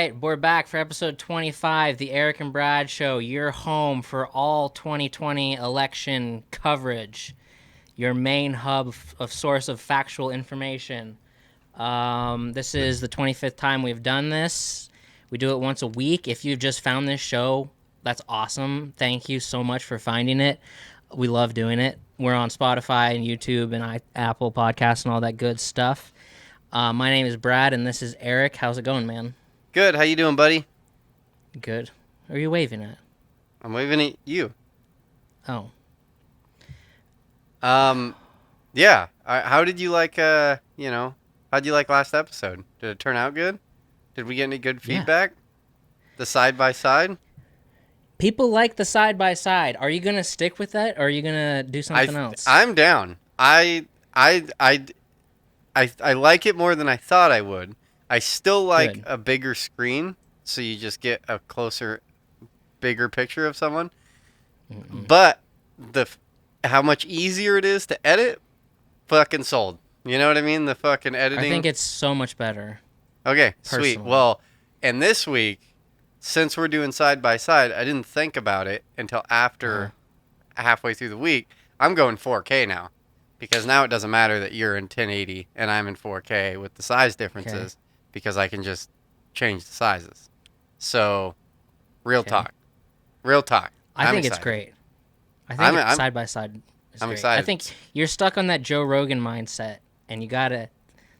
right, we're back for episode 25, the Eric and Brad Show. Your home for all 2020 election coverage. Your main hub of source of factual information. This is the 25th time we've done this. We do it once a week. If you've just found this show, that's awesome. Thank you so much for finding it. We love doing it. We're on Spotify and YouTube and Apple Podcasts and all that good stuff. My name is Brad, and this is Eric. How's it going, man? Good. How you doing, buddy? Good. Who are you waving at? I'm waving at you. Oh. Yeah. How did you like, how'd you like last episode? Did it turn out good? Did we get any good feedback? The side-by-side? People like the side-by-side. Are you going to stick with that, or are you going to do something else? I'm down. I like it more than I thought I would. I still like Good. a bigger screen, so you just get a closer, bigger picture of someone. Mm-mm. But how much easier it is to edit, fucking sold. You know what I mean? The fucking editing. I think it's so much better. Okay, personally. sweet. Well, and this week, since we're doing side by side, I didn't think about it until after halfway through the week. I'm going 4K now. Because now it doesn't matter that you're in 1080 and I'm in 4K with the size differences because I can just change the sizes. So, real talk. Real talk. I think it's excited. great. I think side by side is I'm great. excited. I think you're stuck on that Joe Rogan mindset, and you gotta.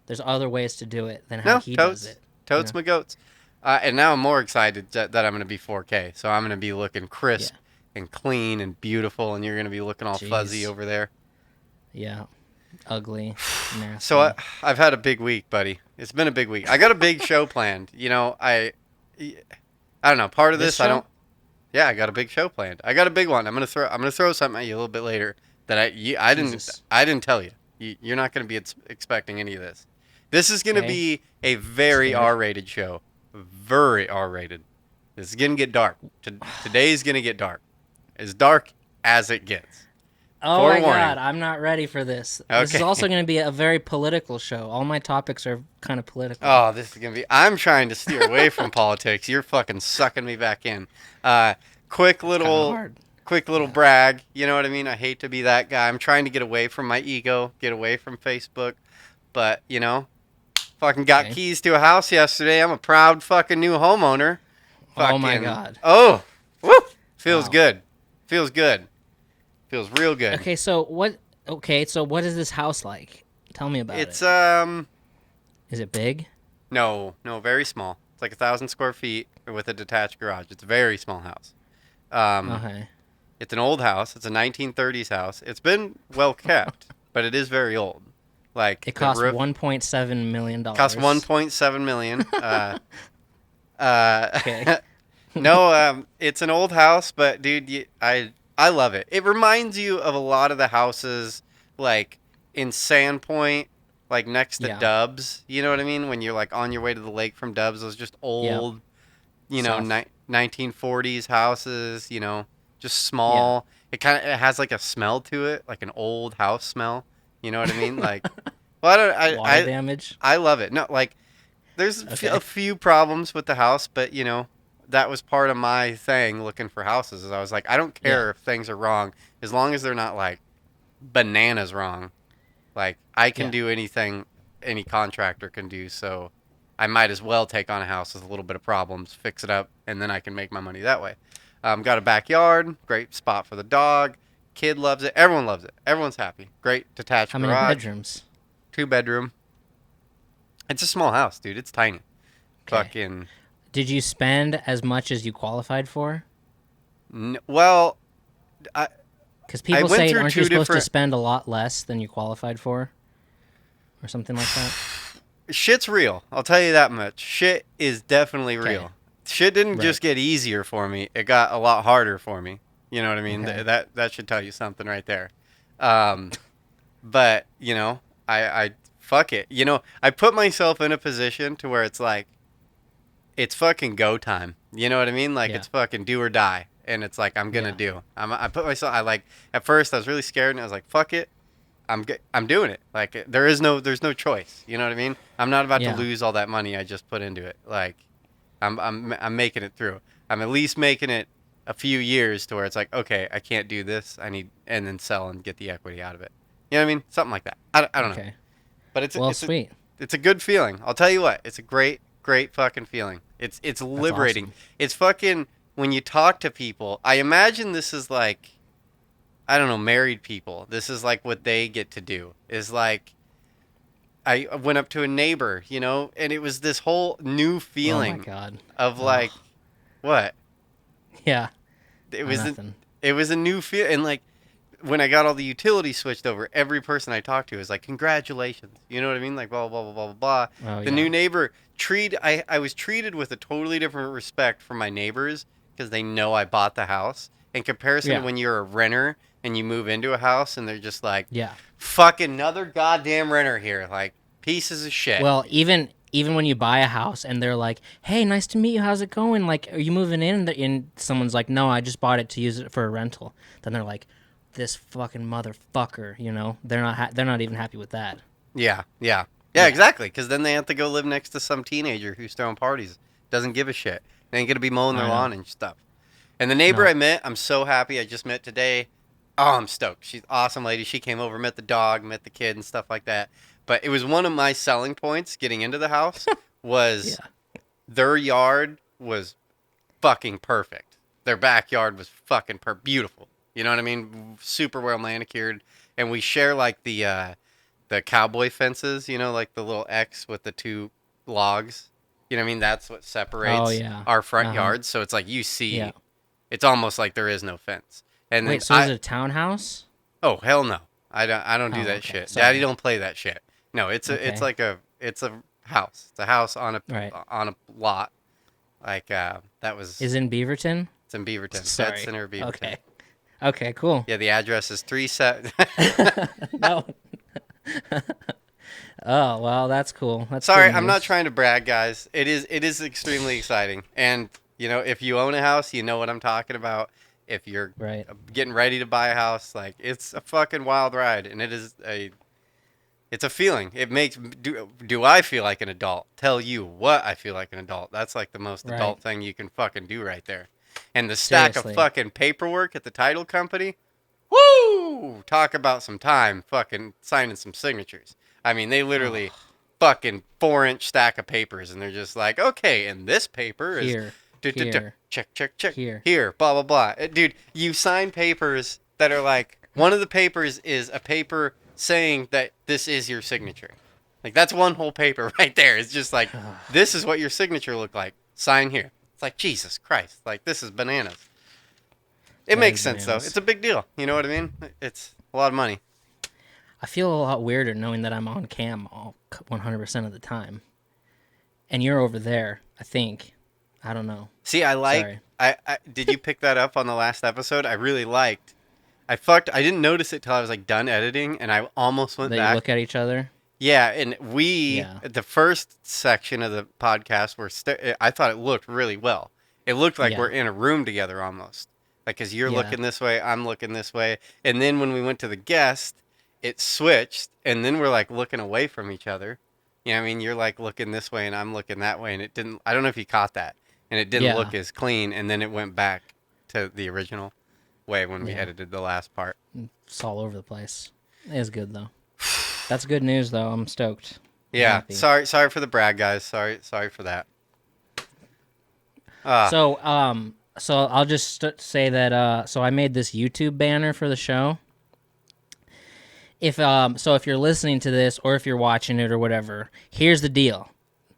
There's other ways to do it than how he does it. Totes my goats. And now I'm more excited that I'm going to be 4K. So I'm going to be looking crisp and clean and beautiful, and you're going to be looking all fuzzy over there. Yeah, ugly, nasty. So I've had a big week, buddy. It's been a big week. I got a big show planned. I don't know. Part of this I don't. Yeah, I got a big show planned. I got a big one. I'm gonna throw something at you a little bit later that I didn't tell you. You're not gonna be expecting any of this. This is gonna be a very R-rated show. Very R-rated. This is gonna get dark. Today's gonna get dark. As dark as it gets. Oh my God, I'm not ready for this. Okay. This is also going to be a very political show. All my topics are kind of political. Oh, this is going to be... I'm trying to steer away from politics. You're fucking sucking me back in. Quick little brag. You know what I mean? I hate to be that guy. I'm trying to get away from my ego, get away from Facebook. But, fucking got keys to a house yesterday. I'm a proud fucking new homeowner. Oh my God. Oh, woo! Feels good. Feels good. Feels real good. Okay, so what is this house like? Tell me about it. It's Is it big? No, very small. It's like 1,000 square feet with a detached garage. It's a very small house. Okay. It's an old house. It's a 1930s house. It's been well kept, but it is very old. Like it cost $1.7 million. Cost $1.7 million. Okay. No, it's an old house, but dude, I love it. It reminds you of a lot of the houses, like, in Sandpoint, like, next to Dubs. You know what I mean? When you're, like, on your way to the lake from Dubs, those just old, 1940s houses, just small. Yeah. It has, like, a smell to it, like an old house smell. You know what I mean? Like, well, water damage? I love it. No, like, there's a few problems with the house, but, that was part of my thing looking for houses. Is I was like, I don't care if things are wrong as long as they're not like bananas wrong. Like I can do anything any contractor can do. So I might as well take on a house with a little bit of problems, fix it up, and then I can make my money that way. Got a backyard, great spot for the dog. Kid loves it. Everyone loves it. Everyone's happy. Great detached garage. How many bedrooms? 2-bedroom. It's a small house, dude. It's tiny. Okay. Fucking... Did you spend as much as you qualified for? Well, because people say, aren't you supposed to spend a lot less than you qualified for? Or something like that? Shit's real. I'll tell you that much. Shit is definitely real. Shit didn't just get easier for me. It got a lot harder for me. You know what I mean? Okay. That should tell you something right there. But, I fuck it. I put myself in a position to where it's like, it's fucking go time. You know what I mean? Like, it's fucking do or die. And it's like, I'm going to do. I put myself, at first I was really scared and I was like, fuck it. I'm doing it. Like, there's no choice. You know what I mean? I'm not about to lose all that money I just put into it. Like, I'm making it through. I'm at least making it a few years to where it's like, okay, I can't do this. I need and then sell and get the equity out of it. You know what I mean? Something like that. I don't know. Okay. But Well, sweet. it's a good feeling. I'll tell you what. It's a great fucking feeling. It's That's liberating. awesome. It's fucking when you talk to people. I imagine this is like I don't know, married people. This is like what they get to do. Is like I went up to a neighbor, and it was this whole new Oh my feeling God. of like Oh, what? yeah. It was a, Nothing. it was a new feel and like when I got all the utilities switched over, every person I talked to was like, "Congratulations!" You know what I mean? Like blah blah blah blah blah blah. Oh The new yeah. neighbor I was treated with a totally different respect from my neighbors because they know I bought the house. In comparison to Yeah. when you're a renter and you move into a house and they're just like, Yeah. "Fucking another goddamn renter here," like pieces of shit. Well, even when you buy a house and they're like, "Hey, nice to meet you. How's it going? Like, are you moving in?" And someone's like, "No, I just bought it to use it for a rental." Then they're like, "This fucking motherfucker," they're not even happy with that. Yeah, yeah, yeah, Yeah. exactly. Because then they have to go live next to some teenager who's throwing parties, doesn't give a shit. They ain't gonna be mowing their I know. lawn and stuff. And the neighbor No. I met, I'm so happy. I just met today. Oh, I'm stoked. She's an awesome lady. She came over, met the dog, met the kid, and stuff like that. But it was one of my selling points getting into the house was Yeah. their yard was fucking perfect. Their backyard was fucking beautiful. You know what I mean? Super well manicured. And we share like the cowboy fences, like the little X with the two logs. You know what I mean? That's what Oh separates yeah. our front Uh-huh. yards. So it's like you Yeah. see, it's almost like there is no fence. And then Wait, so is it a townhouse? oh hell no, I don't do Oh, that okay. shit. Daddy Sorry. don't play that shit. No, it's Okay. like it's a house. It's a house on a Right. on a lot. Like that was Is it in Beaverton? it's in Beaverton. Dead Sorry. center of Beaverton. Okay. Okay, cool. Yeah, the address is 37. No. Oh, well, that's cool. That's good Sorry, I'm not news. trying to brag, guys. It is extremely exciting. And, if you own a house, you know what I'm talking about. If you're Right. getting ready to buy a house, like it's a fucking wild ride and it's a feeling. It makes do I feel like an adult? Tell you what I feel like an adult. That's like the most Right. adult thing you can fucking do right there. And the stack of Seriously. fucking paperwork at the title company. Woo! Talk about some time fucking signing some signatures. I mean, they literally Oh, fucking 4-inch stack of papers, and they're just like, okay, and this paper is here, check, here, check, check, here. here, blah, blah, blah. Dude, you sign papers that are like, one of the papers is a paper saying that this is your signature. Like, that's one whole paper right there. It's just like, this is what your signature look like. Sign here. It's like, Jesus Christ. Like, this is bananas. It That makes is sense though. bananas. It's a big deal. You know what I mean? It's a lot of money. I feel a lot weirder knowing that I'm on cam all 100% of the time. And you're over there, I think. I don't know. See, I like. Sorry. I did you pick that up on the last episode? I really liked. I didn't notice it till I was like done editing, and I almost went That you back. look at each other. Yeah, and we Yeah. the first section of the podcast were. I thought it looked really well. It looked like Yeah. we're in a room together almost. Like, cause you're Yeah. looking this way, I'm looking this way, and then when we went to the guest, it switched, and then we're like looking away from each other. You know what I mean? You're like looking this way, and I'm looking that way, and it didn't. I don't know if you caught that, and it didn't Yeah. look as clean, and then it went back to the original way when we Yeah. edited the last part. It's all over the place. It is good, though. That's good news, though. I'm stoked. I'm Yeah, happy. sorry for the brag, guys. Sorry for that. Ah, So I'll just say that. So I made this YouTube banner for the show. If you're listening to this or if you're watching it or whatever, here's the deal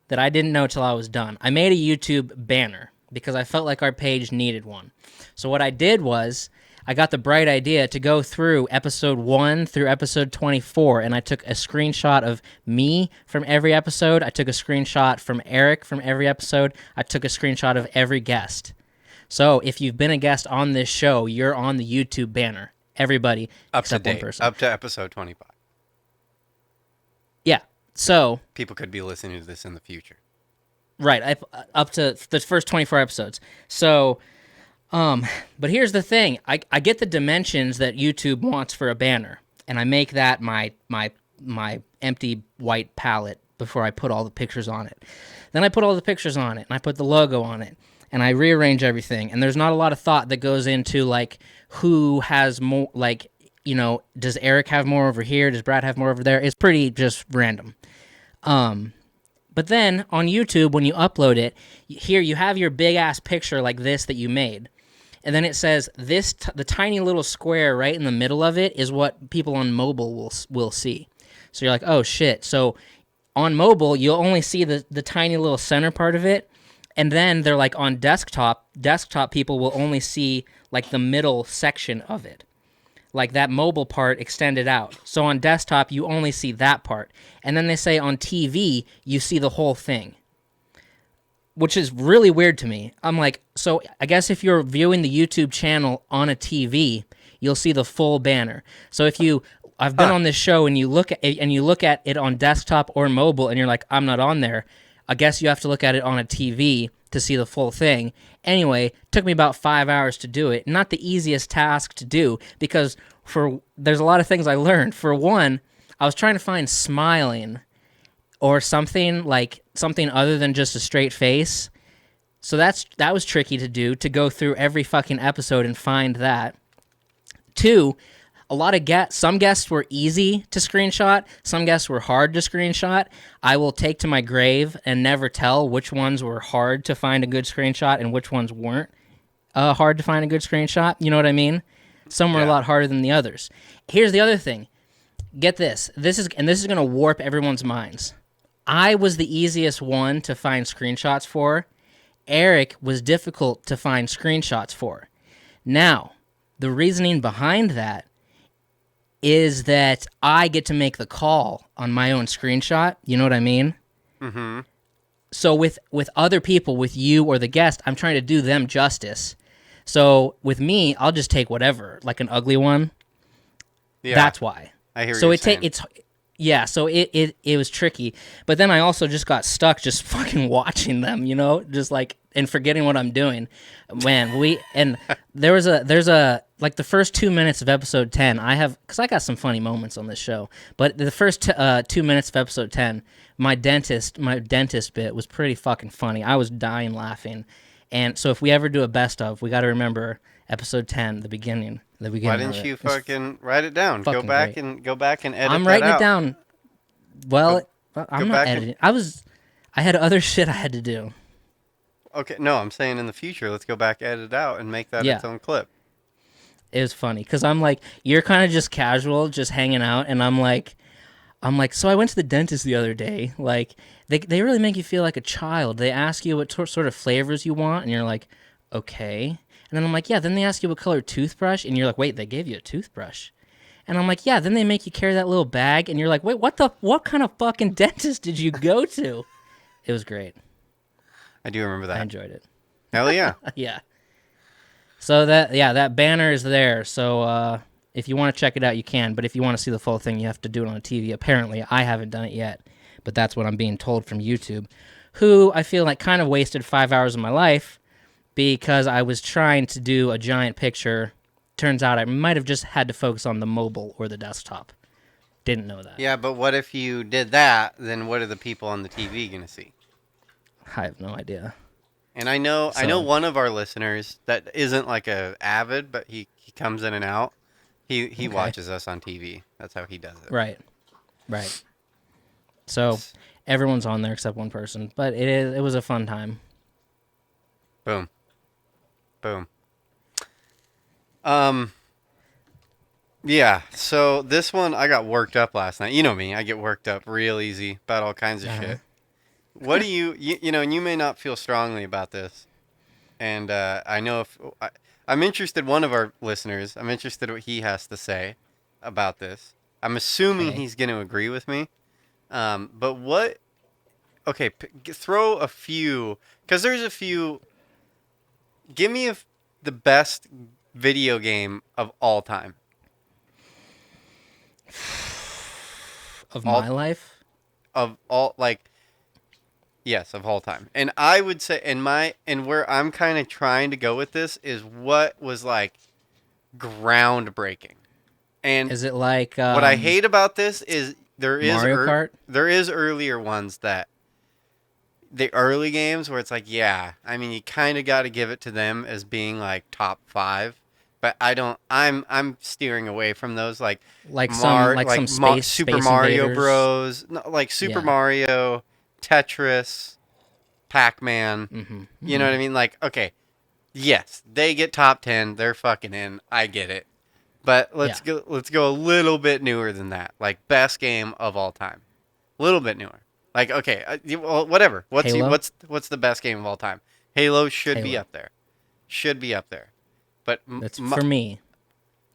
that I didn't know till I was done. I made a YouTube banner because I felt like our page needed one. So what I did was I got the bright idea to go through episode 1 through episode 24, and I took a screenshot of me from every episode. I took a screenshot from Eric from every episode. I took a screenshot of every guest. So if you've been a guest on this show, you're on the YouTube banner. Everybody up to except one date, person. up to episode 25. Yeah. So People could be listening to this in the future. right, up to the first 24 episodes. So, but here's the thing: I get the dimensions that YouTube wants for a banner, and I make that my empty white palette before I put all the pictures on it. Then I put all the pictures on it, and I put the logo on it, and I rearrange everything. And there's not a lot of thought that goes into like who has more, like, you know, does Eric have more over here? Does Brad have more over there? It's pretty just random. But then on YouTube, when you upload it, here you have your big ass picture like this that you made. And then it says the tiny little square right in the middle of it is what people on mobile will see. So you're like, oh shit. So on mobile, you'll only see the tiny little center part of it. And then they're like on desktop people will only see like the middle section of it. Like that mobile part extended out. So on desktop, you only see that part. And then they say on TV, you see the whole thing, which is really weird to me. I'm like, so I guess if you're viewing the YouTube channel on a TV, you'll see the full banner. So if I've been on this show and you look at it on desktop or mobile and you're like, I'm not on there, I guess you have to look at it on a TV to see the full thing. Anyway, took me about 5 hours to do it. Not the easiest task to do because there's a lot of things I learned. For one, I was trying to find smiling or something other than just a straight face. So that was tricky to do, to go through every fucking episode and find that. Two, some guests were easy to screenshot. Some guests were hard to screenshot. I will take to my grave and never tell which ones were hard to find a good screenshot and which ones weren't hard to find a good screenshot. You know what I mean? Some were a lot harder than the others. Here's the other thing. Get this. This is going to warp everyone's minds. I was the easiest one to find screenshots for. Erick was difficult to find screenshots for. Now, the reasoning behind that is that I get to make the call on my own screenshot. You know what I mean? Mm-hmm. So with other people, with you or the guest, I'm trying to do them justice. So with me, I'll just take whatever, like an ugly one. Yeah, that's why. I hear what you're saying. So it was tricky. But then I also just got stuck just fucking watching them, you know, just like, and forgetting what I'm doing. Man, there's a like the first 2 minutes of episode 10, because I got some funny moments on this show, but the first 2 minutes of episode 10, my dentist bit was pretty fucking funny. I was dying laughing. And so if we ever do a best of, we got to remember episode 10, the beginning. Why didn't you fucking write it down? Go back and edit I'm writing it down. Well, I'm not editing. I had other shit I had to do. Okay, no, I'm saying in the future, let's go back, edit it out, and make that its own clip. It was funny, because I'm like, you're kind of just casual, just hanging out, and I'm like, so I went to the dentist the other day. Like, they really make you feel like a child. They ask you what sort of flavors you want, and you're like, okay. And then I'm like, yeah, then they ask you what color toothbrush, and you're like, wait, they gave you a toothbrush. And I'm like, yeah, then they make you carry that little bag, and you're like, wait, what kind of fucking dentist did you go to? It was great. I do remember that. I enjoyed it. Hell yeah. Yeah. So that banner is there. So if you want to check it out, you can. But if you want to see the full thing, you have to do it on a TV. Apparently, I haven't done it yet. But that's what I'm being told from YouTube, who I feel like kind of wasted 5 hours of my life because I was trying to do a giant picture. Turns out I might have just had to focus on the mobile or the desktop. Didn't know that. Yeah, but what if you did that? Then what are the people on the TV going to see? I have no idea. And I know one of our listeners that isn't like a avid, but he comes in and out. He watches us on TV. That's how he does it. Right. So everyone's on there except one person, but it was a fun time. Boom. Yeah. So this one, I got worked up last night. You know me, I get worked up real easy about all kinds of shit. What do you know, and you may not feel strongly about this, and I know I'm interested, one of our listeners, I'm interested what he has to say about this. I'm assuming he's going to agree with me, but what, okay, throw a few, because there's a few, give me the best video game of all time. Of my life? Of all, like, yes, of all time. And I would say, and where I'm kind of trying to go with this is what was like groundbreaking. And is it like what I hate about this is Mario Kart. there is earlier ones that the early games where it's like, yeah, I mean, you kind of got to give it to them as being like top 5, but I don't. I'm steering away from those Like some Super space Mario invaders. Bros, no, like Super Yeah. Mario, Tetris, Pac-Man. Mm-hmm. You know what I mean? Like, okay, yes, they get top 10. They're fucking in. I get it. But Yeah. let's go a little bit newer than that. Like best game of all time. A little bit newer. Like okay, well, whatever. Halo. What's the best game of all time? Halo should be Halo. up there. Should be up there. But That's for me.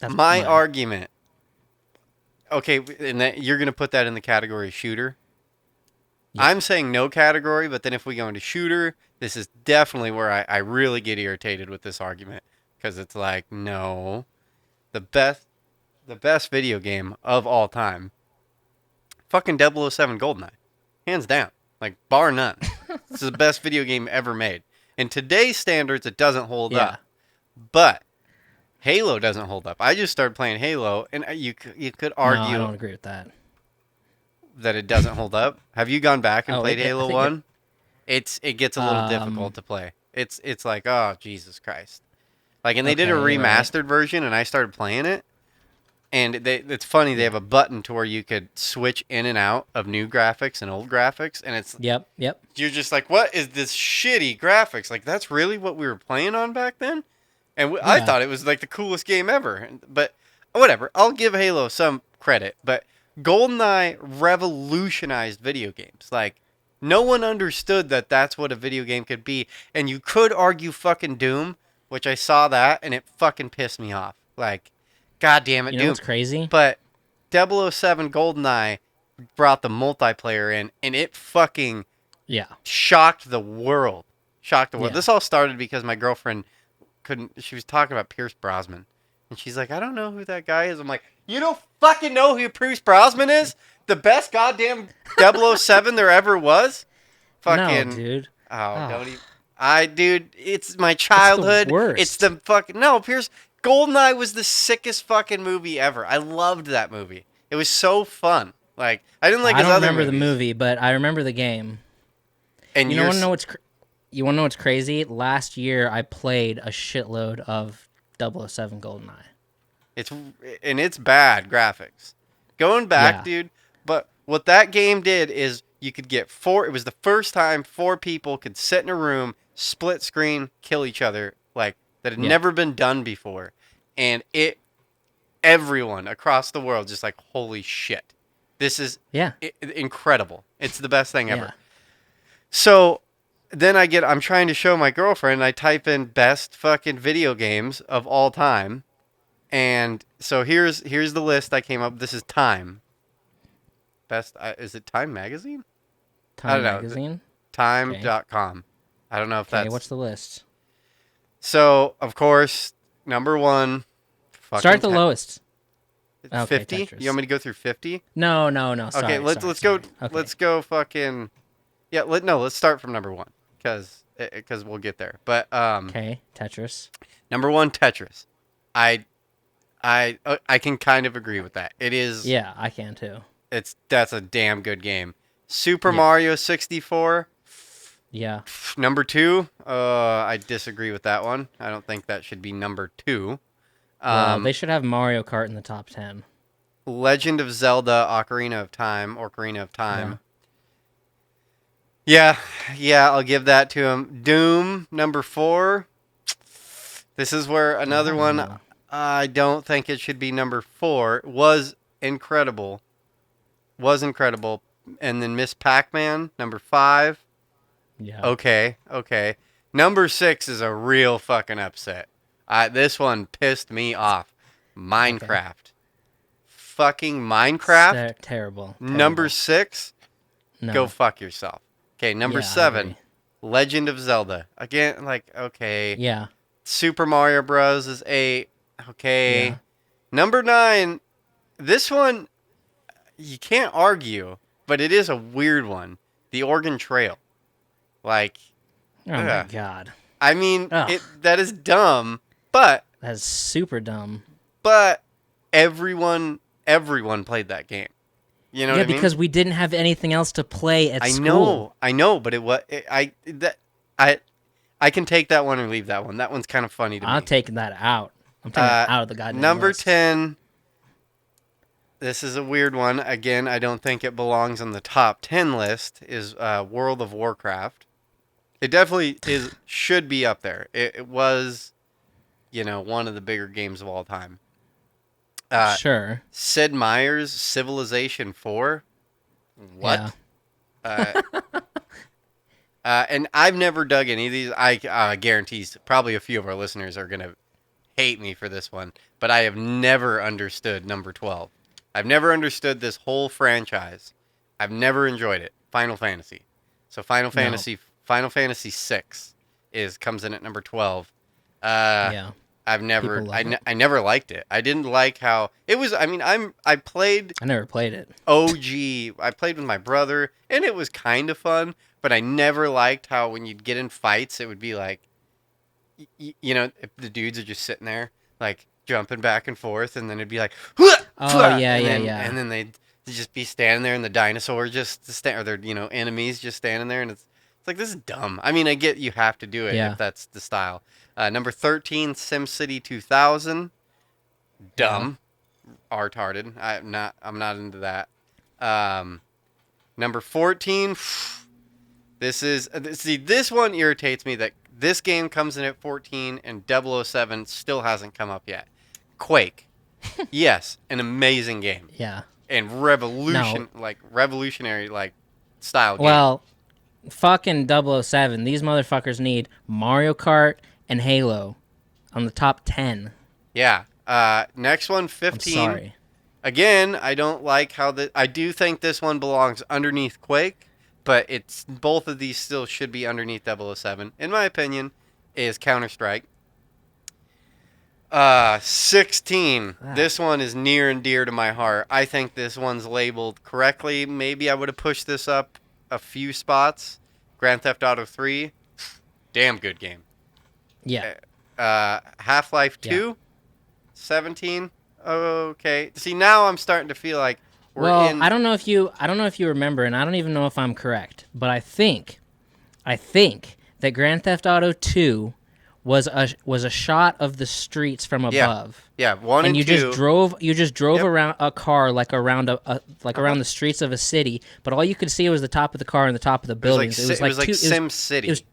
That's my mine. argument. Okay, and that you're gonna put that in the category shooter. Yeah. I'm saying no category, but then if we go into shooter, this is definitely where I really get irritated with this argument because it's like no, the best the best video game of all time, fucking 007 GoldenEye, hands down, like bar none. This is the best video game ever made. In today's standards, it doesn't hold Yeah. up, but Halo doesn't hold up. I just started playing Halo, and you could No, I argue don't agree with that. that it doesn't hold up. Have you gone back and Oh, played I Halo think 1? It gets a little Um. difficult to play. It's like, oh Jesus Christ. Like, and they did a Okay. Right. remastered version, and I started playing it. And it's funny, they have Yeah. a button to where you could switch in and out of new graphics and old graphics, and it's Yep. Yep. you're just like, what is this shitty graphics? Like, that's really what we were playing on back then? And I Yeah. thought it was like the coolest game ever. But whatever, I'll give Halo some credit. But GoldenEye revolutionized video games. Like, no one understood that that's what a video game could be. And you could argue fucking Doom, which I saw that, and it fucking pissed me off. Like, God damn it, You know Doom. what's crazy? But 007 GoldenEye brought the multiplayer in, and it fucking Yeah. shocked the world. Shocked the world. Yeah. This all started because my girlfriend couldn't. She was talking about Pierce Brosnan, and she's like, "I don't know who that guy is." I'm like, "You don't fucking know who Pierce Brosnan is? The best goddamn 007 there ever was." No, Fucking dude. oh, Oh, don't even. Dude, it's my it's the childhood. worst. It's the fucking no. Pierce Goldeneye was the sickest fucking movie ever. I loved that movie. It was so fun. Like I didn't like I his don't other remember the movies. movie, but I remember the game. And You you're want to know what's you want to know what's crazy? Last year I played a shitload of 007 GoldenEye. it's bad graphics. Going back, Yeah. dude. But what that game did is you could get 4. It was the first time 4 people could sit in a room, split screen, kill each other like that had Yeah. never been done before, and everyone across the world just like holy shit, this is Yeah. incredible. It's the best thing ever. Yeah. So then I'm trying to show my girlfriend. I type in best fucking video games of all time. And so here's the list I came up. This is Time. Best is it Time magazine? I Time don't know. magazine. Time.com. I don't know if Okay, that's what's the list? so. Of course, number 1. Start at the lowest. Okay, 50. Tetris. You want me to go through 50? No. Sorry, Okay, let's sorry, go. sorry. Okay. Let's go. Fucking yeah. Let's start from number 1 because we'll get there. But Okay, Tetris. number 1, Tetris. I I can kind of agree with that. It is. Yeah, I can too. That's a damn good game. Super Yeah. Mario 64. Yeah. Number 2. I disagree with that one. I don't think that should be number 2. Well, they should have Mario Kart in the top 10. Legend of Zelda: Ocarina of Time. Yeah, I'll give that to him. Doom number 4. This is where another one. Oh. I don't think it should be number 4. It was incredible. And then Miss Pac-Man number 5. Yeah. Okay. Number 6 is a real fucking upset. This one pissed me off. Minecraft. Fucking Minecraft. Terrible. Number 6. No. Go fuck yourself. Okay, number Yeah, I 7. agree. Legend of Zelda. Again, like, okay. Yeah. Super Mario Bros. Is 8. Okay. Yeah. Number 9. This one, you can't argue, but it is a weird one. The Oregon Trail. Like, Oh my ugh. god. I mean, Ugh. that is dumb, but That's super dumb. everyone played that game. You know Yeah, what I mean? because we didn't have anything else to play at school. I know, but I I can take that one or leave that one. That one's kind of funny to I'm me. taking that out. I'm taking it out of the goddamn Number list. 10. This is a weird one. Again, I don't think it belongs on the top 10 list. Is World of Warcraft. It definitely should be up there. It was, one of the bigger games of all time. Sure. Sid Meier's Civilization 4. What? Yeah. And I've never dug any of these. I guarantee probably a few of our listeners are going to hate me for this one, but I have never understood number 12. I've never understood this whole franchise. I've never enjoyed it. Final Fantasy. So Final Fantasy 6 comes in at number 12. Yeah. I never liked it. I didn't like how it was. I mean, I played I never played it. OG. I played with my brother, and it was kind of fun. But I never liked how when you'd get in fights, it would be like, if the dudes are just sitting there, like jumping back and forth, and then it'd be like, Oh yeah, and then they'd just be standing there, and the dinosaur just stand, or their enemies just standing there, and it's like, this is dumb. I mean, I get you have to do it if that's the style. Number 13, SimCity 2000. Dumb. Yeah. Retarded. I'm not into that. Number 14. This one irritates me that this game comes in at 14 and 007 still hasn't come up yet. Quake. Yes, an amazing game. Yeah. And revolutionary style game. Well, fucking 007. These motherfuckers need Mario Kart and Halo on the top 10. Yeah. Next one, 15. I'm sorry. Again, I don't like how I do think this one belongs underneath Quake, but both of these still should be underneath 007. In my opinion, is Counter-Strike. 16. This one is near and dear to my heart. I think this one's labeled correctly. Maybe I would have pushed this up a few spots. Grand Theft Auto 3. Damn good game. Yeah. Half-Life 2. Yeah. 17. Okay. See, now I'm starting to feel like I don't know if you remember, and I don't even know if I'm correct, but I think that Grand Theft Auto 2 was a shot of the streets from above. Yeah, 1 and 2. You just drove around a car around around the streets of a city, but all you could see was the top of the car and the top of the buildings. It was like SimCity. It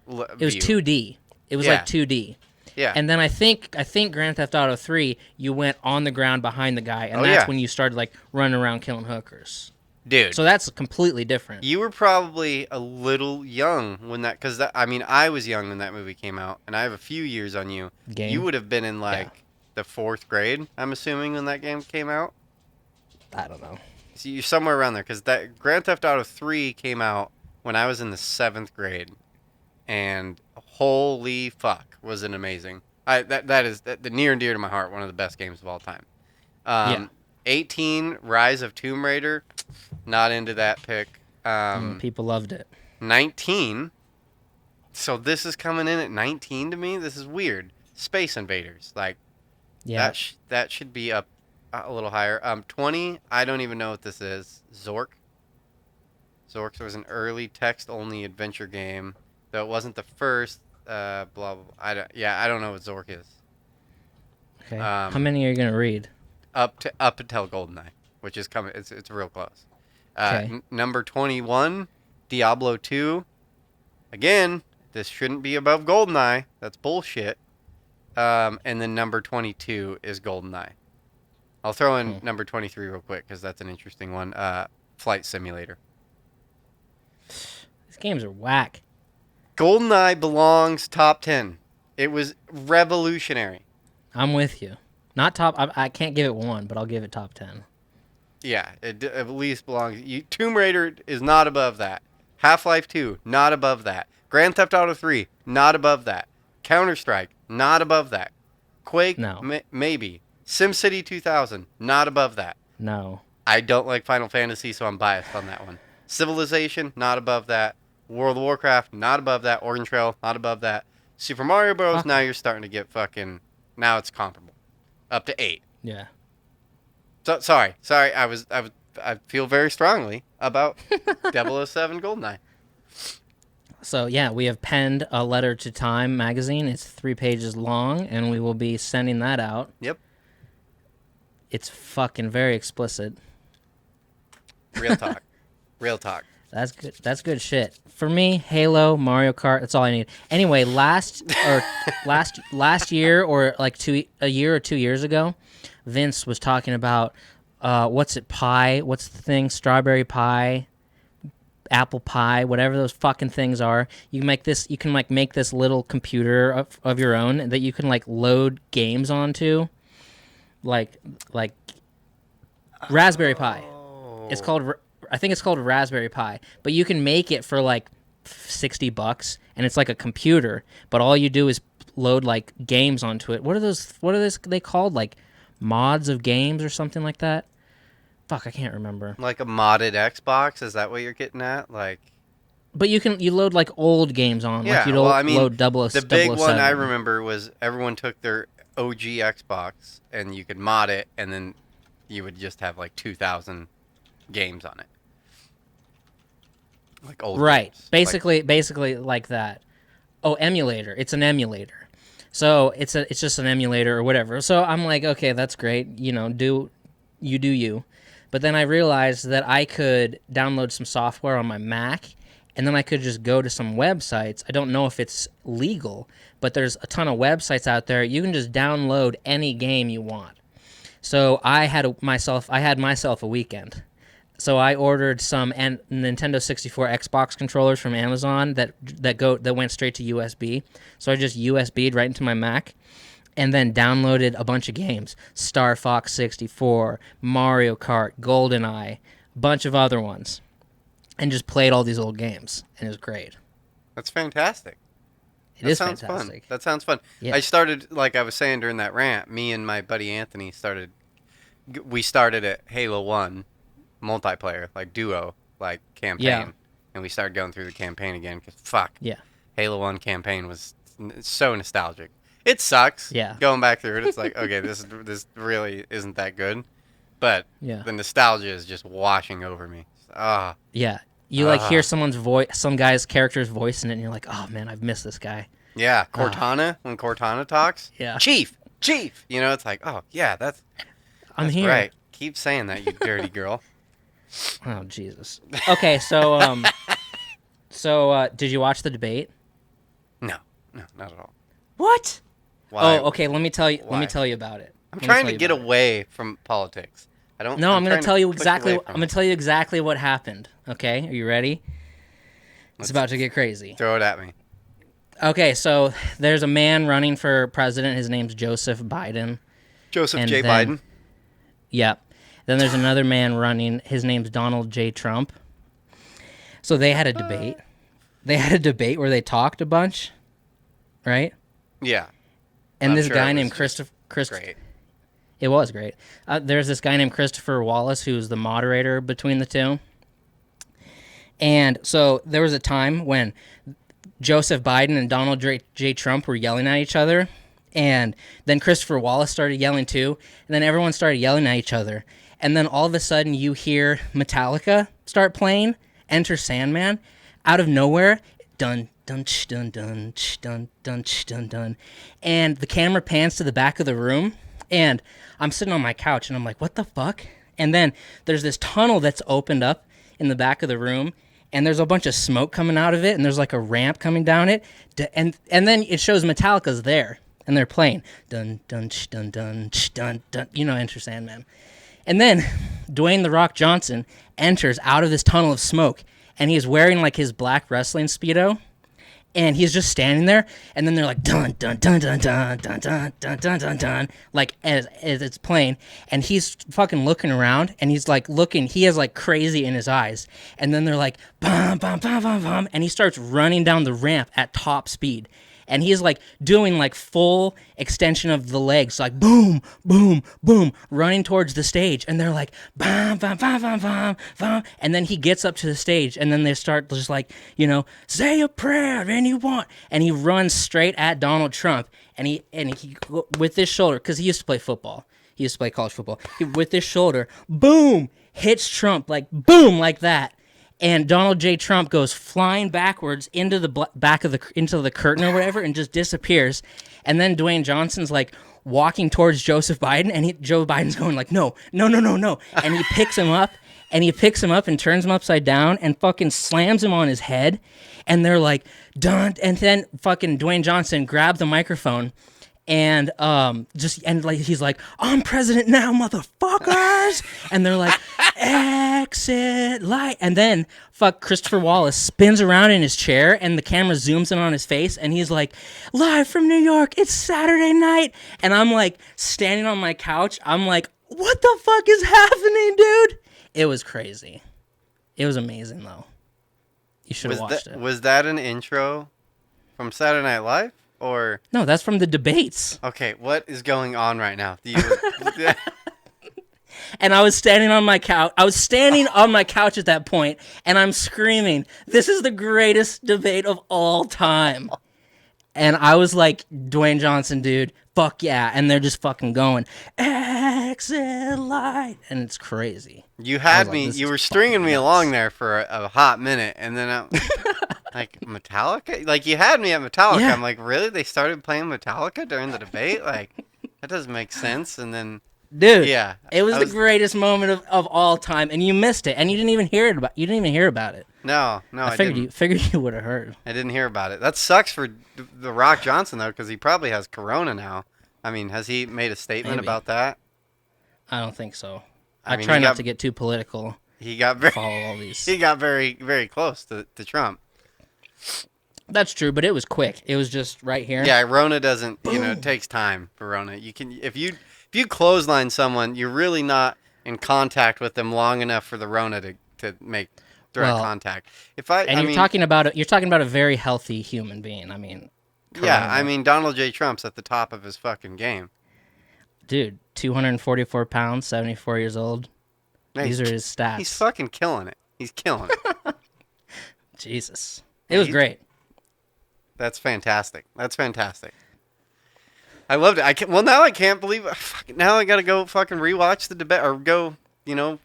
was 2D. It was like 2D. Yeah. And then I think Grand Theft Auto 3, you went on the ground behind the guy, and that's when you started running around killing hookers. Dude. So that's completely different. You were probably a little young when I was young when that movie came out, and I have a few years on you. Game? You would have been in the 4th grade, I'm assuming, when that game came out. I don't know. So you're somewhere around there, because that Grand Theft Auto 3 came out when I was in the 7th grade, and holy fuck, was it amazing. That is the near and dear to my heart, one of the best games of all time. 18, Rise of Tomb Raider, not into that pick. People loved it. 19, so this is coming in at 19 to me. This is weird. Space Invaders, that should be up a little higher. 20, I don't even know what this is. Zork was an early text-only adventure game, though it wasn't the first. Blah blah. I don't know what Zork is. Okay. How many are you gonna read? Up until GoldenEye, which is coming. It's real close. Okay. Number 21, Diablo 2. Again, this shouldn't be above GoldenEye. That's bullshit. And then number 22 is GoldenEye. I'll throw in number 23 real quick because that's an interesting one. Flight Simulator. These games are whack. GoldenEye belongs top 10. It was revolutionary. I'm with you. Not top. I can't give it 1, but I'll give it top 10. Yeah, it at least belongs. Tomb Raider is not above that. Half-Life 2, not above that. Grand Theft Auto 3, not above that. Counter-Strike, not above that. Quake, no. Maybe. SimCity 2000, not above that. No. I don't like Final Fantasy, so I'm biased on that one. Civilization, not above that. World of Warcraft, not above that. Oregon Trail, not above that. Super Mario Bros. Now you're starting to get fucking. Now it's comparable, up to 8. Yeah. So sorry. I was I feel very strongly about 007 Goldeneye. So yeah, we have penned a letter to Time magazine. It's 3 pages long, and we will be sending that out. Yep. It's fucking very explicit. Real talk. Real talk. That's good. That's good shit. For me, Halo, Mario Kart. That's all I need. Anyway, last year or like a year or 2 years ago, Vince was talking about pie? What's the thing? Strawberry pie, apple pie, whatever those fucking things are. You can make this. You can like make this little computer of your own that you can like load games onto, like Raspberry Pi. It's called. I think it's called Raspberry Pi, but you can make it for like $60, and it's like a computer. But all you do is load like games onto it. What are those? What are they called? Like mods of games or something like that? Fuck, I can't remember. Like a modded Xbox? Is that what you're getting at? Like, but you load like old games on. yeah. Like you Well, I mean, load 007. the big one I remember was everyone took their OG Xbox and you could mod it, and then you would just have like 2,000 games on it. Like old games. Basically like that. Oh, emulator. It's an emulator. So it's just an emulator or whatever. So I'm like, okay, that's great. You know, do you. But then I realized that I could download some software on my Mac, and then I could just go to some websites. I don't know if it's legal, but there's a ton of websites out there. You can just download any game you want. So I had myself a weekend. So I ordered some Nintendo 64 Xbox controllers from Amazon that went straight to USB. So I just USB'd right into my Mac, and then downloaded a bunch of games: Star Fox 64, Mario Kart, GoldenEye, bunch of other ones, and just played all these old games, and it was great. That's fantastic. That sounds fantastic. Fun. That sounds fun. Yeah. I started, like I was saying during that rant, me and my buddy Anthony started at Halo 1 multiplayer, like duo, like campaign. Yeah. And we started going through the campaign again because fuck. Yeah. Halo 1 campaign was so nostalgic. It sucks. Yeah. Going back through it, it's like, okay, this really isn't that good. But Yeah. the nostalgia is just washing over me. Ah. Yeah. You like hear someone's voice, some guy's character's voice in it, and you're like, oh man, I've missed this guy. Yeah, Cortana, when Cortana talks. Yeah. Chief. You know, it's like, oh, yeah, that's here. Right. Keep saying that, you dirty girl. Oh, Jesus. Okay, so did you watch the debate? No, not at all. What? Why? Oh, okay, let me tell you Why? about it. I'm trying to get away from politics. I'm going to tell you push away from I'm going to tell you exactly what happened. Okay? Are you ready? It's about to get crazy. Throw it at me. Okay, so there's a man running for president. His name's Joseph Biden. Joseph J. Biden. Yeah. Then there's another man running. His name's Donald J. Trump. So they had a debate. They had a debate where they talked a bunch, right? Yeah. And I'm this sure guy it was named just Christopher. Great. It was great. There's this guy named Christopher Wallace who's the moderator between the two. And so there was a time when Joseph Biden and Donald J. Trump were yelling at each other. And then Christopher Wallace started yelling too. And then everyone started yelling at each other. And then all of a sudden you hear Metallica start playing, Enter Sandman, out of nowhere. Dun, dun, ch, dun, dun, ch, dun, dun, ch, dun, dun. And the camera pans to the back of the room. And I'm sitting on my couch and I'm like, what the fuck? And then there's this tunnel that's opened up in the back of the room. And there's a bunch of smoke coming out of it. And there's like a ramp coming down it. And then it shows Metallica's there. And they're playing. Dun, dun, ch, dun, dun, ch, dun, dun. You know, Enter Sandman. And then Dwayne "The Rock" Johnson enters out of this tunnel of smoke. And he is wearing like his black wrestling Speedo. And he's just standing there. And then they're like, dun, dun, dun, dun, dun, dun, dun, dun, dun, dun, dun. Like, as it's playing. And he's fucking looking around. And he's like looking. He has like crazy in his eyes. And then they're like, bum, bum, bum, bum, bum. And he starts running down the ramp at top speed. And he's like doing like full extension of the legs, like boom, boom, boom, running towards the stage. And they're like, bam, bam, bam, bam, bam, bam. And then he gets up to the stage and then they start just like, you know, say a prayer and you want. And he runs straight at Donald Trump. And he with his shoulder, because he used to play football. He used to play college football. With his shoulder, boom, hits Trump like boom like that, and Donald J. Trump goes flying backwards into the back of the into the curtain or whatever, and just disappears. And then Dwayne Johnson's like walking towards Joseph Biden, and Joe Biden's going like, no, no, no, no, no, and he picks him up. And he picks him up and turns him upside down and fucking slams him on his head. And they're like, dun. And then fucking Dwayne Johnson grabbed the microphone and he's like, I'm president now, motherfuckers. And they're like, exit light. And then Christopher Wallace spins around in his chair and the camera zooms in on his face. And he's like, live from New York, it's Saturday night. And I'm like standing on my couch. I'm like, what the fuck is happening, dude? It was crazy. It was amazing, though. You should have watched it. Was that an intro from Saturday Night Live? Or no, that's from the debates. Okay, what is going on right now? And I was standing on my couch. I was standing on my couch at that point, and I'm screaming, this is the greatest debate of all time. And I was like, Dwayne Johnson, dude, fuck yeah. And they're just fucking going, exit light. And it's crazy. You had me, you were stringing me along there for a hot minute. And then I'm like, Metallica? Like, you had me at Metallica. Yeah. I'm like, really? They started playing Metallica during the debate? Like, that doesn't make sense. And then, dude, yeah, it was the greatest moment of all time. And you missed it. And you didn't even hear about it. No, I figured you would have heard. I didn't hear about it. That sucks for the Rock Johnson, though, because he probably has corona now. I mean, has he made a statement about that? I don't think so. I try not to get too political. He got very follow all these. He got very, very close to Trump. That's true, but it was quick. It was just right here. Yeah, Rona doesn't. Boom. It takes time for Rona. You can if you clothesline someone, you're really not in contact with them long enough for the Rona to make direct contact. You're talking about a very healthy human being. I mean. Corona. Yeah, I mean Donald J. Trump's at the top of his fucking game. Dude, 244 pounds, 74 years old. These are his stats. He's fucking killing it. He's killing it. Jesus. It was great. That's fantastic. I loved it. Now I can't believe it. Now I got to go fucking rewatch the debate or go,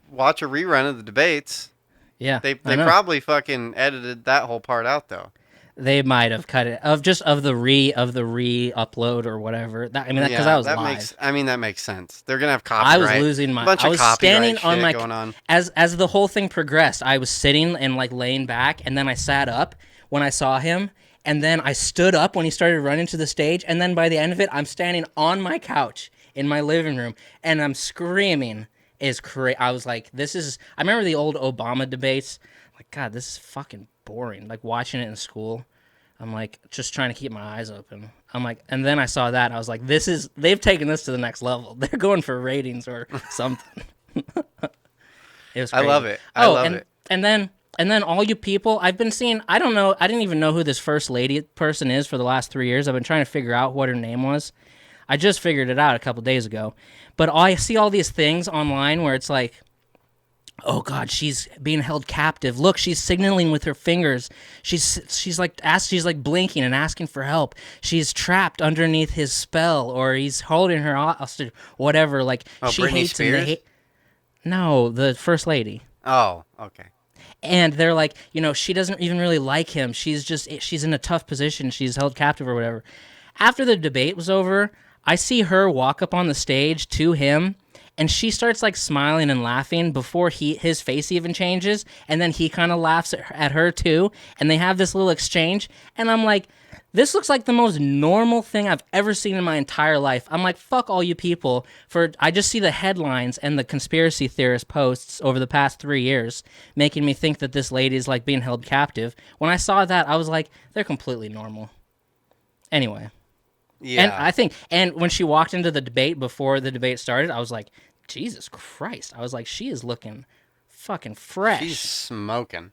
watch a rerun of the debates. Yeah. They probably fucking edited that whole part out though. They might have cut it of the re-upload or whatever. Because I was live. That makes sense. They're gonna have copyright. I was losing my. I was standing on my. Going on. As the whole thing progressed, I was sitting and like laying back, and then I sat up when I saw him, and then I stood up when he started running to the stage, and then by the end of it, I'm standing on my couch in my living room, and I'm screaming. I was like, this is. I remember the old Obama debates. Like, God, this is fucking boring. Like watching it in school. I'm like just trying to keep my eyes open. I'm like, and then I saw that and I was like, they've taken this to the next level. They're going for ratings or something. It was crazy. I love it. I love it. And then all you people, I've been seeing, I don't know, I didn't even know who this first lady person is for the last 3 years. I've been trying to figure out what her name was. I just figured it out a couple days ago. But I see all these things online where it's like, oh God, she's being held captive. Look, she's signaling with her fingers. She's like blinking and asking for help. She's trapped underneath his spell, or he's holding her hostage. Whatever. Like she Britney hates Spears? No, the first lady. Oh, okay. And they're like, she doesn't even really like him. She's in a tough position. She's held captive or whatever. After the debate was over, I see her walk up on the stage to him. And she starts like smiling and laughing before his face even changes. And then he kind of laughs at her too. And they have this little exchange. And I'm like, this looks like the most normal thing I've ever seen in my entire life. I'm like, fuck all you people. I just see the headlines and the conspiracy theorist posts over the past 3 years making me think that this lady is like being held captive. When I saw that, I was like, they're completely normal. Anyway. Yeah. And when she walked into the debate before the debate started, I was like, Jesus Christ. I was like, she is looking fucking fresh. She's smoking.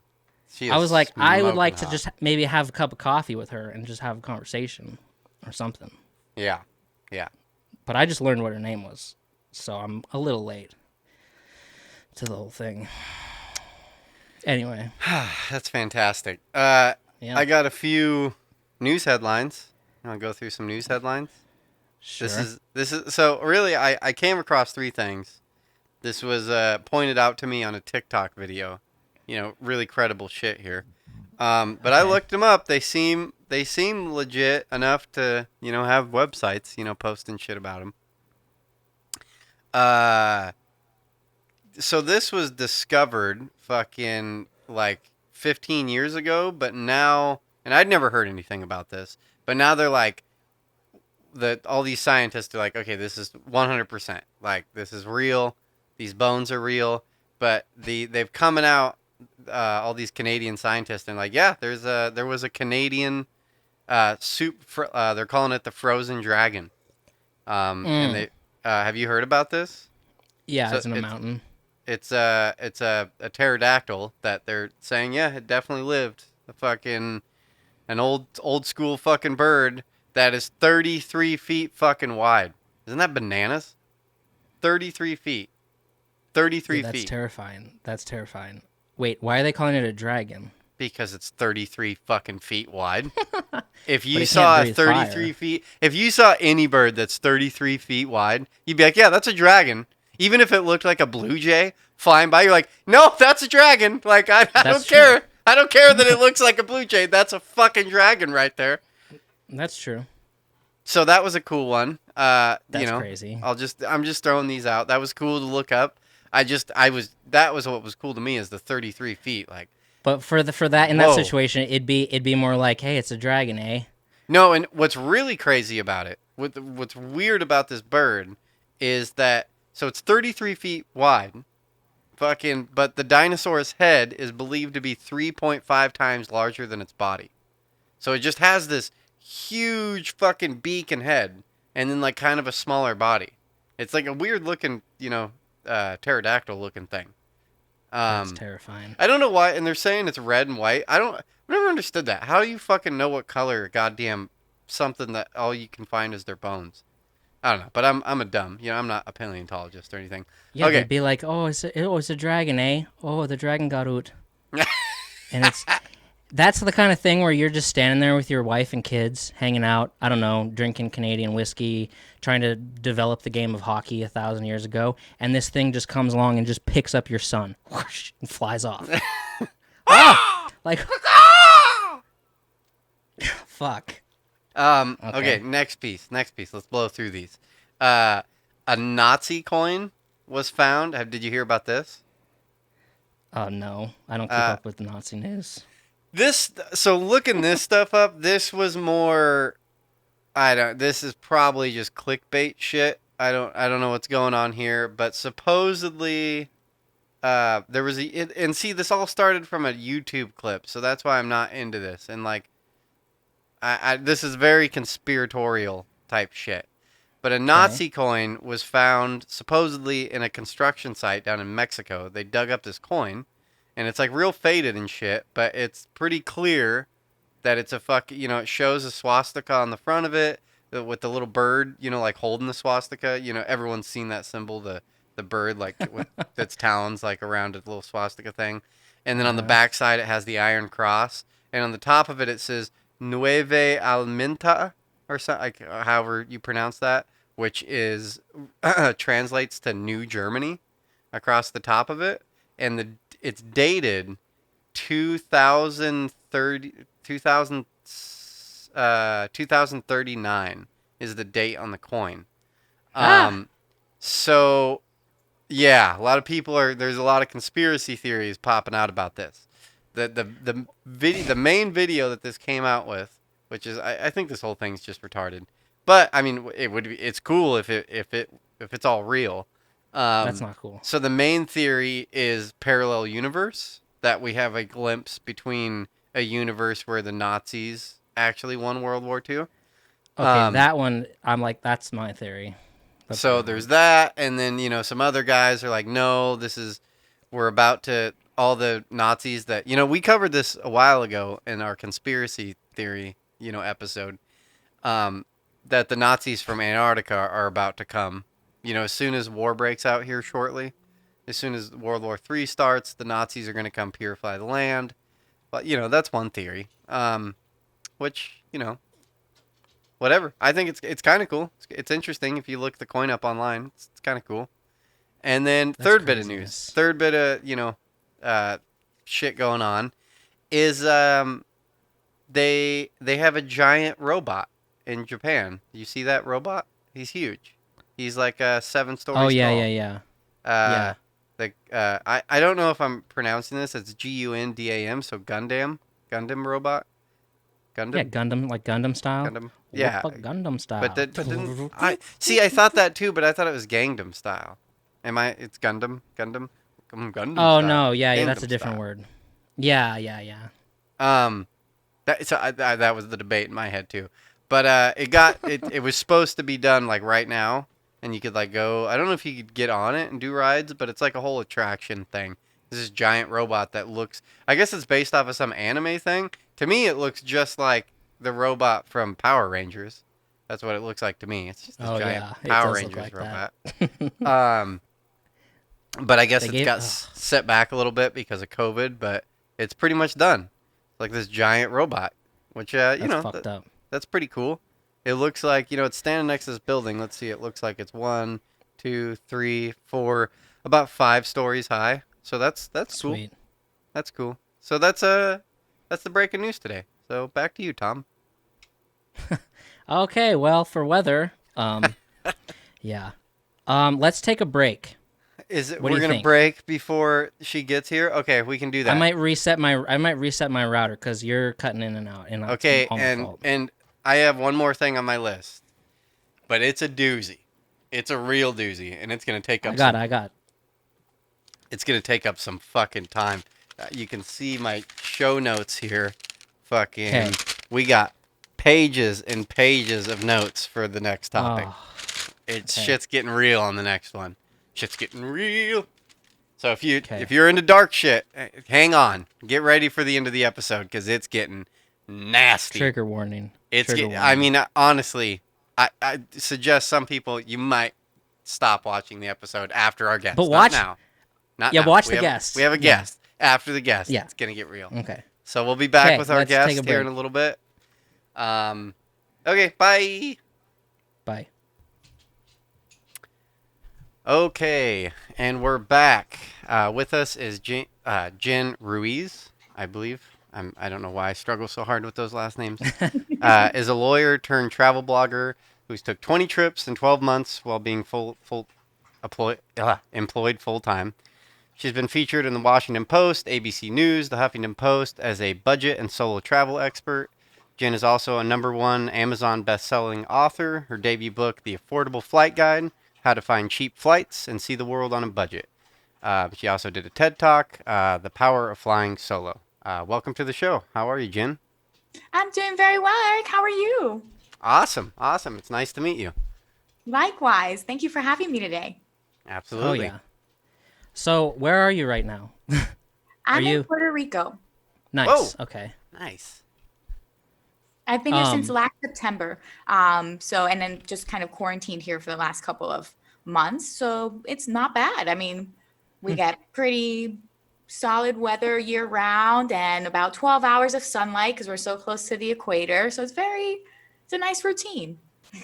I was like, I would like to just maybe have a cup of coffee with her and just have a conversation or something. Yeah. But I just learned what her name was, so I'm a little late to the whole thing. Anyway. That's fantastic. Yeah. I got a few news headlines. You want to go through some news headlines? Sure. This is so really I came across three things. This was pointed out to me on a TikTok video. Really credible shit here. But I Okay. looked them up. They seem legit enough to have websites posting shit about them. Uh, so this was discovered fucking like 15 years ago, but now, and I'd never heard anything about this, but now they're like all these scientists are like, okay, this is 100%, like this is real, these bones are real, but they've coming out, all these Canadian scientists, and like, yeah, there was a Canadian they're calling it the frozen dragon, and Mm. they have you heard about this? Yeah, So it's in a mountain. it's a pterodactyl that they're saying, yeah, it definitely lived. A fucking an old school fucking bird that is 33 feet fucking wide. Isn't that bananas? 33 feet. Yeah, 33 that's feet. terrifying. That's terrifying. Wait, why are they calling it a dragon? Because it's 33 fucking feet wide. If But you it can't saw breathe 33 fire. feet, if you saw any bird that's 33 feet wide, you'd be like, yeah, that's a dragon. Even if it looked like a blue jay flying by, you're like, no, that's a dragon. Like, I That's don't true. care. I don't care that it looks like a blue jay. That's a fucking dragon right there. That's true. So that was a cool one. That's crazy. I'm just throwing these out. That was cool to look up. That was what was cool to me is the 33 feet. Like, But for that in that whoa. situation, it'd be more like, hey, it's a dragon, eh? No, and what's really crazy about it, what's weird about this bird, is that so it's 33 feet wide, fucking, but the dinosaur's head is believed to be 3.5 times larger than its body. So it just has this huge fucking beak and head, and then like kind of a smaller body. It's like a weird looking, pterodactyl looking thing. That's Um, terrifying. I don't know why, and they're saying it's red and white. I've never understood that. How do you fucking know what color? Goddamn, something that all you can find is their bones. I don't know, but I'm a dumb. I'm not a paleontologist or anything. Yeah, Okay. they'd be like, it's a dragon, eh? Oh, the dragon got out. And that's the kind of thing where you're just standing there with your wife and kids, hanging out, I don't know, drinking Canadian whiskey, trying to develop the game of hockey 1,000 years ago, and this thing just comes along and just picks up your son whoosh, and flies off. Ah! Like, fuck. Okay. Okay. Next piece. Next piece. Let's blow through these. Uh, a Nazi coin was found. Did you hear about this? Oh, no. I don't keep Uh, up with the Nazi news. so looking this stuff up, this was more. I don't. This is probably just clickbait shit. I don't know what's going on here, but supposedly, there was and see, this all started from a YouTube clip, so that's why I'm not into this. And like, this is very conspiratorial type shit. But a Okay. Nazi coin was found supposedly in a construction site down in Mexico. They dug up this coin, and it's like real faded and shit, but it's pretty clear that it's a it shows a swastika on the front of it, with the little bird, like holding the swastika. Everyone's seen that symbol, the bird like with its talons like around a little swastika thing. And then on the Yeah. back side it has the iron cross, and on the top of it it says Nueve Alminta, or something, like however you pronounce that, which is translates to New Germany across the top of it, and it's dated 2030, 2039 is the date on the coin. Ah! Um, so yeah, a lot of people there's a lot of conspiracy theories popping out about this. The main video that this came out with, which is I think this whole thing's just retarded. But I mean, it's cool if it's all real. That's Um, not cool. so the main theory is parallel universe, that we have a glimpse between a universe where the Nazis actually won World War II. Okay, Um, that one, I'm like, that's my theory. That's a so good there's one. that, and then some other guys are like, no, we're about to all the Nazis that we covered this a while ago in our conspiracy theory episode. Um, that the Nazis from Antarctica are about to come. As soon as war breaks out here shortly, as soon as World War III starts, the Nazis are going to come purify the land. But that's one theory. Which whatever. I think it's kind of cool. It's interesting if you look the coin up online. It's kind of cool. And then That's third bit of news, craziness. third bit of uh, shit going on is they have a giant robot in Japan. You see that robot? He's huge. He's like 7 stories Oh yeah, yeah, tall. yeah, Uh, yeah, I don't know if I'm pronouncing this. It's Gundam, so Gundam robot, yeah. Gundam, Gundam, like Gundam style. Gundam. Yeah, Whoopa Gundam but style. that but then I see. I thought that too, but I thought it was Gangnam style. Am I? It's Gundam Oh style, no, yeah, yeah. That's a Gangnam different style. word. Yeah, yeah, yeah. Um, that was the debate in my head too. But it was supposed to be done like right now, and you could like go. I don't know if you could get on it and do rides, but it's like a whole attraction thing. This giant robot that looks. I guess it's based off of some anime thing. To me, it looks just like the robot from Power Rangers. That's what it looks like to me. It's just this Oh giant yeah, it Power does look Rangers like that. robot. Um, but I guess They it's gave. got set back a little bit because of COVID. But it's pretty much done. Like this giant robot, which That's fucked up. that's pretty cool. It looks like it's standing next to this building. Let's see. It looks like it's one, two, three, four, about 5 stories high. So that's cool. Sweet. That's cool. So that's the breaking news today. So back to you, Tom. Okay, well, for weather, yeah. Let's take a break. Is it What do we're you gonna think? break before she gets here? Okay, we can do that. I might reset my router because you're cutting in and out, and it's Okay, all my fault. and I have one more thing on my list, but it's a doozy. It's a real doozy, and I got. it's gonna take up some fucking time. You can see my show notes here. Fucking, Okay. we got pages and pages of notes for the next topic. Oh, It's okay. shit's getting real on the next one. Shit's getting real. So Okay. if you're into dark shit, hang on. Get ready for the end of the episode because it's getting nasty. Trigger warning. It's Trigger get, I warning. mean honestly, I suggest some people you might stop watching the episode after our But guest. Not watch. now. Not Yeah, now. watch We the have guest. we have a Yeah. guest. After the guest, Yeah. it's gonna get real. Okay. So we'll be back Okay. with our Let's take guest a here in break. a little bit. Um, okay, bye. Bye. Okay, and we're back. With us is Jen Ruiz, I believe. I don't know why I struggle so hard with those last names. Is a lawyer turned travel blogger who's took 20 trips in 12 months while being employed full time. She's been featured in the Washington Post, ABC News, the Huffington Post as a budget and solo travel expert. Jen is also a #1 Amazon best-selling author. Her debut book, The Affordable Flight Guide: How to Find Cheap Flights and See the World on a Budget. She also did a TED Talk, The Power of Flying Solo. Welcome to the show. How are you, Jen? I'm doing very well, Eric. How are you? Awesome, awesome. It's nice to meet you. Likewise. Thank you for having me today. Oh Absolutely. yeah. So where are you right now? Are I'm in you Puerto Rico. Whoa, nice? Okay. nice. I've been here since Um. last September. And then just kind of quarantined here for the last couple of months. So it's not bad. I mean, we hmm, get pretty solid weather year round and about 12 hours of sunlight because we're so close to the equator. So it's a nice routine.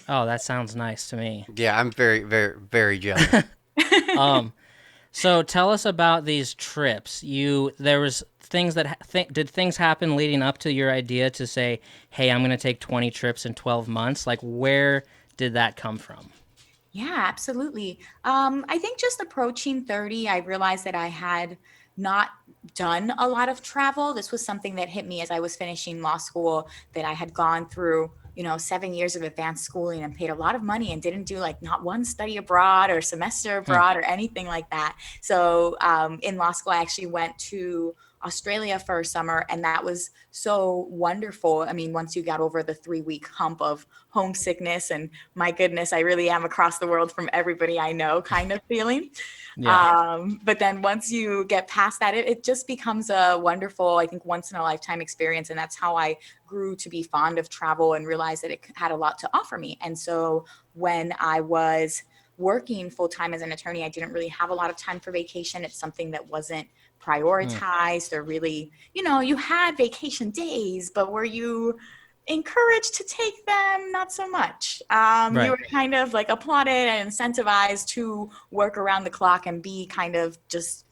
Oh, that sounds nice to me. Yeah, I'm very, very, very jealous. Um. So tell us about these trips. There was things that did things happen leading up to your idea to say, "Hey, I'm going to take 20 trips in 12 months." Like where did that come from? Yeah, absolutely. I think just approaching 30, I realized that I had not done a lot of travel. This was something that hit me as I was finishing law school, that I had gone through, 7 years of advanced schooling and paid a lot of money and didn't do like not one study abroad or semester Hmm. abroad or anything like that. So in law school, I actually went to Australia for a summer, and that was so wonderful. I mean, once you got over the 3 week hump of homesickness and my goodness, I really am across the world from everybody I know kind of feeling. Yeah. But then once you get past that, it just becomes a wonderful, I think, once in a lifetime experience. And that's how I grew to be fond of travel and realized that it had a lot to offer me. And so when I was working full time as an attorney, I didn't really have a lot of time for vacation. It's something that wasn't Hmm. prioritized or really, you had vacation days, but were you encouraged to take them, not so much. You Right. were kind of like applauded and incentivized to work around the clock and be kind of just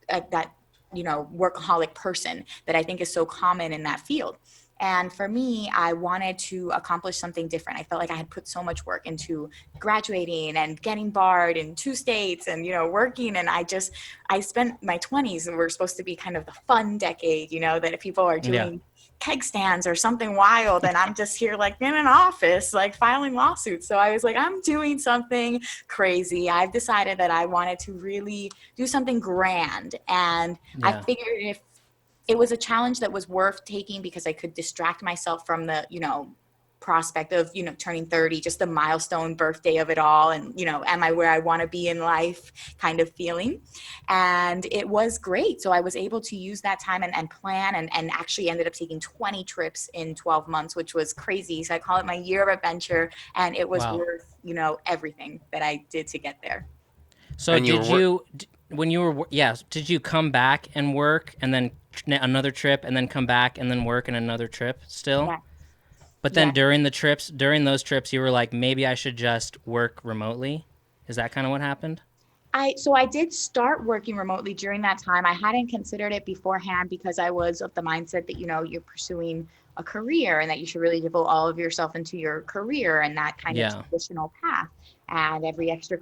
that, workaholic person that I think is so common in that field. And for me, I wanted to accomplish something different. I felt like I had put so much work into graduating and getting barred in 2 states and, working. And I spent my 20s and were supposed to be kind of the fun decade, that if people are Yeah. doing keg stands or something wild and I'm just here like in an office like filing lawsuits. So I was like, I'm doing something crazy. I've decided that I wanted to really do something grand, and I Yeah. figured if it was a challenge that was worth taking because I could distract myself from the, prospect of, turning 30, just the milestone birthday of it all. And, am I where I want to be in life kind of feeling. And it was great. So I was able to use that time and plan and actually ended up taking 20 trips in 12 months, which was crazy. So I call it my year of adventure. And it was Wow. worth, everything that I did to get there. So And you did were you when you were yeah, did you come back and work and then another trip and then come back and then work and another trip still? Yeah. But then Yeah. during those trips you were like maybe I should just work remotely? Is that kind of what happened? I did start working remotely during that time. I hadn't considered it beforehand because I was of the mindset that, you're pursuing a career and that you should really devote all of yourself into your career and that kind of Yeah. traditional path and every extra,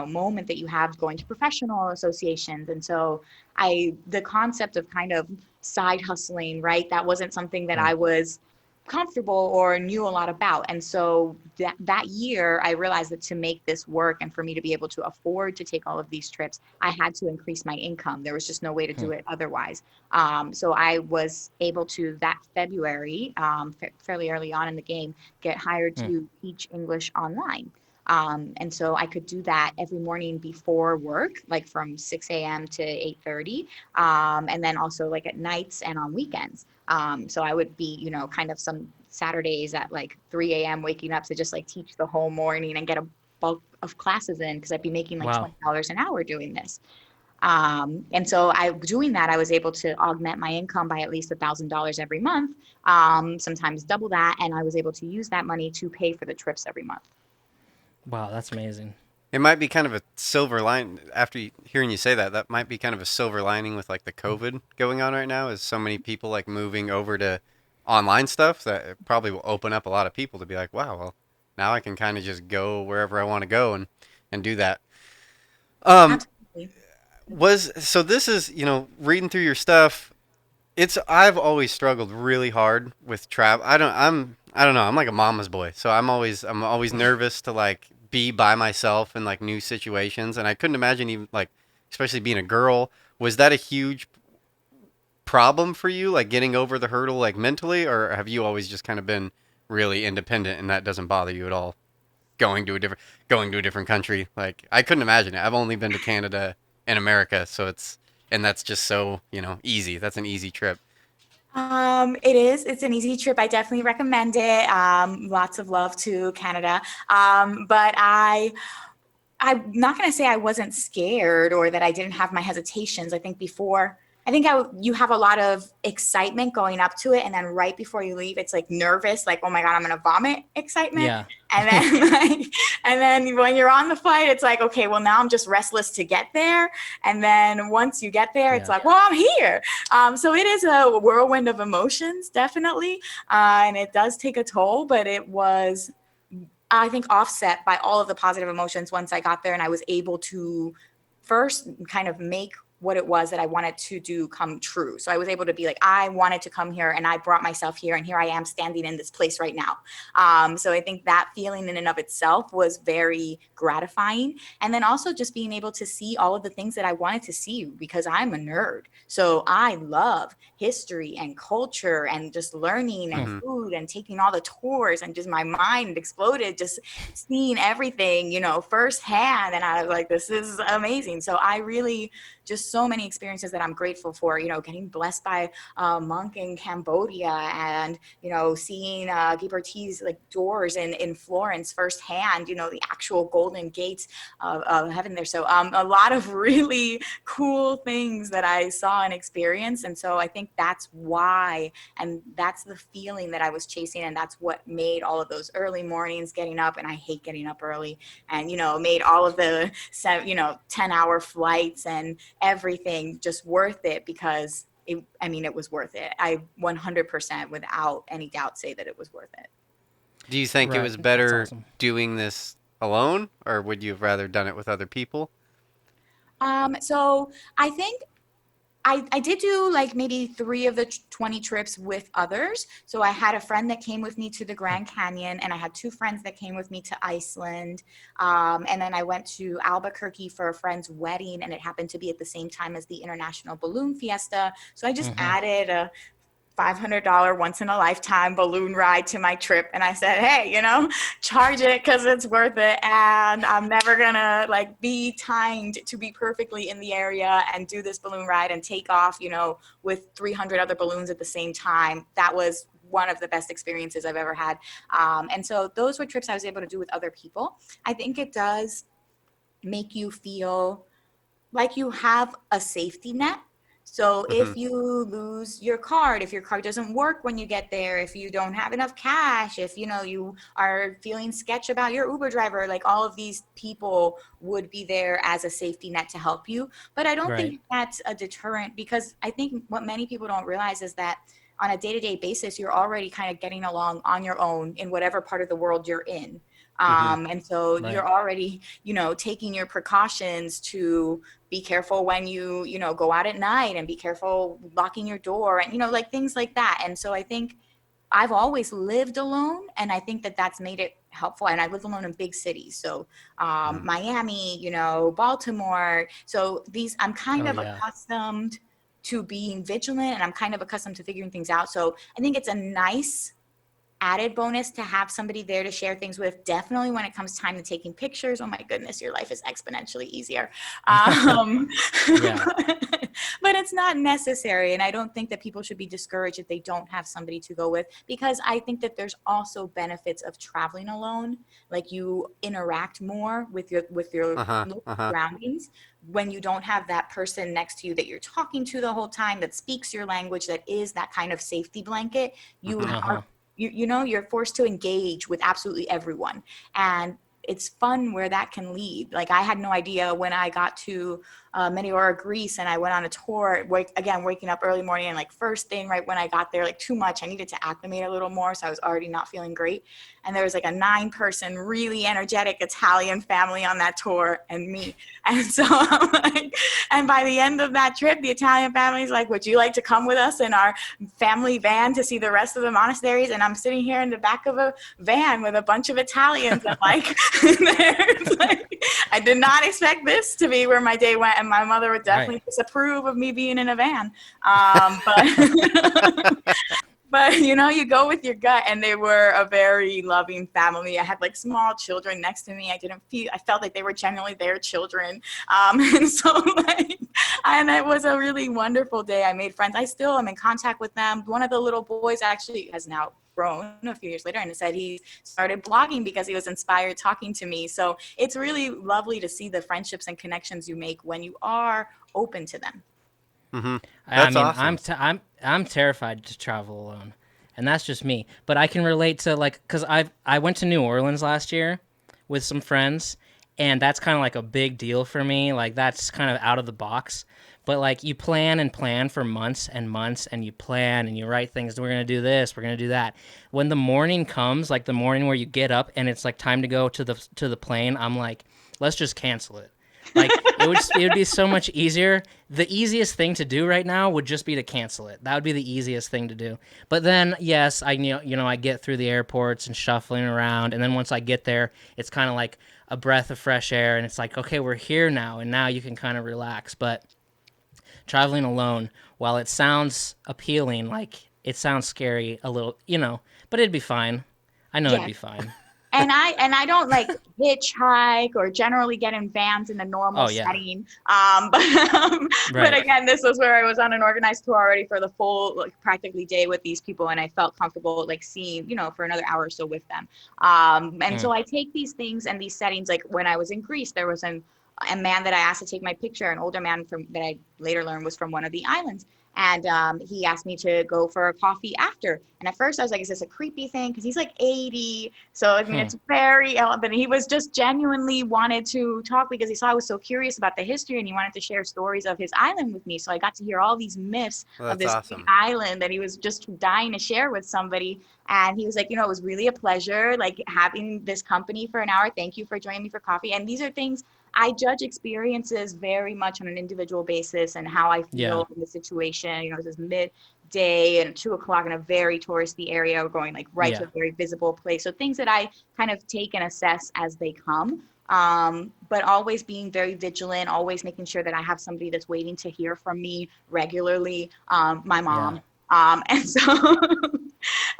moment that you have going to professional associations. And so the concept of kind of side hustling, right? That wasn't something that Mm. I was comfortable or knew a lot about. And so that year, I realized that to make this work and for me to be able to afford to take all of these trips, I had to increase my income. There was just no way to Hmm. do it otherwise. So I was able to that February, fairly early on in the game, get hired Hmm. to teach English online. And so I could do that every morning before work, like from 6 a.m. to 8:30, and then also like at nights and on weekends. So I would be, kind of some Saturdays at like 3 a.m. waking up to just like teach the whole morning and get a bulk of classes in because I'd be making like Wow. $20 an hour doing this. And so doing that, I was able to augment my income by at least $1,000 every month, sometimes double that. And I was able to use that money to pay for the trips every month. Wow, that's amazing. it might be kind of a silver line after hearing you say that. That might be kind of a silver lining with like the COVID going on right now. Is so many people like moving over to online stuff that it probably will open up a lot of people to be like, wow, well, now I can kind of just go wherever I want to go and do that. Um, Absolutely. was so this is reading through your stuff. It's I've always struggled really hard with travel. I don't know. I'm like a mama's boy, so I'm always nervous to like be by myself in like new situations, and I couldn't imagine even like especially being a girl. Was that a huge problem for you, like getting over the hurdle like mentally, or have you always just kind of been really independent and that doesn't bother you at all? Going to a different country, like I couldn't imagine it. I've only been to Canada and America, so and that's just so easy. That's an easy trip. It is. It's an easy trip. I definitely recommend it. Lots of love to Canada. But I'm not going to say I wasn't scared or that I didn't have my hesitations. I think you have a lot of excitement going up to it. And then right before you leave, it's like nervous, like, oh my God, I'm going to vomit excitement. Yeah. And then and then when you're on the flight, it's like, okay, well now I'm just restless to get there. And then once you get there, it's Yeah. like, well, I'm here. So it is a whirlwind of emotions, definitely. And it does take a toll, but it was, I think, offset by all of the positive emotions once I got there and I was able to first kind of make what it was that I wanted to do come true. So I was able to be like, I wanted to come here and I brought myself here and here I am standing in this place right now. So I think that feeling in and of itself was very gratifying. And then also just being able to see all of the things that I wanted to see because I'm a nerd. So I love history and culture and just learning and Hmm. food and taking all the tours and just my mind exploded just seeing everything, firsthand. And I was like, this is amazing. So I really just so many experiences that I'm grateful for, getting blessed by a monk in Cambodia, and, seeing Ghiberti's like doors in Florence firsthand, the actual golden gates of heaven there. So a lot of really cool things that I saw and experienced. And so I think that's why, and that's the feeling that I was chasing. And that's what made all of those early mornings getting up. And I hate getting up early, and, made all of the, 10-hour flights and everything just worth it, because it was worth it. I 100% without any doubt say that it was worth it. Do you think it Right. was That's better awesome. doing this alone, or would you have rather done it with other people? So I think I did do like maybe 3 of the 20 trips with others. So I had a friend that came with me to the Grand Canyon, and I had 2 friends that came with me to Iceland. And then I went to Albuquerque for a friend's wedding, and it happened to be at the same time as the International Balloon Fiesta. So I just added a $500 once in a lifetime balloon ride to my trip, and I said, hey, charge it because it's worth it, and I'm never gonna like be timed to be perfectly in the area and do this balloon ride and take off with 300 other balloons at the same time. That was one of the best experiences I've ever had. And so those were trips I was able to do with other people. I think it does make you feel like you have a safety net. So Hmm. if you lose your card, if your card doesn't work when you get there, if you don't have enough cash, if you are feeling sketch about your Uber driver, like all of these people would be there as a safety net to help you. But I don't Right. think that's a deterrent, because I think what many people don't realize is that on a day-to-day basis, you're already kind of getting along on your own in whatever part of the world you're in. Hmm. And so Right. you're already, taking your precautions to be careful when you go out at night, and be careful locking your door, and like things like that. And so I think I've always lived alone, and I think that that's made it helpful. And I live alone in big cities, so Miami, Baltimore. So I'm kind Oh of yeah. accustomed to being vigilant, and I'm kind of accustomed to figuring things out. So I think it's a nice added bonus to have somebody there to share things with. Definitely when it comes time to taking pictures, oh my goodness, your life is exponentially easier. Um, Yeah. but it's not necessary, and I don't think that people should be discouraged if they don't have somebody to go with, because I think that there's also benefits of traveling alone. Like, you interact more with your Uh-huh. local Uh-huh. surroundings when you don't have that person next to you that you're talking to the whole time, that speaks your language, that is that kind of safety blanket. You Hmm. are you're forced to engage with absolutely everyone, and it's fun where that can lead. Like, I had no idea when I got to Meteora, Greece, and I went on a tour, waking up early morning, and like first thing right when I got there, like too much, I needed to acclimate a little more, so I was already not feeling great. And there was like a 9-person really energetic Italian family on that tour, and me. And so I'm like, and by the end of that trip, the Italian family's like, would you like to come with us in our family van to see the rest of the monasteries? And I'm sitting here in the back of a van with a bunch of Italians, and like, there's like, I did not expect this to be where my day went, and my mother would Right. definitely disapprove of me being in a van. But but you go with your gut, and they were a very loving family. I had like small children next to me. I felt like they were genuinely their children. And so like, and it was a really wonderful day. I made friends. I still am in contact with them. One of the little boys actually has now grown a few years later, and said he started blogging because he was inspired talking to me. So it's really lovely to see the friendships and connections you make when you are open to them. Hmm. I That's mean, awesome. I'm terrified to travel alone, and that's just me. But I can relate to, like, because I went to New Orleans last year with some friends, and that's kind of like a big deal for me. Like, that's kind of out of the box. But like, you plan and plan for months and months, and you plan and you write things. We're gonna do this. We're gonna do that. When the morning comes, like the morning where you get up and it's like time to go to the plane, I'm like, let's just cancel it. Like, it would be so much easier. The easiest thing to do right now would just be to cancel it. That would be the easiest thing to do. But then, yes, I get through the airports and shuffling around, and then once I get there, it's kind of like a breath of fresh air, and it's like, okay, we're here now, and now you can kind of relax. But traveling alone, while it sounds appealing, like, it sounds scary a little, but it'd be fine. I know it'd Yeah. be fine. and I don't like hitchhike or generally get in vans in a normal Oh yeah. setting. But Right. again, this was where I was on an organized tour already for the full like practically day with these people, and I felt comfortable like seeing for another hour or so with them. And Mm. so I take these things and these settings. Like when I was in Greece, there was a man that I asked to take my picture, an older man from that I later learned was from one of the islands. And he asked me to go for a coffee after. And at first I was like, is this a creepy thing? Because he's like 80. So, I mean, Hmm. it's very, but he was just genuinely wanted to talk because he saw I was so curious about the history and he wanted to share stories of his island with me. So I got to hear all these myths Well, of that's this Greek awesome. island that he was just dying to share with somebody. And he was like, it was really a pleasure, like having this company for an hour. Thank you for joining me for coffee. And these are things I judge experiences very much on an individual basis and how I Yeah. feel in the situation. This is midday and 2 o'clock in a very touristy area. We're going like right to Yeah. a very visible place. So things that I kind of take and assess as they come. But always being very vigilant, always making sure that I have somebody that's waiting to hear from me regularly. My Yeah. mom.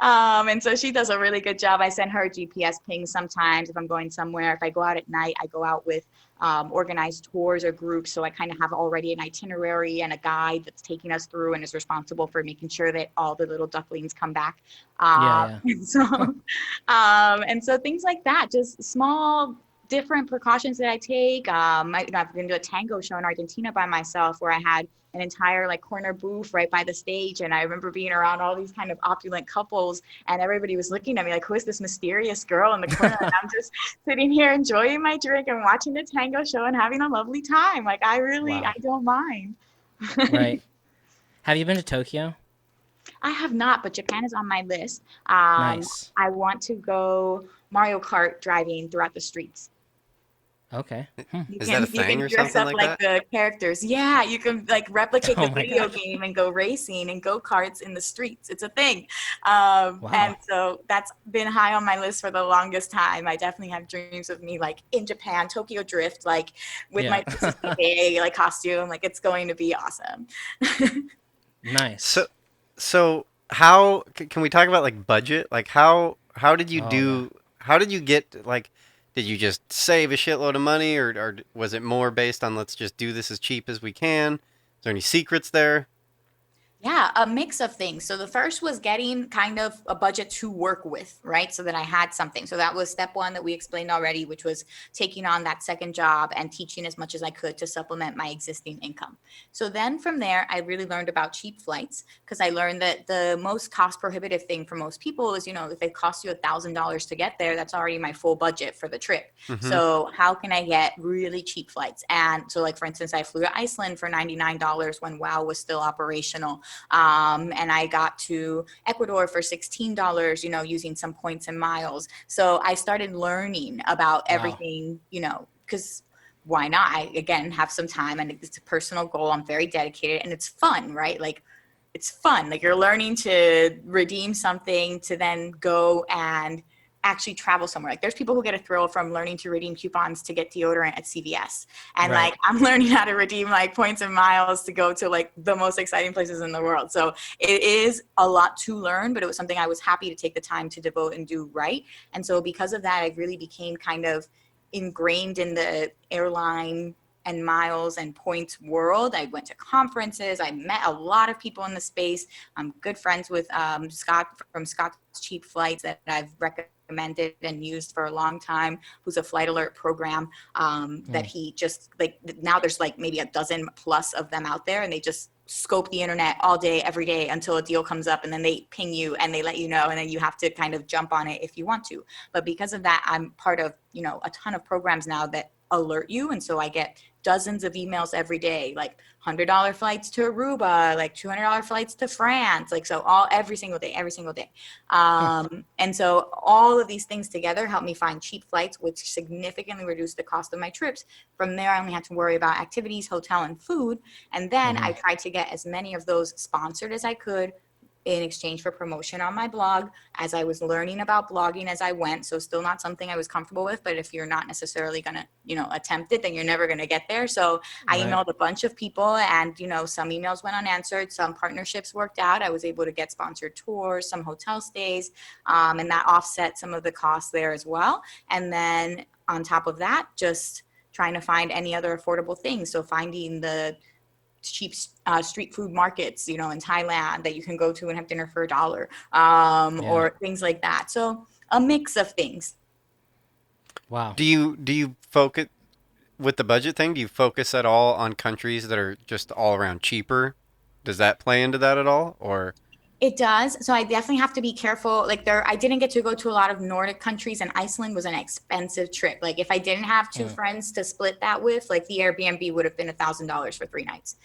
And so she does a really good job. I send her GPS pings sometimes if I'm going somewhere. If I go out at night, I go out with organized tours or groups. So I kind of have already an itinerary and a guide that's taking us through and is responsible for making sure that all the little ducklings come back. Yeah. Yeah. And so, and so things like that, just small, different precautions that I take. I've been to a tango show in Argentina by myself where I had an entire like corner booth right by the stage. And I remember being around all these kind of opulent couples and everybody was looking at me like, who is this mysterious girl in the corner? And I'm just sitting here enjoying my drink and watching the tango show and having a lovely time. Like I Wow. don't mind. Right. Have you been to Tokyo? I have not, but Japan is on my list. Nice. I want to go Mario Kart driving throughout the streets. Okay. Hmm. You Is that a can you thing can or dress something up like like that? the characters. Yeah, you can like replicate Oh the my video gosh. game and go racing and go karts in the streets. It's a thing, and Wow. so that's been high on my list for the longest time. I definitely have dreams of me like in Japan, Tokyo Drift, like with Yeah. my Tsukike like costume. Like it's going to be awesome. So, Nice. so how can we talk about like budget? Like how did you Oh yeah. do? How did you get like? Did you just save a shitload of money, or was it more based on let's just do this as cheap as we can? Is there any secrets there? Yeah, a mix of things. So the first was getting kind of a budget to work with, right? So that I had something. So that was step one that we explained already, which was taking on that second job and teaching as much as I could to supplement my existing income. So then from there, I really learned about cheap flights because I learned that the most cost prohibitive thing for most people is, if it costs you $1,000 to get there, that's already my full budget for the trip. Mm-hmm. So how can I get really cheap flights? And so like, for instance, I flew to Iceland for $99 when WOW was still operational. And I got to Ecuador for $16, using some points and miles. So I started learning about Wow. everything, because why not? I, again, have some time and it's a personal goal. I'm very dedicated and it's fun, right? Like, it's fun. Like, you're learning to redeem something to then go and actually travel somewhere. Like, there's people who get a thrill from learning to redeem coupons to get deodorant at CVS. And Right. like, I'm learning how to redeem like points and miles to go to like the most exciting places in the world. So it is a lot to learn, but it was something I was happy to take the time to devote and do right. And so because of that, I really became kind of ingrained in the airline and miles and points world. I went to conferences. I met a lot of people in the space. I'm good friends with Scott from Scott's Cheap Flights that I've recommended and used for a long time, who's a flight alert program that Mm. he just like, now there's like maybe a dozen plus of them out there, and they just scope the internet all day, every day until a deal comes up, and then they ping you and they let you know, and then you have to kind of jump on it if you want to. But because of that, I'm part of, a ton of programs now that alert you. And so I get dozens of emails every day, like $100 flights to Aruba, like $200 flights to France, like, so every single day, every single day. And so all of these things together help me find cheap flights, which significantly reduce the cost of my trips. From there, I only had to worry about activities, hotel, and food. And then Hmm. I tried to get as many of those sponsored as I could in exchange for promotion on my blog as I was learning about blogging as I went. So still not something I was comfortable with, but if you're not necessarily going to, attempt it, then you're never going to get there. So I Right. emailed a bunch of people and, some emails went unanswered. Some partnerships worked out. I was able to get sponsored tours, some hotel stays, and that offset some of the costs there as well. And then on top of that, just trying to find any other affordable things. So finding the cheap street food markets, in Thailand that you can go to and have dinner for $1, Yeah. or things like that. So a mix of things. Wow. Do you focus with the budget thing? Do you focus at all on countries that are just all around cheaper? Does that play into that at all, or? It does. So I definitely have to be careful. Like I didn't get to go to a lot of Nordic countries, and Iceland was an expensive trip. Like if I didn't have two Hmm. friends to split that with, like the Airbnb would have been $1,000 for 3 nights.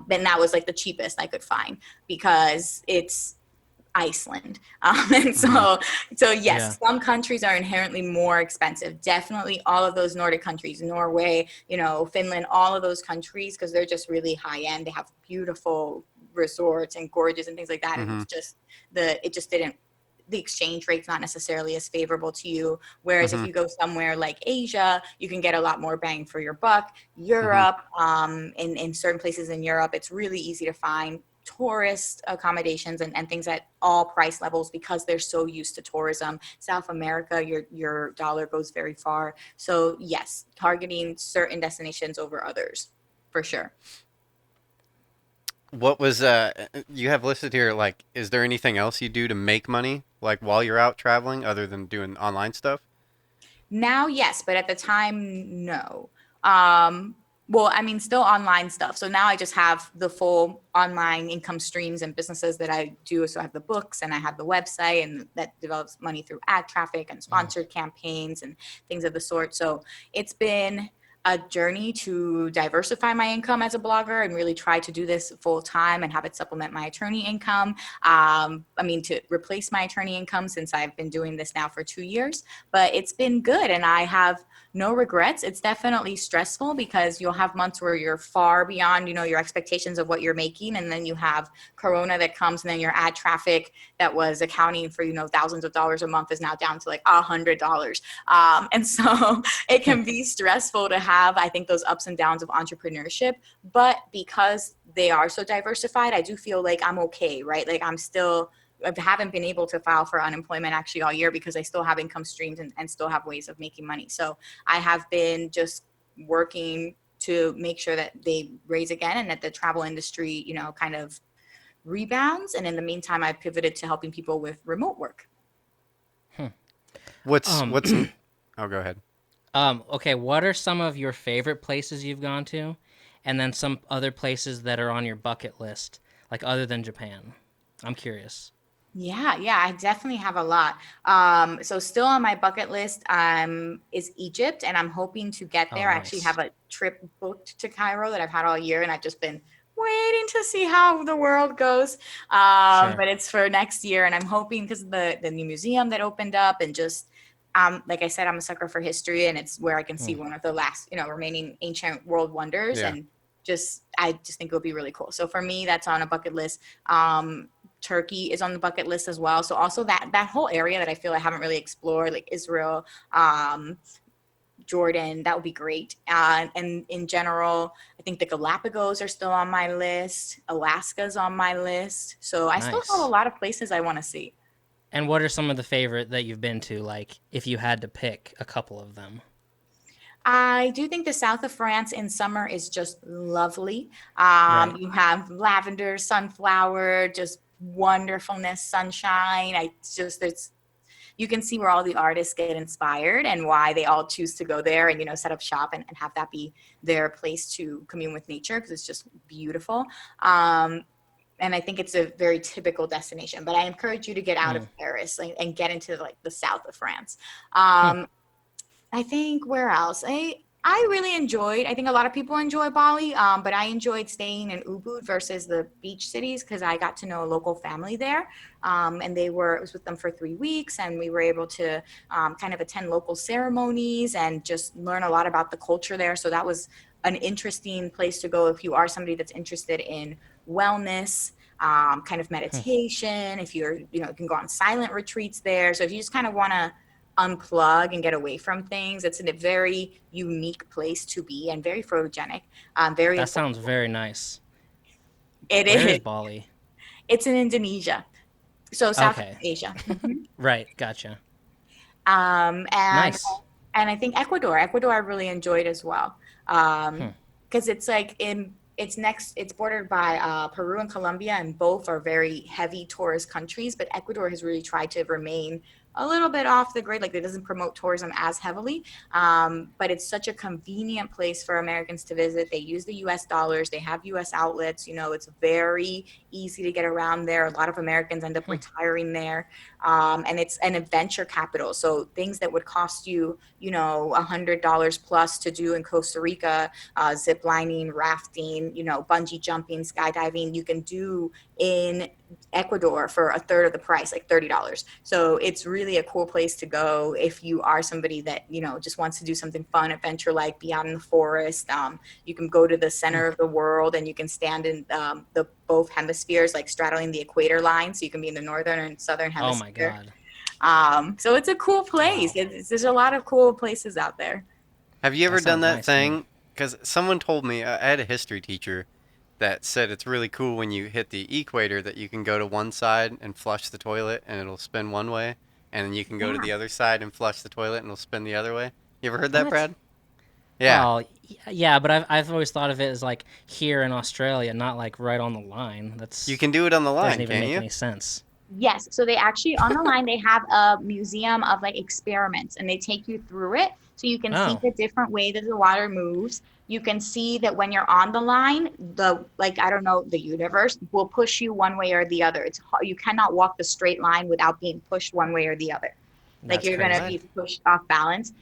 Then that was like the cheapest I could find because it's Iceland. And Hmm. so Yeah. yes, some countries are inherently more expensive. Definitely all of those Nordic countries, Norway, Finland, all of those countries, because they're just really high end. They have beautiful resorts and gorges and things like that. And Hmm. it's just it just didn't the exchange rate's not necessarily as favorable to you. Whereas if Hmm. you go somewhere like Asia, you can get a lot more bang for your buck. Hmm. Europe, in certain places in Europe, it's really easy to find tourist accommodations and things at all price levels because they're so used to tourism. South America, your dollar goes very far. So yes, targeting certain destinations over others, for sure. What was you have listed here? Like, is there anything else you do to make money, like while you're out traveling, other than doing online stuff? Now, yes, but at the time, no. Um, well, I mean, still online stuff. So now I just have the full online income streams and businesses that I do. So I have the books and I have the website, and that develops money through ad traffic and Mm. sponsored campaigns and things of the sort. So it's been a journey to diversify my income as a blogger and really try to do this full time and have it supplement my attorney income. To replace my attorney income, since I've been doing this now for 2 years, but it's been good and I have no regrets. It's definitely stressful because you'll have months where you're far beyond, your expectations of what you're making. And then you have Corona that comes, and then your ad traffic that was accounting for, thousands of dollars a month is now down to like $100. And so it can be stressful to have, I think, those ups and downs of entrepreneurship. But because they are so diversified, I do feel like I'm okay, right? Like I haven't been able to file for unemployment actually all year because I still have income streams and still have ways of making money. So I have been just working to make sure that they raise again and that the travel industry, kind of rebounds. And in the meantime, I've pivoted to helping people with remote work. Hmm. What's Um, what's? Oh, go ahead. okay, what are some of your favorite places you've gone to? And then some other places that are on your bucket list, like other than Japan. I'm curious. Yeah, I definitely have a lot. So still on my bucket list, is Egypt, and I'm hoping to get Oh, there. I actually nice. have a trip booked to Cairo that I've had all year, and I've just been waiting to see how the world goes. Sure. But it's for next year, and I'm hoping because of the new museum that opened up, and just like I said, I'm a sucker for history, and it's where I can see Hmm. one of the last, remaining ancient world wonders, Yeah. and I just think it would be really cool. So for me, that's on a bucket list. Turkey is on the bucket list as well. So also that whole area that I feel I haven't really explored, like Israel, Jordan, that would be great. And in general, I think the Galapagos are still on my list. Alaska's on my list. So I still have a Nice. lot of places I want to see. And what are some of the favorite that you've been to, like if you had to pick a couple of them? I do think the south of France in summer is just lovely. Right. You have lavender, sunflower, just wonderfulness, sunshine. It's you can see where all the artists get inspired and why they all choose to go there and set up shop and have that be their place to commune with nature because it's just beautiful. And I think it's a very typical destination, but I encourage you to get out Hmm. of Paris and get into like the south of France. Hmm. I think where else? I really enjoyed. I think a lot of people enjoy Bali, but I enjoyed staying in Ubud versus the beach cities because I got to know a local family there, and it was with them for 3 weeks, and we were able to kind of attend local ceremonies and just learn a lot about the culture there. So that was an interesting place to go if you are somebody that's interested in wellness. kind of meditation. If you're, you can go on silent retreats there. So if you just kind of want to unplug and get away from things, it's a very unique place to be and very photogenic, very That sounds affordable. very nice. It Where is is. Bali? It's in Indonesia, so Southeast Okay. Asia. Right. Gotcha. Um, and Nice. and I think Ecuador I really enjoyed as well. Hmm. Because it's like it's bordered by Peru and Colombia, and both are very heavy tourist countries. But Ecuador has really tried to remain a little bit off the grid, like it doesn't promote tourism as heavily. But it's such a convenient place for Americans to visit. They use the U.S. dollars. They have U.S. outlets. It's very easy to get around there. A lot of Americans end up retiring there, and it's an adventure capital. So things that would cost you, $100 plus to do in Costa Rica, zip lining, rafting, bungee jumping, skydiving, you can do in Ecuador for a third of the price, like $30. So it's really a cool place to go if you are somebody that, just wants to do something fun, adventure like, be out in the forest. You can go to the center of the world and you can stand in the both hemispheres, like straddling the equator line. So you can be in the northern and southern Oh my hemisphere. God. So it's a cool place. Wow. There's a lot of cool places out there. Have you That ever done sounds that nice to me. thing? Because someone told me, I had a history teacher that said it's really cool when you hit the equator that you can go to one side and flush the toilet and it'll spin one way, and then you can go to Yeah. the other side and flush the toilet and it'll spin the other way. You ever heard that, What? Brad? Yeah. Oh, yeah, but I've always thought of it as like here in Australia, not like right on the line. You can do it on the Doesn't line, even can't make you? any sense. Yes. So they actually on the line they have a museum of like experiments and they take you through it so you can see Oh, the different way that the water moves. You can see that when you're on the line, I don't know, the universe will push you one way or the other. You cannot walk the straight line without being pushed one way or the other. Like that's you're gonna What? crazy. be pushed off balance.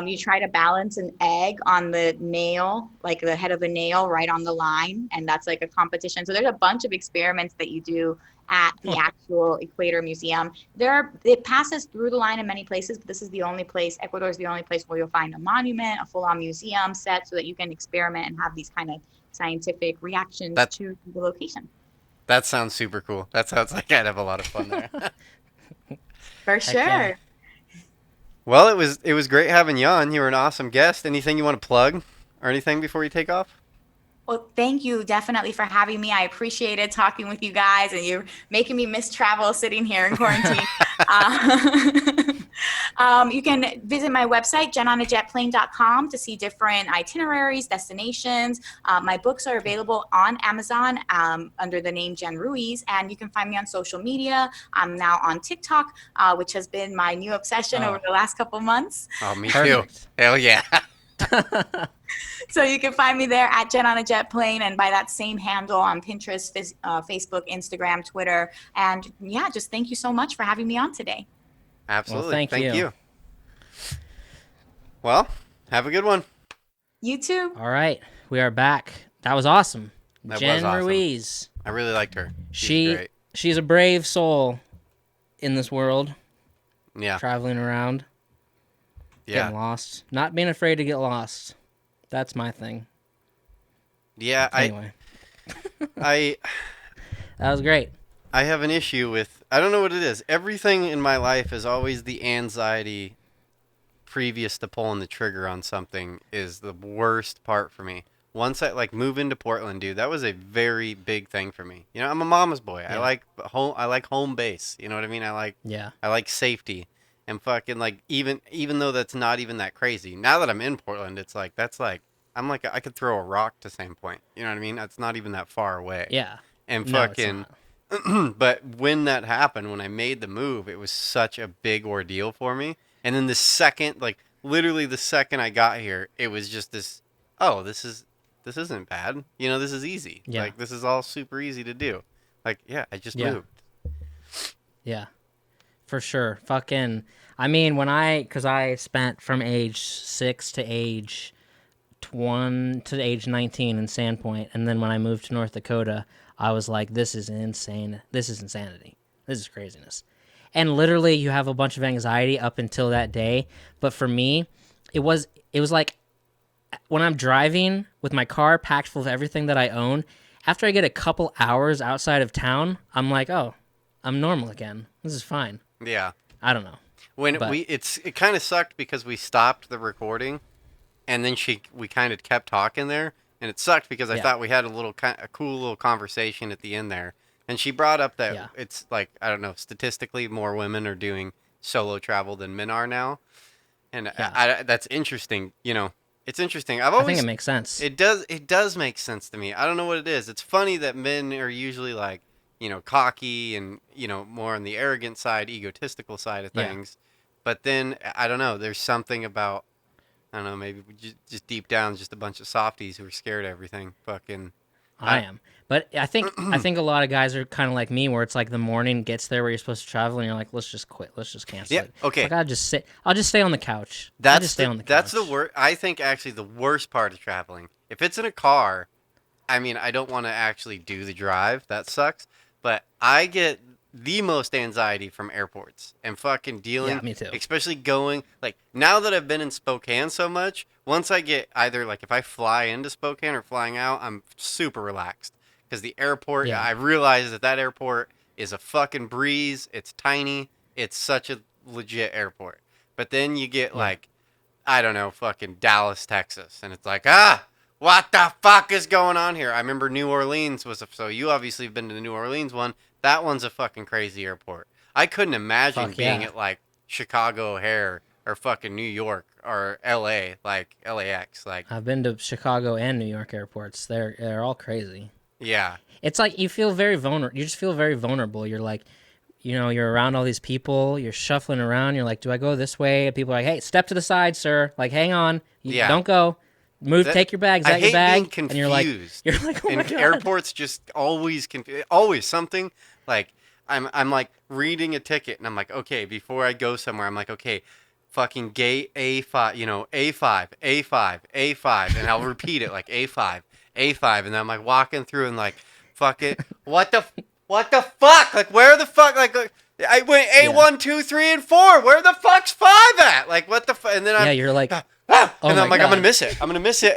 You try to balance an egg on the nail, like the head of the nail, right on the line, and that's like a competition. So there's a bunch of experiments that you do at the Huh. actual Equator Museum. It passes through the line in many places, but this is the only place. Ecuador is the only place where you'll find a monument, a full-on museum set, so that you can experiment and have these kind of scientific reactions That to the location. that sounds super cool. That sounds like I'd have a lot of fun there. For Heck yeah. sure. Well, it was great having you on. You were an awesome guest. Anything you want to plug or anything before you take off? Well, thank you definitely for having me. I appreciated talking with you guys, and you're making me miss travel sitting here in quarantine. Uh, you can visit my website, jenonajetplane.com, to see different itineraries, destinations. My books are available on Amazon under the name Jen Ruiz, and you can find me on social media. I'm now on TikTok, which has been my new obsession over Oh, the last couple months. Oh, me too. perfect. Hell yeah. So you can find me there at Jen on a Jet Plane, and by that same handle on Pinterest, Facebook, Instagram, Twitter. And yeah, just thank you so much for having me on today. Well, Absolutely. thank Thank you. you. Well, have a good one. You too. All right, we are back. That was awesome. That was Jen awesome. Ruiz. I really liked her. She's She great. she's a brave soul in this world, Yeah. traveling around, Yeah. getting lost, not being afraid to get lost. That's my thing. Yeah, Anyway, I that was great. I have an issue with, I don't know what it is. Everything in my life is always the anxiety previous to pulling the trigger on something is the worst part for me. Once I like move into Portland, dude, that was a very big thing for me. I'm a mama's boy. I Yeah. like home. I like home base. You know what I mean? Yeah, I like safety, and fucking like even though that's not even that crazy. Now that I'm in Portland, it's like that's like I'm like I could throw a rock to Sandpoint. You know what I mean? That's not even that far away. yeah. And No, it's fucking not. but when that happened, when I made the move, it was such a big ordeal for me. And then the second, like literally the second I got here, it was just this, oh, this isn't bad. This is easy. Yeah. Like this is all super easy to do. Like, yeah, I just Yeah. moved. Yeah, for sure. Fucking, because I spent from age 6 to age 19 in Sandpoint, and then when I moved to North Dakota, I was like, this is insane. This is insanity. This is craziness. And literally, you have a bunch of anxiety up until that day. But for me, it was like when I'm driving with my car packed full of everything that I own, after I get a couple hours outside of town, I'm like, oh, I'm normal again. This is fine. Yeah. I don't know. When But- it kind of sucked because we stopped the recording, and then we kind of kept talking there, and it sucked because I Yeah. thought we had a cool little conversation at the end there, and she brought up that Yeah. it's like, I don't know, statistically more women are doing solo travel than men are now, and Yeah. that's interesting. You know, it's interesting. I think it makes sense. It does make sense to me. I don't know what it is. It's funny that men are usually like, you know, cocky and, you know, more on the arrogant side, egotistical side of Yeah. things. But then I don't know. There's something about, I don't know. Maybe just deep down, just a bunch of softies who are scared of everything. Fucking. I am. But I think a lot of guys are kind of like me, where it's like the morning gets there where you're supposed to travel, and you're like, let's just quit, let's just cancel Yeah, it. okay. Like, I'll just stay on the couch. I'll just stay on the couch. That's the worst. I think actually the worst part of traveling. If it's in a car, I mean, I don't want to actually do the drive. That sucks. But I get the most anxiety from airports and fucking dealing. Yeah, me too. Especially going, like, now that I've been in Spokane so much, once I get either, like, if I fly into Spokane or flying out, I'm super relaxed. Because the airport, Yeah. I realize that airport is a fucking breeze. It's tiny. It's such a legit airport. But then you get, like, I don't know, fucking Dallas, Texas. And it's like, what the fuck is going on here? I remember New Orleans so you obviously have been to the New Orleans one. That one's a fucking crazy airport. I couldn't imagine Fuck being yeah. at like Chicago O'Hare or fucking New York or LA, like LAX. Like, I've been to Chicago and New York airports. They're all crazy. yeah. It's like you feel very vulnerable. You just feel very vulnerable. You're like, you're around all these people. You're shuffling around. You're like, do I go this way? And people are like, hey, step to the side, sir. Like, hang on. Yeah. Don't go. Move. Take your bags. Is I that your hate bag? being And you're like, confused. oh my And god. airports just always always something like I'm like reading a ticket and I'm like, okay, before I go somewhere, I'm like, okay, fucking gate A5, A5, A5, A5, and I'll repeat it like A5, A5, and then I'm like walking through and like, fuck it, what the fuck, like where the fuck, like I went A1, 2, 3, and 4. Where the fuck's 5 at? Like what the fuck? And then Yeah, you're like, and oh I'm my like, I'm God. gonna miss it.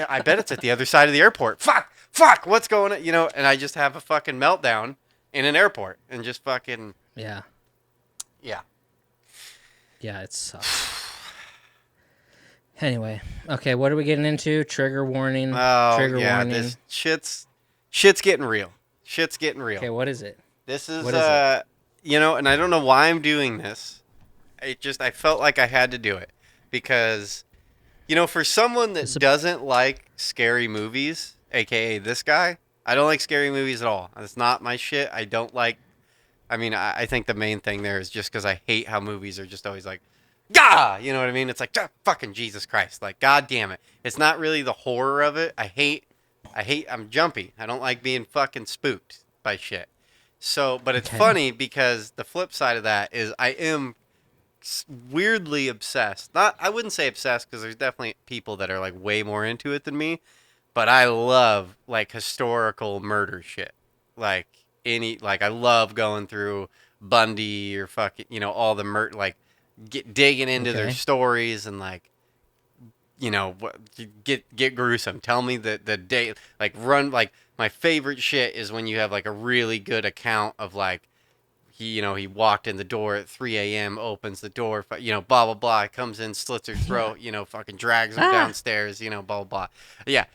I bet it's at the other side of the airport. Fuck, what's going on? And I just have a fucking meltdown in an airport and just fucking, yeah, yeah. it sucks. Anyway, okay, what are we getting into? Trigger warning. Oh, Trigger yeah, warning. this shit's getting real. Shit's getting real. Okay, what is it? This is, What is it? and I don't know why I'm doing this. I felt like I had to do it because, for someone that doesn't like scary movies, aka this guy, I don't like scary movies at all. It's not my shit. I don't like, I think the main thing there is just because I hate how movies are just always like, Gah! You know what I mean? It's like, fucking Jesus Christ. Like, God damn it. It's not really the horror of it. I'm jumpy. I don't like being fucking spooked by shit. So, but it's Okay. funny because the flip side of that is I am weirdly obsessed. I wouldn't say obsessed because there's definitely people that are like way more into it than me, but I love like historical murder shit. Like I love going through Bundy or fucking, all the like digging into their Okay. stories and like, get gruesome. Tell me the day, like run, like my favorite shit is when you have like a really good account of like, he walked in the door at 3 a.m., opens the door, blah, blah, blah, comes in, slits her throat, fucking drags him downstairs, blah, blah, blah. Yeah.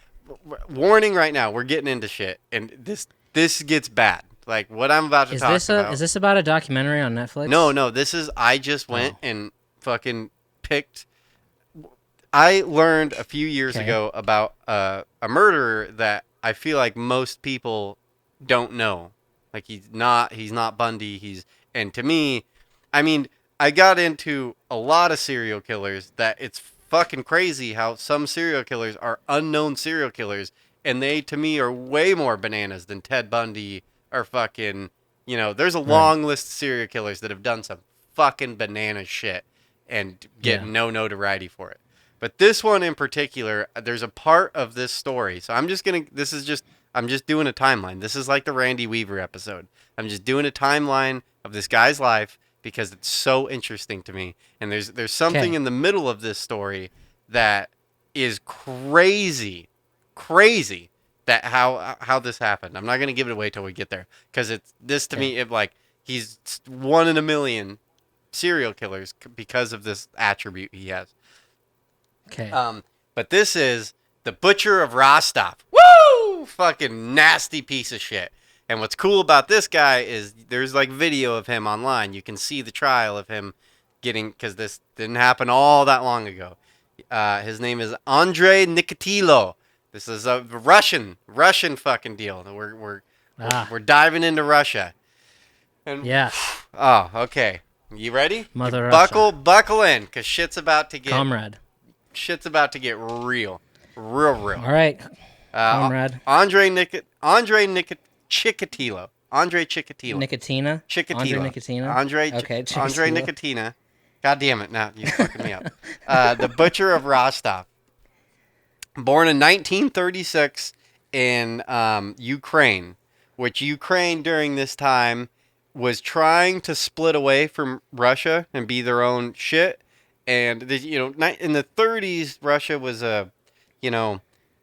Warning right now, we're getting into shit, and this gets bad. Like, what I'm about to talk about. Is this about a documentary on Netflix? No, this is, I just went and fucking picked. I learned a few years ago about a murderer that I feel like most people don't know. Like, he's not Bundy. And to me, I got into a lot of serial killers that it's fucking crazy how some serial killers are unknown serial killers. And they, to me, are way more bananas than Ted Bundy or fucking, there's a long list of serial killers that have done some fucking banana shit and get no notoriety for it. But this one in particular, there's a part of this story. So I'm just doing a timeline. This is like the Randy Weaver episode. I'm just doing a timeline of this guy's life because it's so interesting to me. And there's something in the middle of this story that is crazy. that how this happened. I'm not gonna give it away till we get there, because it's this to me. It like he's one in a million serial killers because of this attribute he has. Okay. But this is the Butcher of Rostov. Woo! Fucking nasty piece of shit. And what's cool about this guy is there's like video of him online. You can see the trial of him getting, because this didn't happen all that long ago. His name is Andrei Chikatilo. This is a Russian fucking deal. We're diving into Russia. And, Yes. Oh, okay. You ready? Mother Buckle in, cause shit's about to get Comrade. real. All right. Comrade. Andrei Chikatilo. Andrei Chikatilo. Nicotina. Chikatilo. Andre Nicotina. Andrei Chikatilo. Nicotina. God damn it! Now you fucking me up. The Butcher of Rostov. Born in 1936 in Ukraine, which Ukraine during this time was trying to split away from Russia and be their own shit. And in the 30s, Russia was a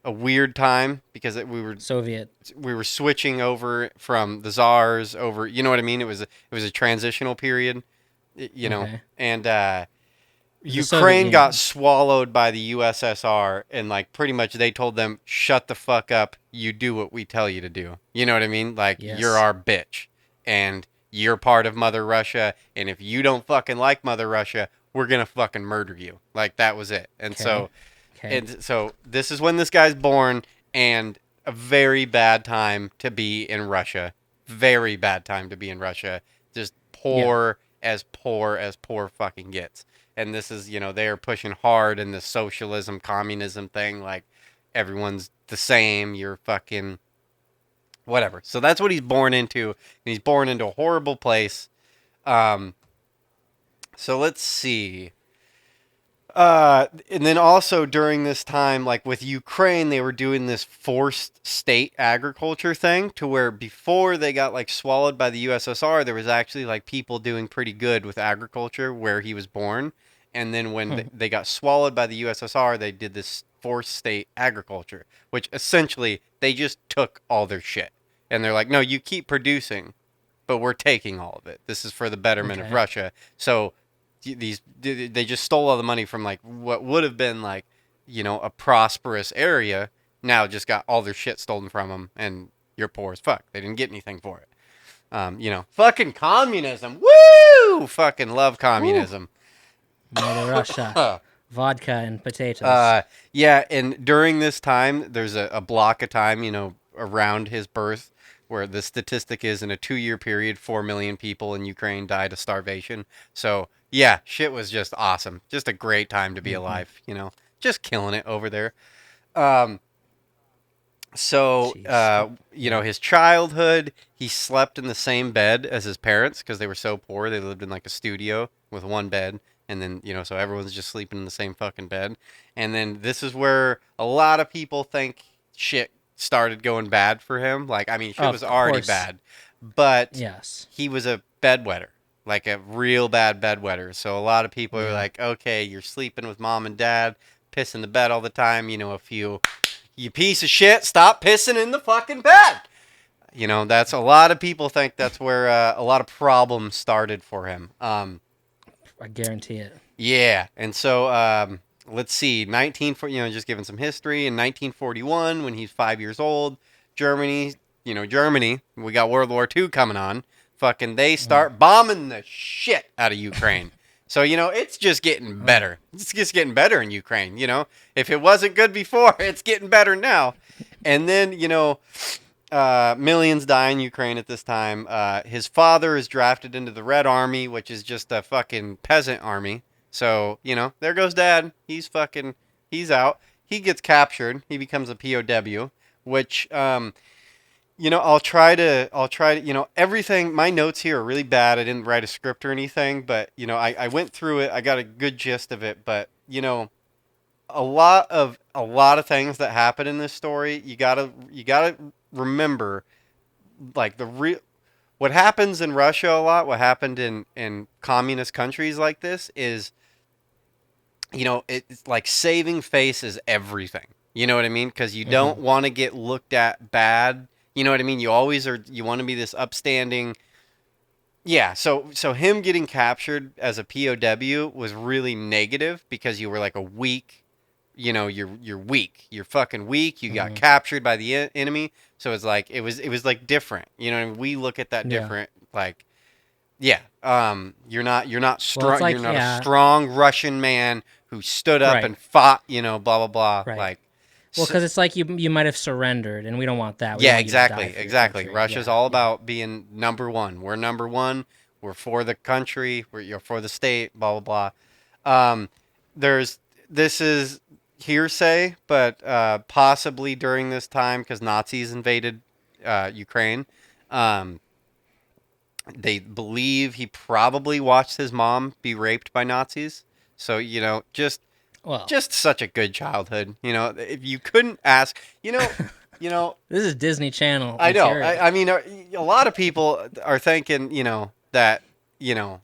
weird time because we were switching over from the czars over. You know what I mean? It was a transitional period. Okay. And Soviet Ukraine Union. got swallowed by the USSR, and like pretty much they told them, "Shut the fuck up! You do what we tell you to do." You know what I mean? Like Yes. you're our bitch, and you're part of Mother Russia, and if you don't fucking like Mother Russia, we're gonna fucking murder you. Like that was it. And so this is when this guy's born, and a very bad time to be in Russia. Very bad time to be in Russia. Just poor as poor fucking gets. And this is, they are pushing hard in the socialism, communism thing. Like everyone's the same. You're fucking whatever. So that's what he's born into. And he's born into a horrible place. So let's see. And then also during this time, like with Ukraine, they were doing this forced state agriculture thing to where before they got like swallowed by the USSR, there was actually like people doing pretty good with agriculture where he was born. And then when they got swallowed by the USSR, they did this forced state agriculture, which essentially they just took all their shit. And they're like, no, you keep producing, but we're taking all of it. This is for the betterment of Russia. So they just stole all the money from like what would have been like, a prosperous area. Now just got all their shit stolen from them, and you're poor as fuck. They didn't get anything for it. Fucking communism. Woo! Fucking love communism. Mother Russia. Vodka and potatoes. Yeah, and during this time, there's a block of time, around his birth, where the statistic is in a 2-year period, 4 million people in Ukraine died of starvation. So, yeah, shit was just awesome. Just a great time to be alive, just killing it over there. His childhood, he slept in the same bed as his parents because they were so poor. They lived in like a studio with one bed. And then, so everyone's just sleeping in the same fucking bed. And then this is where a lot of people think shit started going bad for him. Like, I mean, shit was already bad. But yes, he was a bedwetter, like a real bad bedwetter. So a lot of people are like, okay, you're sleeping with mom and dad, pissing the bed all the time. You piece of shit, stop pissing in the fucking bed. That's a lot of people think that's where a lot of problems started for him. I guarantee it. Yeah, and so let's see, just giving some history. In 1941, when he's 5 years old, Germany, we got World War II coming on. Fucking, they start bombing the shit out of Ukraine. So it's just getting better. It's just getting better in Ukraine. If it wasn't good before, it's getting better now. And then millions die in Ukraine at this time. His father is drafted into the Red Army, which is just a fucking peasant army. So, there goes dad. He's out. He gets captured. He becomes a POW, which, I'll try to, everything, my notes here are really bad. I didn't write a script or anything, but, I went through it. I got a good gist of it, but, a lot of things that happen in this story, you gotta remember, like what happens in Russia a lot, what happened in communist countries like this is, it's like saving face is everything. You know what I mean? Because you don't want to get looked at bad. You know what I mean? You always are. You want to be this upstanding. Yeah. So him getting captured as a POW was really negative because you were like a weak. You know, you're weak. You're fucking weak. You got captured by the enemy. So it's like it was like different. You know, and we look at that Yeah. different. Like, yeah. You're not Well, it's strong. like, You're not a yeah. strong Russian man who stood up Right. and fought. You know, blah blah blah. Right. Like. Well, because it's like you might have surrendered, and we don't want that. We don't Yeah, want you to die exactly, for your exactly. country. Russia's Yeah. all Yeah. about being number one. We're number one. We're for the country. You're for the state. Blah blah blah. There's this is hearsay, but possibly during this time because Nazis invaded Ukraine. Um, they believe he probably watched his mom be raped by Nazis. So Well, just such a good childhood. If you couldn't ask, this is Disney Channel I know. material. I mean, a lot of people are thinking, that, you know,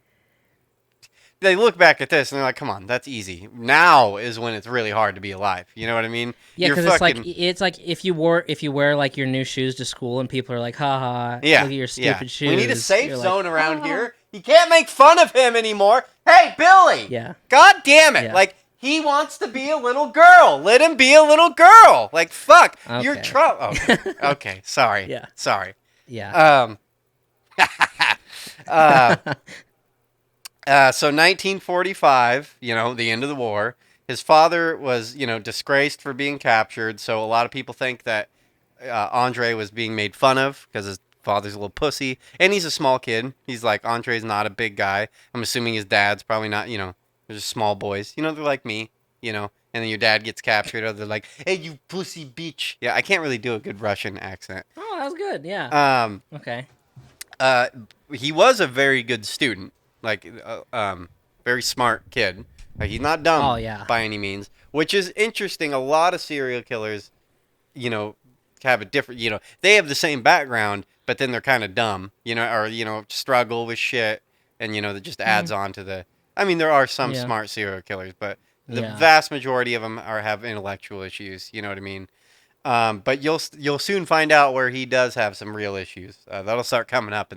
they look back at this and they're like, come on, that's easy. Now is when it's really hard to be alive. You know what I mean? Yeah, You're because fucking, it's like if you wear like your new shoes to school and people are like, haha, yeah, look at your yeah. stupid shoes. We need a safe You're zone like, around "Ah." here. You can't make fun of him anymore. Hey, Billy. Yeah. God damn it. Yeah. Like, he wants to be a little girl. Let him be a little girl. Like, fuck. You're Okay. Okay. Okay. Sorry. Yeah. Sorry. Yeah. So 1945, the end of the war. His father was, disgraced for being captured. So a lot of people think that Andrei was being made fun of because his father's a little pussy, and he's a small kid. He's like Andrei's not a big guy. I'm assuming his dad's probably not. They're just small boys. They're like me. And then your dad gets captured. Or they're like, "Hey, you pussy bitch." Yeah, I can't really do a good Russian accent. Oh, that was good. Yeah. Okay. Uh, he was a very good student, like very smart kid. Like, he's not dumb Oh, yeah. by any means, which is interesting. A lot of serial killers, have a different, they have the same background, but then they're kind of dumb, or struggle with shit, and that just adds on to the. I mean, there are some Yeah. smart serial killers, but the Yeah. vast majority of them have intellectual issues. You know what I mean? But you'll soon find out where he does have some real issues. That'll start coming up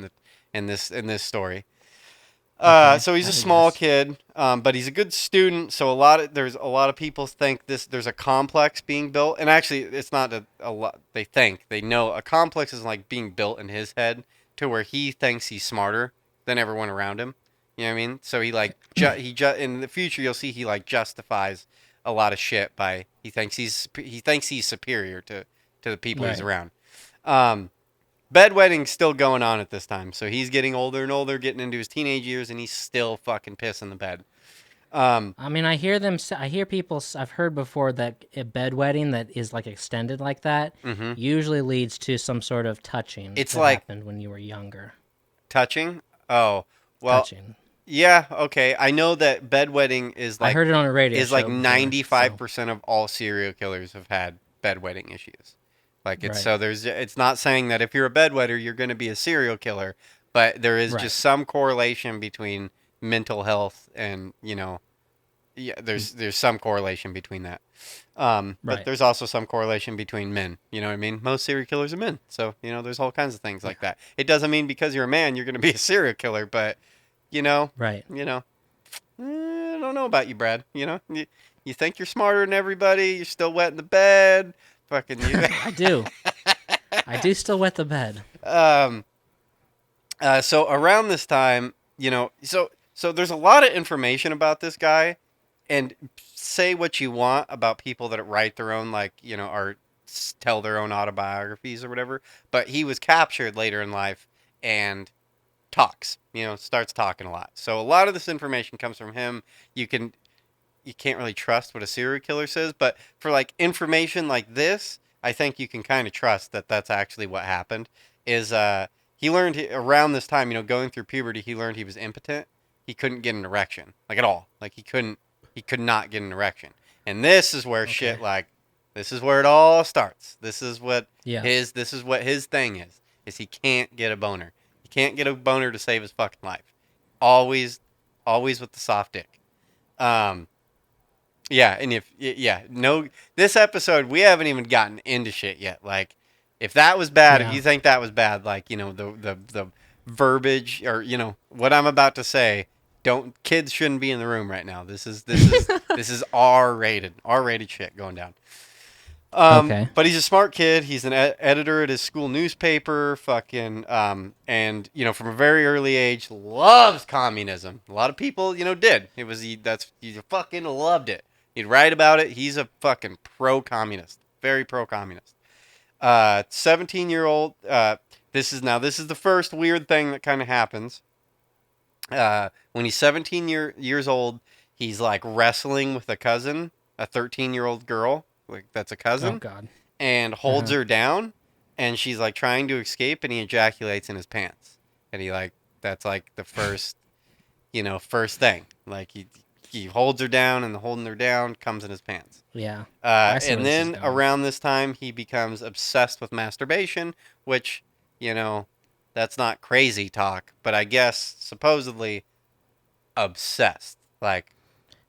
in this story. Okay. So he's a That'd be small nice. kid, but he's a good student. So there's a lot of people think there's a complex being built, and actually it's not a lot. They know a complex is like being built in his head to where he thinks he's smarter than everyone around him. You know what I mean? So he like in the future you'll see he like justifies a lot of shit by he thinks he's superior to the people he's Right. around. Bedwetting's still going on at this time, so he's getting older and older, getting into his teenage years, and he's still fucking pissing the bed. I mean, I hear them. I hear people. I've heard before that a bedwetting that is like extended like that usually leads to some sort of touching. It's that like- happened when you were younger. Touching? Oh, well, Touching. yeah, okay. I know that bedwetting is I like heard it on a radio. is show like before, 95% of all serial killers have had bedwetting issues. Like it's Right. so it's not saying that if you're a bedwetter you're going to be a serial killer, but there is Right. just some correlation between mental health and, yeah, there's some correlation between that. But Right. there's also some correlation between men. You know what I mean? Most serial killers are men. So, there's all kinds of things like that. It doesn't mean because you're a man you're going to be a serial killer, but Right. I don't know about you, Brad. You think you're smarter than everybody. You're still wet in the bed. Fucking you. I do. I do still wet the bed. So around this time, so there's a lot of information about this guy, and say what you want about people that write their own, like, or tell their own autobiographies or whatever, but he was captured later in life and talks, starts talking a lot. So a lot of this information comes from him. You can't really trust what a serial killer says, but for like information like this, I think you can kind of trust that that's actually what happened. Is he learned around this time, going through puberty, he learned he was impotent. He couldn't get an erection, like at all. Like he could not get an erection. And this is where shit, like, this is where it all starts. This is what Yeah. his thing is he can't get a boner. He can't get a boner to save his fucking life. Always with the soft dick. Yeah, and no, this episode we haven't even gotten into shit yet. Like, if that was bad, if Yeah. you think that was bad, like the verbiage or what I'm about to say, don't kids shouldn't be in the room right now. This is R rated shit going down. Okay. But he's a smart kid. He's an editor at his school newspaper. Fucking, and from a very early age, loves communism. A lot of people, did. He fucking loved it. He'd write about it. He's a fucking pro-communist, very pro-communist. 17-year-old. This is the first weird thing that kind of happens. When he's 17 years old, he's like wrestling with a cousin, a 13-year-old girl, like that's a Oh cousin, God. and holds Uh-huh. her down, and she's like trying to escape, and he ejaculates in his pants, and he like that's like the first thing, like he holds her down, and the holding her down comes in his pants. Yeah. I see where And this is then going. around this time, he becomes obsessed with masturbation, which that's not crazy talk, but I guess supposedly obsessed. Like,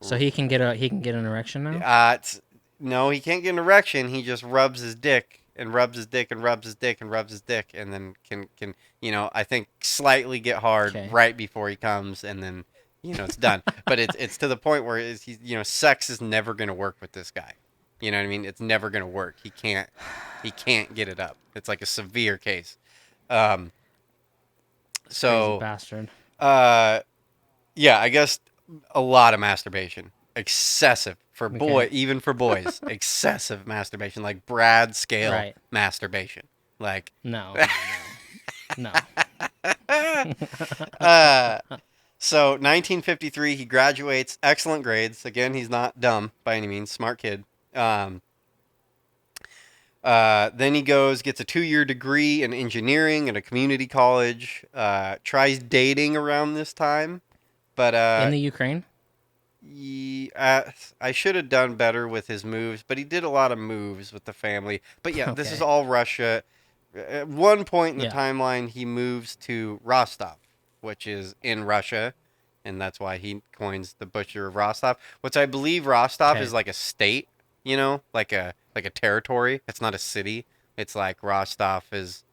So he can get an erection now. no, he can't get an erection. He just rubs his dick and rubs his dick and rubs his dick and rubs his dick, and then can I think slightly get hard Okay. right before he comes, and then it's done. But it's to the point where sex is never gonna work with this guy. You know what I mean? It's never gonna work. He can't get it up. It's like a severe case. Um, Crazy so bastard. uh, yeah, I guess a lot of masturbation. Excessive for Okay. even for boys. Excessive masturbation, like Brad scale Right. masturbation. Like, No. No. uh, so 1953, he graduates, excellent grades. Again, he's not dumb by any means, smart kid. Then he gets a 2-year degree in engineering at a community college. Tries dating around this time, but In the Ukraine. I should have done better with his moves, but he did a lot of moves with the family. But yeah, this is Okay. all Russia. At one point in the Yeah. timeline, he moves to Rostov, which is in Russia, and that's why he coins the Butcher of Rostov. Which I believe Rostov Okay. is like a state, like a territory. It's not a city. It's like Rostov is,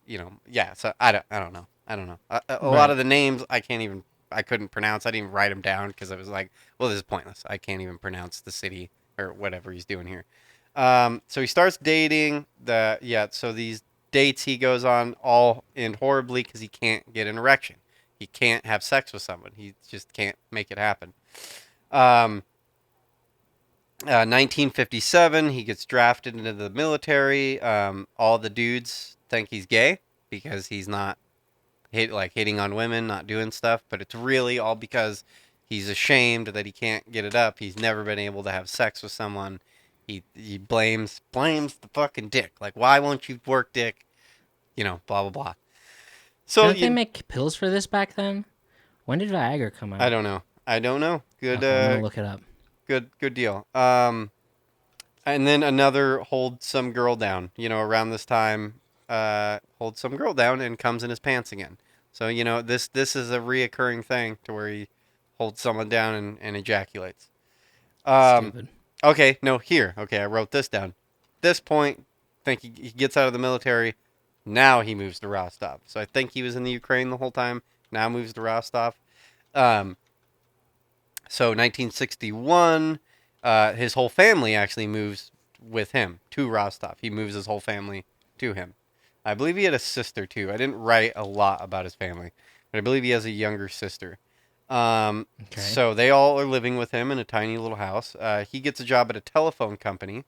yeah. So I don't know. A lot Right. of the names I couldn't pronounce. I didn't even write them down because I was like, well, this is pointless. I can't even pronounce the city or whatever he's doing here. So he starts dating so these dates he goes on all end horribly because he can't get an erection. He can't have sex with someone. He just can't make it happen. 1957, he gets drafted into the military. All the dudes think he's gay because he's not hitting on women, not doing stuff, but it's really all because he's ashamed that he can't get it up. He's never been able to have sex with someone. He blames the fucking dick. Like, why won't you work dick? Blah blah blah. So Didn't they make pills for this back then? When did Viagra come I out? don't know. I don't know. Good Okay, I'm gonna look it up. good deal. And then another hold some girl down. Around this time, hold some girl down and comes in his pants again. So this is a reoccurring thing to where he holds someone down and ejaculates. Stupid. Okay, no, here. Okay, I wrote this down. This point, think he gets out of the military. Now he moves to Rostov. So I think he was in the Ukraine the whole time. Now moves to Rostov. Um, so 1961, his whole family actually moves with him to Rostov. He moves his whole family to him. I believe he had a sister too. I didn't write a lot about his family, but I believe he has a younger sister. Okay. So they all are living with him in a tiny little house. He gets a job at a telephone company,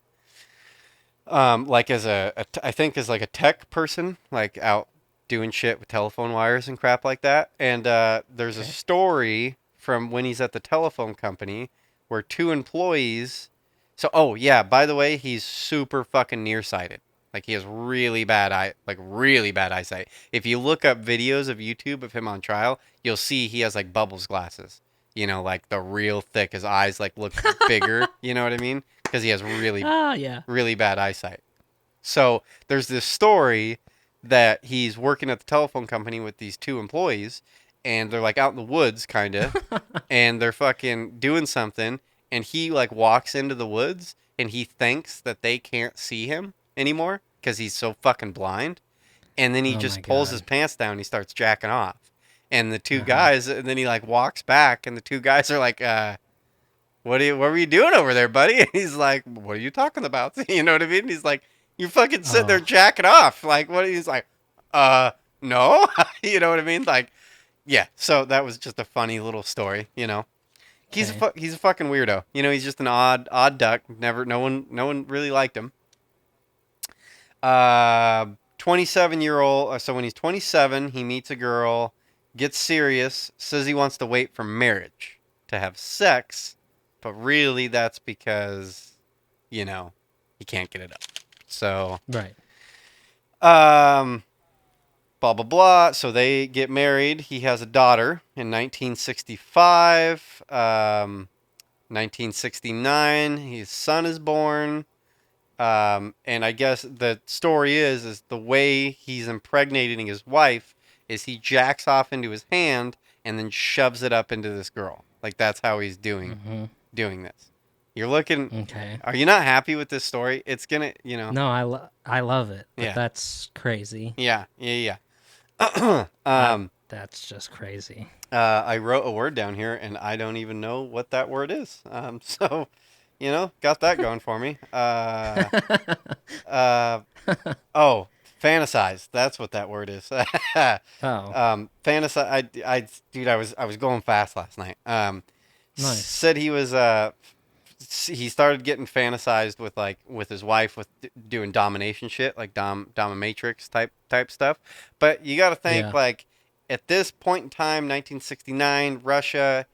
like I think as like a tech person, like out doing shit with telephone wires and crap like that. And there's a Okay. story from when he's at the telephone company where two employees. So, oh yeah, by the way, he's super fucking nearsighted. Like he has really bad eyesight. If you look up videos of YouTube of him on trial, you'll see he has like bubbles glasses. Like the real thick. His eyes like look bigger. You know what I mean? Because he has Oh yeah. really bad eyesight. So there's this story that he's working at the telephone company with these two employees, and they're like out in the woods, kind of, and they're fucking doing something, and he like walks into the woods and he thinks that they can't see him anymore because he's so fucking blind. And then he Oh my just pulls his God. pants down and he starts jacking off. And the two Uh-huh. guys, and then he like walks back, and the two guys are like, what were you doing over there, buddy? And he's like, what are you talking about? You know what I mean? He's like, you fucking sitting there Oh, jacking off. Like, what? He's like, no. You know what I mean? Like, yeah. So that was just a funny little story, you know. okay. He's a fucking weirdo. You know, he's just an odd duck. No one really liked him. 27-year-old. So when he's 27, he meets a girl, gets serious, says he wants to wait for marriage to have sex, but really that's because, you know, he can't get it up. So, Right. um, blah blah blah. So they get married. He has a daughter in 1965. 1969, his son is born. And I guess the story is the way he's impregnating his wife is he jacks off into his hand and then shoves it up into this girl. Like that's how he's Mm-hmm. doing this. You're looking. Okay. Are you not happy with this story? It's gonna, you know. No, I love it, but Yeah. that's crazy. Yeah. That's just crazy. I wrote a word down here and I don't even know what that word is. So, you know, got that going for me. Uh, oh, fantasize. That's what that word is. Oh, Fantasize. Dude, I was going fast last night. nice. Said he started getting fantasized with like with his wife with doing domination shit, like dominatrix type stuff. But you got to think Yeah. like at this point in time, 1969, Russia.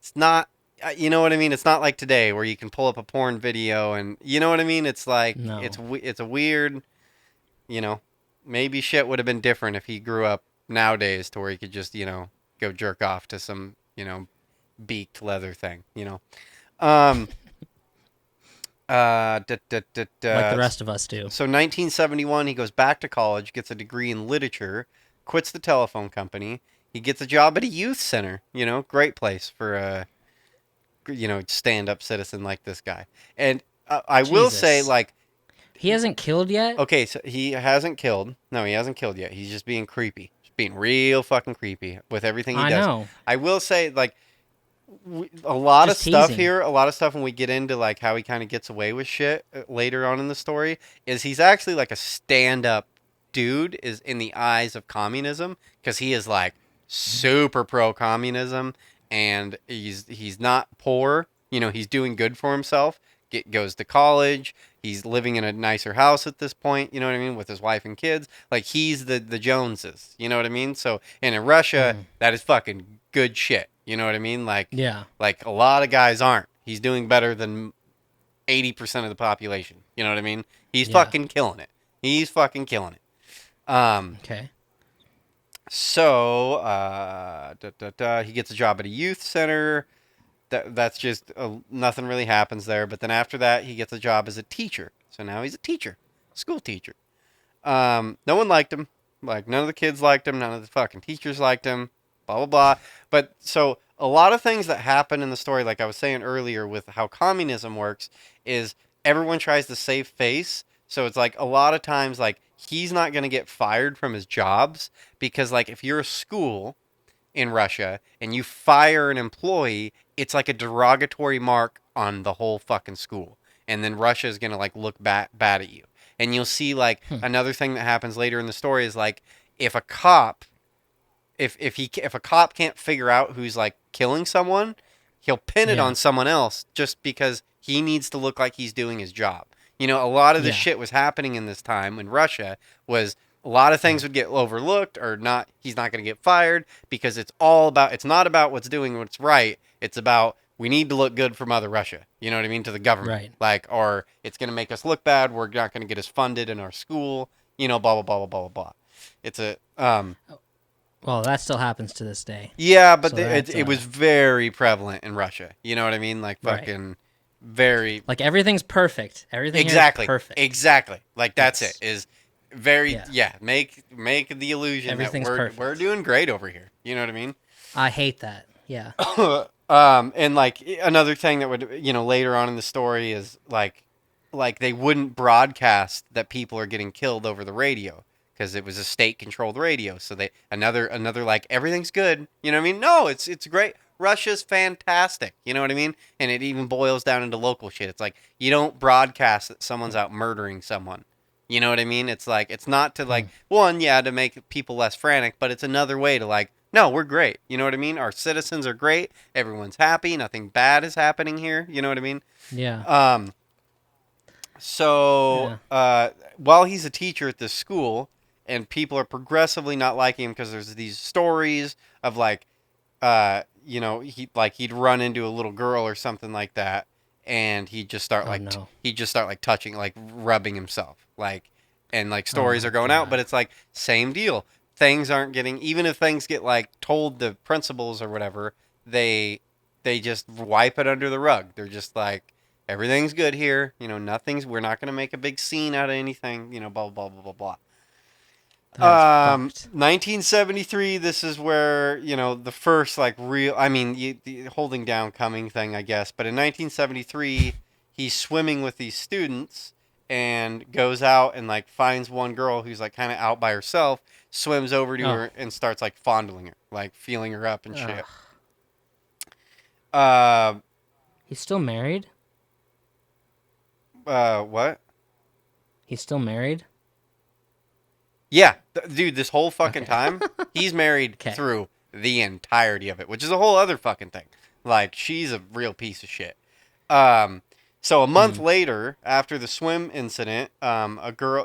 It's not. You know what I mean? It's not like today where you can pull up a porn video and you know what I mean? It's like No. it's a weird, you know, maybe shit would have been different if he grew up nowadays to where he could just, you know, go jerk off to some, you know, beaked leather thing, you know. Um da, da, da, Like the da. rest of us do. So 1971 he goes back to college, gets a degree in literature, quits the telephone company. He gets a job at a youth center, you know, great place for a you know, stand up citizen like this guy. And I will say, Jesus. like, He hasn't killed yet? okay, so he hasn't killed. No, he hasn't killed yet. He's just being creepy. Just being real fucking creepy with everything he I does. know. I will say, like, a lot of Just stuff teasing. here, a lot of stuff when we get into, like, how he kind of gets away with shit later on in the story, is he's actually, like, a stand up dude is in the eyes of communism because he is, like, super pro communism and he's not poor. You know, he's doing good for himself. Goes to college. He's living in a nicer house at this point. You know what I mean, with his wife and kids. Like he's the Joneses. You know what I mean. So and in Russia, Mm. that is fucking good shit. You know what I mean. Yeah. Like a lot of guys aren't. He's doing better than 80% of the population. You know what I mean. He's Yeah. fucking killing it. He's fucking killing it. Okay. So, he gets a job at a youth center. That's just nothing really happens there. But then after that, he gets a job as a teacher. So now he's a teacher, school teacher. No one liked him. Like none of the kids liked him. None of the fucking teachers liked him. Blah blah blah. But so a lot of things that happen in the story, like I was saying earlier, with how communism works, is everyone tries to save face. So it's like a lot of times, like he's not gonna get fired from his jobs because, like, if you're a school in Russia and you fire an employee, it's like a derogatory mark on the whole fucking school. And then Russia is going to like look bad at you. And you'll see like another thing that happens later in the story is like if a cop if a cop can't figure out who's like killing someone, he'll pin it Yeah. on someone else just because he needs to look like he's doing his job. You know, a lot of this Yeah. shit was happening in this time in Russia was a lot of things would get overlooked or not he's not going to get fired because it's not about what's doing what's right. It's about we need to look good for Mother Russia. You know what I mean? To the government. Right. Like or it's going to make us look bad. We're not going to get us funded in our school, you know, blah blah blah blah blah blah. It's a Well, that still happens to this day. yeah, but So it was very prevalent in Russia. You know what I mean? Like Right. fucking very Like everything's perfect. Everything here is exactly perfect. exactly. Like that's Yes. it. Is very Yeah. yeah. Make the illusion Everything's that perfect. we're doing great over here. You know what I mean? I hate that. Yeah. And like another thing that would, later on in the story is like they wouldn't broadcast that people are getting killed over the radio because it was a state controlled radio. So they another like everything's good. You know what I mean? No, it's great. Russia's fantastic. You know what I mean? And it even boils down into local shit. It's like you don't broadcast that someone's out murdering someone. You know what I mean? It's like it's not to like one, yeah, to make people less frantic, but it's another way to like, no, we're great. You know what I mean? Our citizens are great. Everyone's happy. Nothing bad is happening here. You know what I mean? Yeah. So while he's a teacher at this school, and people are progressively not liking him because there's these stories of like, he'd run into a little girl or something like that, and he'd just start like touching, like rubbing himself, like, and like stories are going out, but it's like same deal. Things aren't getting, even if things get like told the principals or whatever, they just wipe it under the rug. They're just like, everything's good here. We're not going to make a big scene out of anything, blah, blah, blah, blah, blah. 1973, this is where, the first like real, the holding down coming thing, I guess. But in 1973, he's swimming with these students and goes out and like finds one girl who's like kind of out by herself, swims over to her and starts like fondling her, like feeling her up and shit. He's still married? What? He's still married? Yeah, dude, this whole fucking time, he's married through the entirety of it, which is a whole other fucking thing. Like, she's a real piece of shit. So a month later, after the swim incident,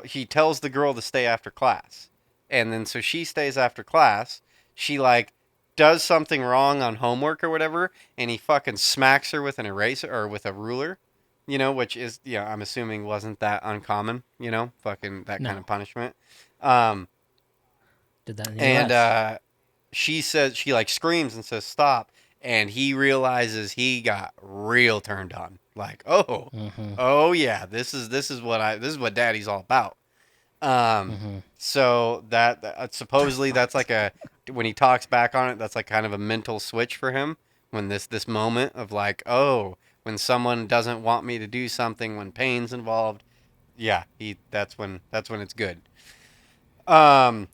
he tells the girl to stay after class. And then so she stays after class. She, like, does something wrong on homework or whatever, and he fucking smacks her with an eraser or with a ruler, which is, I'm assuming wasn't that uncommon, fucking that kind of punishment. Did that in the US. She says, she like screams and says stop, and he realizes he got real turned on, like, oh yeah, this is what daddy's all about. So that supposedly that's like when he talks back on it, that's like kind of a mental switch for him, when this moment of like, oh, when someone doesn't want me to do something, when pain's involved, that's when it's good. John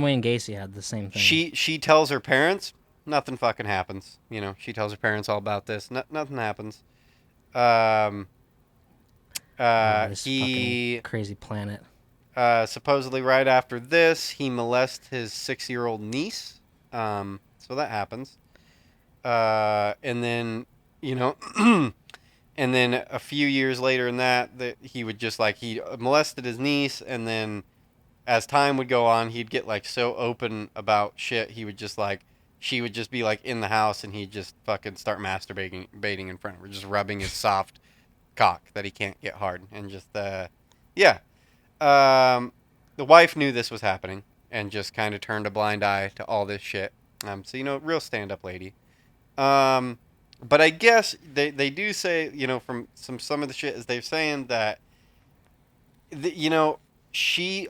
Wayne Gacy had the same thing. She tells her parents, nothing fucking happens. She tells her parents all about this. Nothing happens. This fucking crazy planet. Supposedly right after this, he molests his 6-year-old niece. So that happens. And then, and then a few years later in that he would just like, he molested his niece, and then as time would go on, he'd get like so open about shit. He would just like, she would just be like in the house, and he'd just fucking start masturbating in front of her, just rubbing his soft cock that he can't get hard, and just yeah. The wife knew this was happening and just kind of turned a blind eye to all this shit. So real stand-up lady. But I guess they do say, from some of the shit is they're saying that a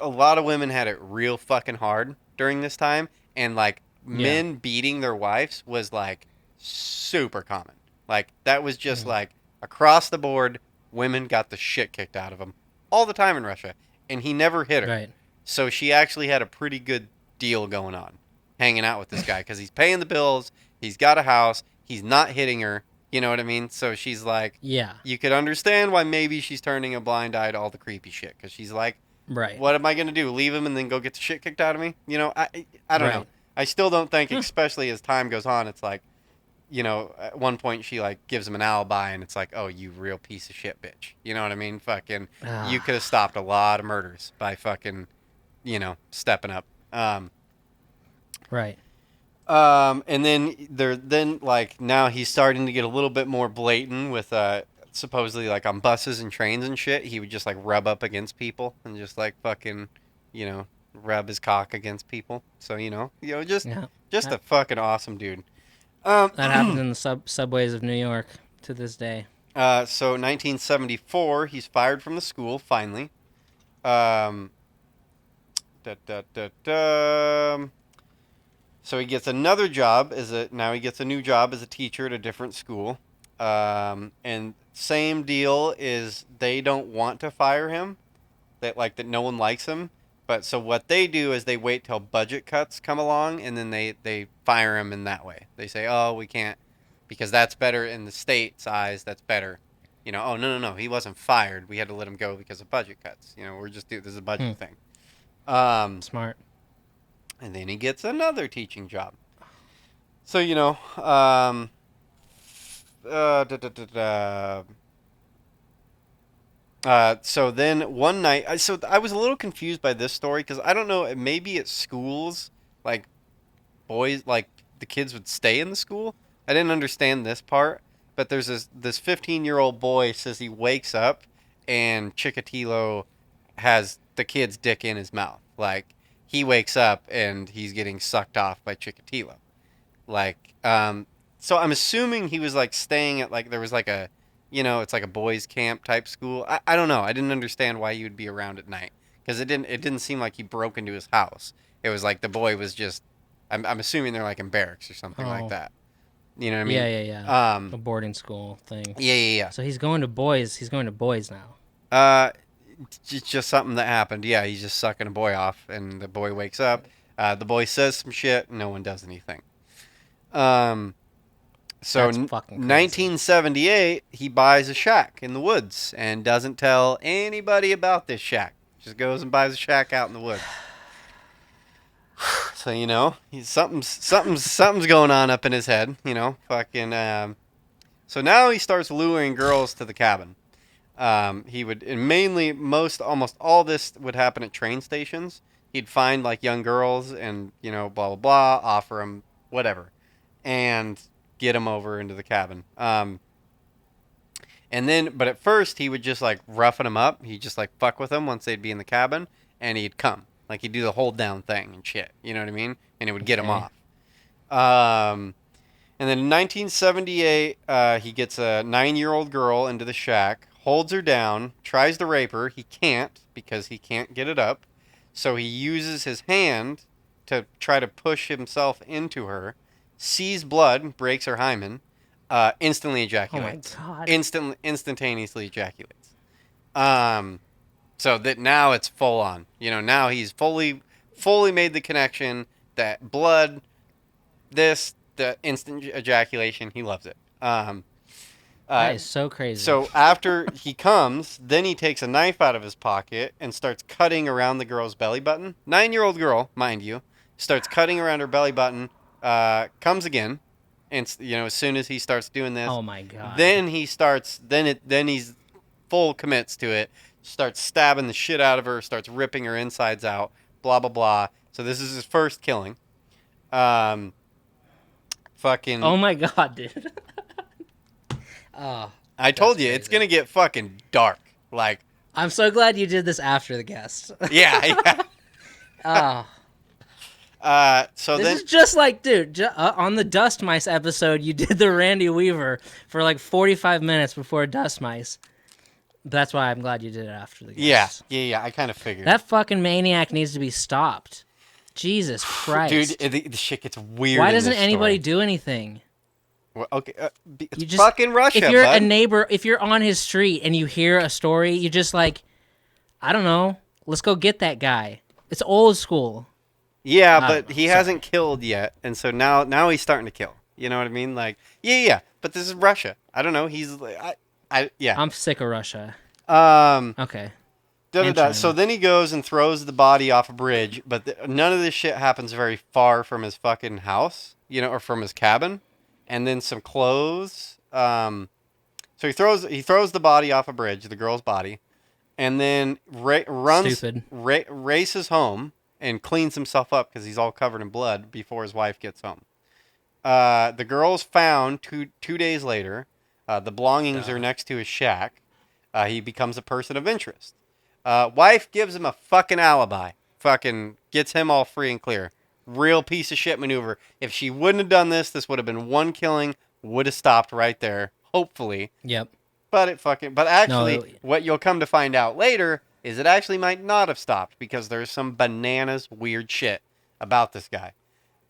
lot of women had it real fucking hard during this time, and like men beating their wives was like super common. Like that was just like across the board, women got the shit kicked out of them all the time in Russia, and he never hit her. Right. So she actually had a pretty good deal going on, hanging out with this guy, because he's paying the bills, he's got a house, he's not hitting her. You know what I mean? So she's like, you could understand why maybe she's turning a blind eye to all the creepy shit, because she's like, right, what am I going to do? Leave him and then go get the shit kicked out of me? I don't know. I still don't think, especially as time goes on, it's like, at one point she like gives him an alibi, and it's like, oh, you real piece of shit bitch. You know what I mean? Fucking, you could have stopped a lot of murders by fucking, stepping up. Right. And then like now he's starting to get a little bit more blatant with supposedly like on buses and trains and shit, he would just like rub up against people and just like fucking, rub his cock against people. So just a fucking awesome dude. That happens in the subways of New York to this day. So 1974, he's fired from the school finally. So he gets another job now he gets a new job as a teacher at a different school. And same deal is they don't want to fire him. That no one likes him. But so what they do is they wait till budget cuts come along, and then they fire him in that way. They say, "Oh, we can't because that's better in the state's eyes. That's better." Oh, no, he wasn't fired. We had to let him go because of budget cuts. This is a budget thing. Smart. And then he gets another teaching job. So, so then one night, I was a little confused by this story because I don't know, maybe at schools, like boys, like the kids would stay in the school. I didn't understand this part, but there's this 15-year-old boy says he wakes up and Chikatilo has the kid's dick in his mouth. Like he wakes up and he's getting sucked off by Chikatilo. Like, so I'm assuming he was like staying at there was like a, it's like a boys camp type school. I don't know. I didn't understand why he would be around at night because it didn't seem like he broke into his house. It was like the boy was just, I'm assuming they're like in barracks or something like that. You know what I mean? Yeah. A boarding school thing. Yeah. So he's going to boys. He's going to boys now. It's just something that happened. Yeah, he's just sucking a boy off, and the boy wakes up. The boy says some shit. No one does anything. So That's fucking crazy. 1978, he buys a shack in the woods and doesn't tell anybody about this shack. Just goes and buys a shack out in the woods. So he's something's going on up in his head. Fucking. So now he starts luring girls to the cabin. He would, and mainly almost all this would happen at train stations. He'd find like young girls and blah blah blah, offer them whatever, and get them over into the cabin. And then, but at first he would just like roughen them up. He'd just like fuck with them once they'd be in the cabin, and he'd come. Like he'd do the hold down thing and shit. You know what I mean? And it would get him off. And then in 1978, he gets a 9-year-old girl into the shack, holds her down, tries to rape her. He can't because he can't get it up. So he uses his hand to try to push himself into her, sees blood, breaks her hymen, instantly ejaculates. Oh my God. Instantaneously ejaculates. So that now it's full on. Now he's fully made the connection that blood, the instant ejaculation, he loves it. That is so crazy. So after he comes, then he takes a knife out of his pocket and starts cutting around the girl's belly button. 9-year-old girl, mind you, starts cutting around her belly button, comes again, and as soon as he starts doing this, oh my God. Then he starts, then he's full commits to it, starts stabbing the shit out of her, starts ripping her insides out, blah blah blah. So this is his first killing. Fucking. Oh my God, dude. Oh, I told you crazy. it's gonna get fucking dark. Like. I'm so glad you did this after the guest. Yeah. Oh. So this then is just like, dude, on the Dust Mice episode, you did the Randy Weaver for like 45 minutes before Dust Mice. That's why I'm glad you did it after the guest. Yeah. I kind of figured. That fucking maniac needs to be stopped. Jesus Christ. Dude, the shit gets weird. Why doesn't anybody do anything? Well, okay, it's You just, fucking Russia, if you're bud. a neighbor, if you're on his street and you hear a story, you just like, I don't know, let's go get that guy. It's old school. Yeah, but he hasn't killed yet, and so now he's starting to kill. You know what I mean? Like, yeah. But this is Russia. I don't know. He's yeah. I'm sick of Russia. Okay. So then he goes and throws the body off a bridge, but none of this shit happens very far from his fucking house, or from his cabin. And then some clothes. So he throws the body off a bridge, the girl's body, and then races home and cleans himself up because he's all covered in blood before his wife gets home. The girl's found two days later. The belongings are next to his shack. He becomes a person of interest. Wife gives him a fucking alibi. Fucking gets him all free and clear. Real piece of shit maneuver. If she wouldn't have done this would have been one killing. Would have stopped right there. Hopefully. Yep. But actually, what you'll come to find out later is it actually might not have stopped because there's some bananas weird shit about this guy.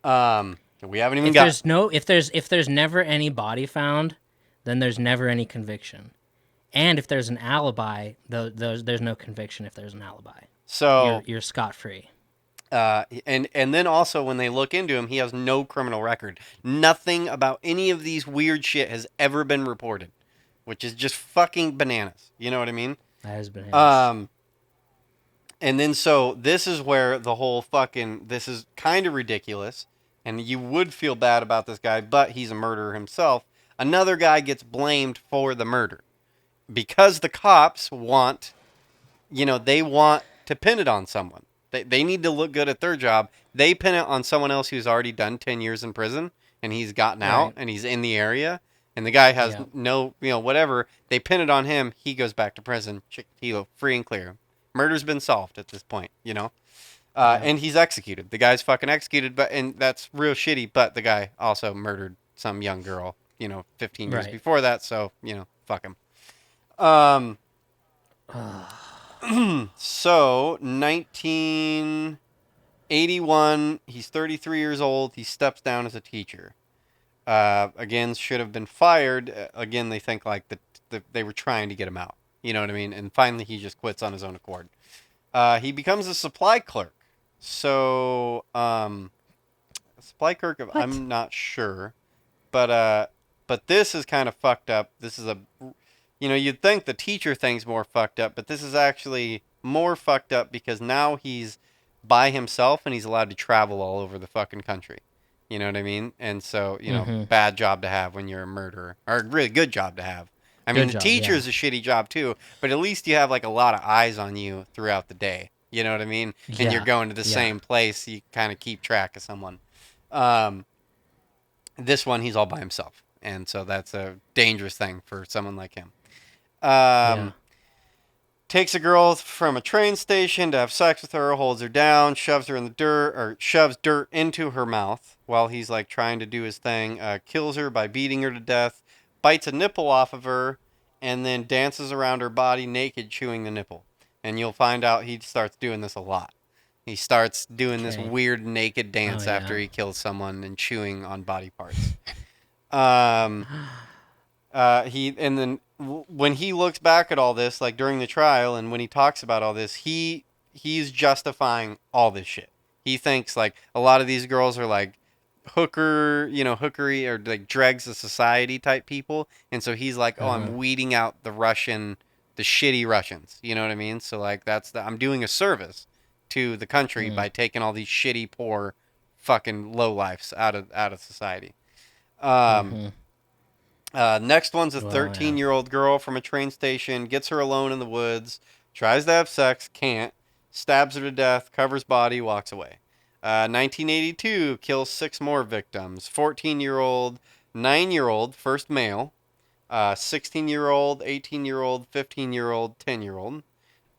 We haven't even If got. there's no, if there's never any body found, then there's never any conviction. And if there's an alibi, there's no conviction if there's an alibi. So You're scot free. and then also when they look into him, he has no criminal record. Nothing about any of these weird shit has ever been reported, which is just fucking bananas. You know what I mean? That has been And then so this is where the whole fucking this is kind of ridiculous, and you would feel bad about this guy, but he's a murderer himself. Another guy gets blamed for the murder because the cops want, they want to pin it on someone. They need to look good at their job. They pin it on someone else who's already done 10 years in prison and he's gotten out Right. and he's in the area and the guy has Yeah. no, whatever. They pin it on him. He goes back to prison. Chikatilo, free and clear. Murder's been solved at this point, and he's executed. The guy's fucking executed, and that's real shitty, but the guy also murdered some young girl, 15 years Right. before that, so, fuck him. Um, so 1981, he's 33 years old. He steps down as a teacher. Again, should have been fired. Again, they think like they were trying to get him out. You know what I mean? And finally, he just quits on his own accord. He becomes a supply clerk. So, a supply clerk, I'm not sure, but this is kind of fucked up. This is you'd think the teacher thing's more fucked up, but this is actually more fucked up because now he's by himself and he's allowed to travel all over the fucking country. You know what I mean? And so, bad job to have when you're a murderer, or a really good job to have. I mean, the teacher is a shitty job too, but at least you have like a lot of eyes on you throughout the day. You know what I mean? And you're going to the same place. You kind of keep track of someone. This one, he's all by himself. And so that's a dangerous thing for someone like him. Takes a girl from a train station to have sex with her, holds her down, shoves her in the dirt, or shoves dirt into her mouth while he's like trying to do his thing, kills her by beating her to death, bites a nipple off of her, and then dances around her body naked, chewing the nipple. And you'll find out he starts doing this a lot. He starts doing this weird naked dance after he kills someone and chewing on body parts. And then when he looks back at all this, like during the trial, and when he talks about all this, he's justifying all this shit. He thinks like a lot of these girls are like hookery or like dregs of society type people, and so he's like, oh, I'm weeding out the shitty Russians. You know what I mean? So like I'm doing a service to the country by taking all these shitty, poor, fucking lowlifes out of society. Next one's a 13-year-old girl from a train station, gets her alone in the woods, tries to have sex, can't, stabs her to death, covers body, walks away. 1982, kills 6 more victims. 14-year-old, 9-year-old, first male, 16-year-old, 18-year-old, 15-year-old, 10-year-old.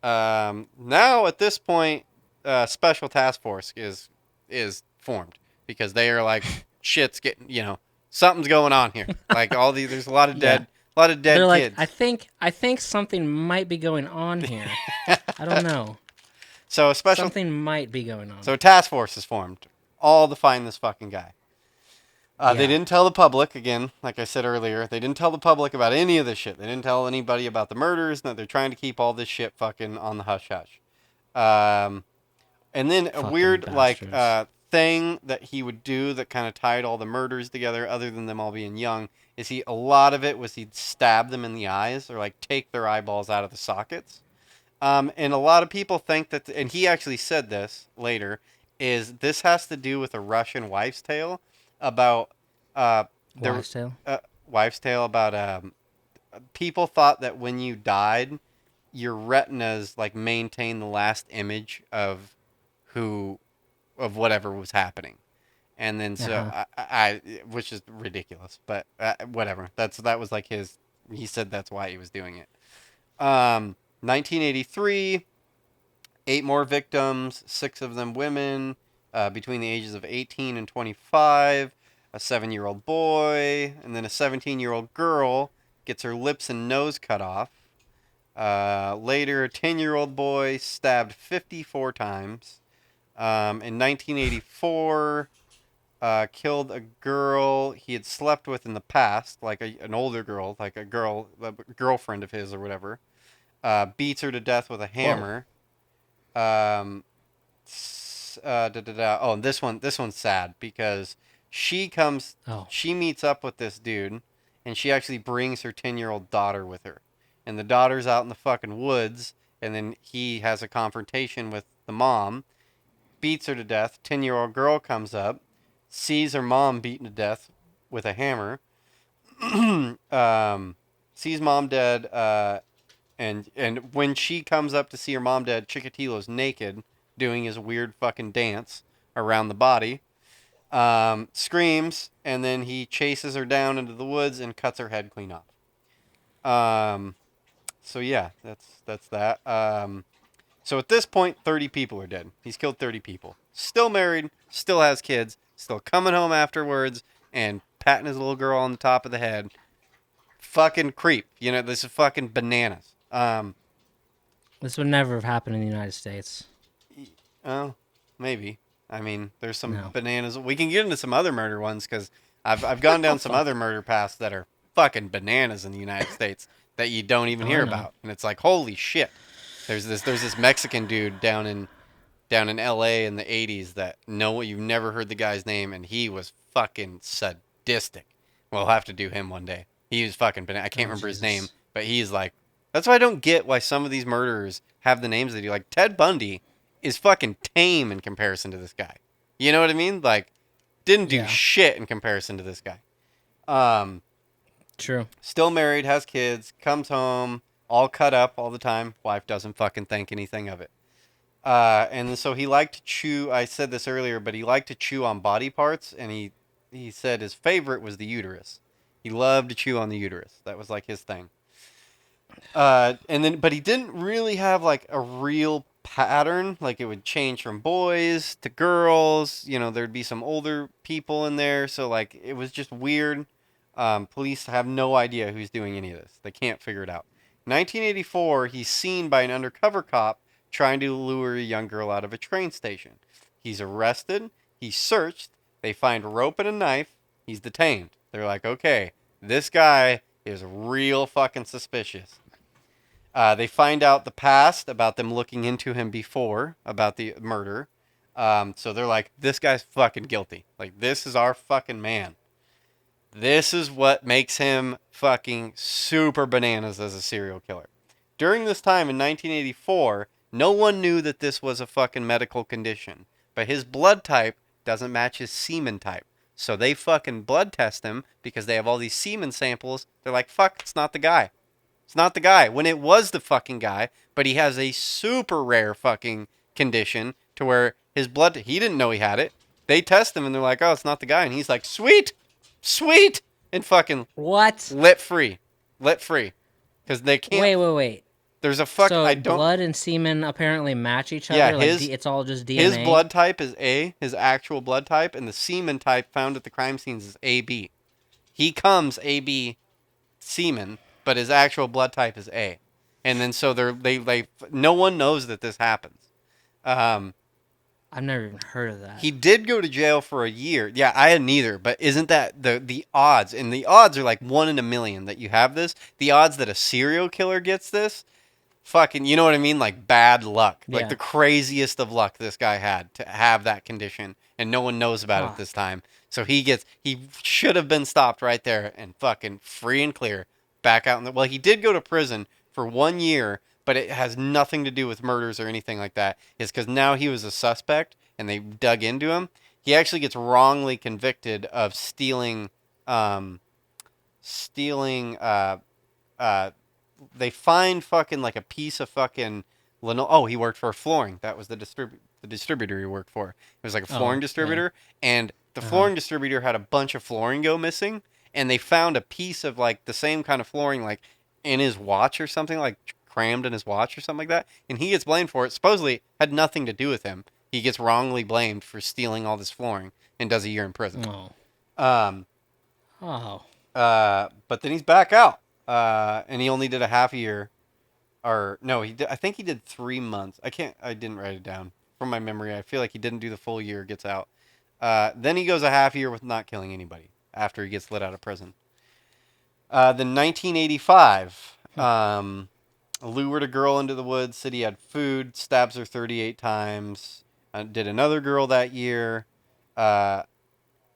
Now, at this point, Special Task Force is formed because they are like, shit's getting, something's going on here. Like there's a lot of dead They're kids. Like, I think something might be going on here. I don't know. So something might be going on. So a task force is formed, all to find this fucking guy. They didn't tell the public, again, like I said earlier, they didn't tell the public about any of this shit. They didn't tell anybody about the murders, that they're trying to keep all this shit fucking on the hush-hush. And then a weird, thing that he would do that kind of tied all the murders together, other than them all being young, is a lot of it was he'd stab them in the eyes or, like, take their eyeballs out of the sockets. And a lot of people think that, and he actually said this later, is this has to do with a Russian wives' tale about wives' tale about people thought that when you died, your retinas like maintain the last image of whatever was happening, and then so I which is ridiculous, but whatever. That was like he said that's why he was doing it. 1983, 8 more victims, 6 of them women, between the ages of 18 and 25, a 7-year-old boy, and then a 17-year-old girl gets her lips and nose cut off. Later, a 10-year-old boy stabbed 54 times. In 1984, killed a girl he had slept with in the past, like an older girl, like a girlfriend of his or whatever. Beats her to death with a Whoa. hammer. Um, Oh, and this one's sad because she comes, Oh. she meets up with this dude, and she actually brings her 10-year-old daughter with her, and the daughter's out in the fucking woods, and then he has a confrontation with the mom, beats her to death. 10-year-old girl comes up, sees her mom beaten to death with a hammer, um, sees mom dead, and when she comes up to see her mom dead, Chikatilo's naked, doing his weird fucking dance around the body. Screams, and then he chases her down into the woods and cuts her head clean off. Um, so yeah, that's that. So at this point, 30 people are dead. He's killed 30 people. Still married, still has kids, still coming home afterwards and patting his little girl on the top of the head. Fucking creep. You know, this is fucking bananas. This would never have happened in the United States. Oh, maybe. I mean, there's some No. bananas. We can get into some other murder ones because I've gone down some other murder paths that are fucking bananas in the United States that you don't even Oh, hear I know. about, and it's like holy shit. There's this Mexican dude down in L.A. in the '80s that you've never heard the guy's name, and he was fucking sadistic. We'll have to do him one day. He was fucking I can't Oh, remember his name, Jesus. but he's like. That's why I don't get why some of these murderers have the names they do. Like Ted Bundy is fucking tame in comparison to this guy. You know what I mean? Like didn't do Yeah. shit in comparison to this guy. Um, True. Still married, has kids, comes home, all cut up all the time. Wife doesn't fucking think anything of it. And so he liked to chew. I said this earlier, but he liked to chew on body parts, and he said his favorite was the uterus. He loved to chew on the uterus. That was like his thing. But he didn't really have like a real pattern. Like it would change from boys to girls. You know, there'd be some older people in there, so like it was just weird. Police have no idea who's doing any of this. They can't figure it out. 1984, he's seen by an undercover cop trying to lure a young girl out of a train station. He's arrested. He's searched. They find rope and a knife. He's detained. They're like, okay, this guy is real fucking suspicious. They find out the past about them looking into him before about the murder. So they're like, this guy's fucking guilty. Like, this is our fucking man. This is what makes him fucking super bananas as a serial killer. During this time in 1984, no one knew that this was a fucking medical condition. But his blood type doesn't match his semen type. So they fucking blood test him because they have all these semen samples. They're like, fuck, it's not the guy. It's not the guy. When it was the fucking guy, but he has a super rare fucking condition to where his blood, he didn't know he had it. They test him and they're like, oh, it's not the guy. And he's like, sweet, sweet, and fucking What? let free. Let free. Because they can't, Wait. there's a fuck, So I don't, blood and semen apparently match each other. yeah, Like it's all just DNA. his blood type is A, his actual blood type, and the semen type found at the crime scenes is AB. He comes AB semen, but his actual blood type is A. And then so they no one knows that this happens. Um, I've never even heard of that. he did go to jail for a year. Yeah, I hadn't either, but isn't that the odds? And the odds are like 1 in a million that you have this. The odds that a serial killer gets this, fucking, you know what I mean? Like bad luck. Like Yeah. the craziest of luck this guy had to have that condition, and no one knows about it this time. So he should have been stopped right there and fucking free and clear back out in the, well, he did go to prison for 1 year, but it has nothing to do with murders or anything like that. It's because now he was a suspect and they dug into him. He actually gets wrongly convicted of stealing, stealing, they find fucking like a piece of fucking oh, he worked for flooring. That was the distributor he worked for. It was like a flooring distributor, and the flooring distributor had a bunch of flooring go missing, and they found a piece of like the same kind of flooring like in his watch or something, like crammed in his watch or something like that, and he gets blamed for it. Supposedly had nothing to do with him. He gets wrongly blamed for stealing all this flooring and does a year in prison. Oh. Um, Oh. but then he's back out. And he only did a half year, or no, I think he did 3 months. I didn't write it down from my memory. I feel like he didn't do the full year. Gets out. Then he goes a half year with not killing anybody after he gets let out of prison. Then 1985, lured a girl into the woods, said he had food, stabs her 38 times. Did another girl that year. Uh,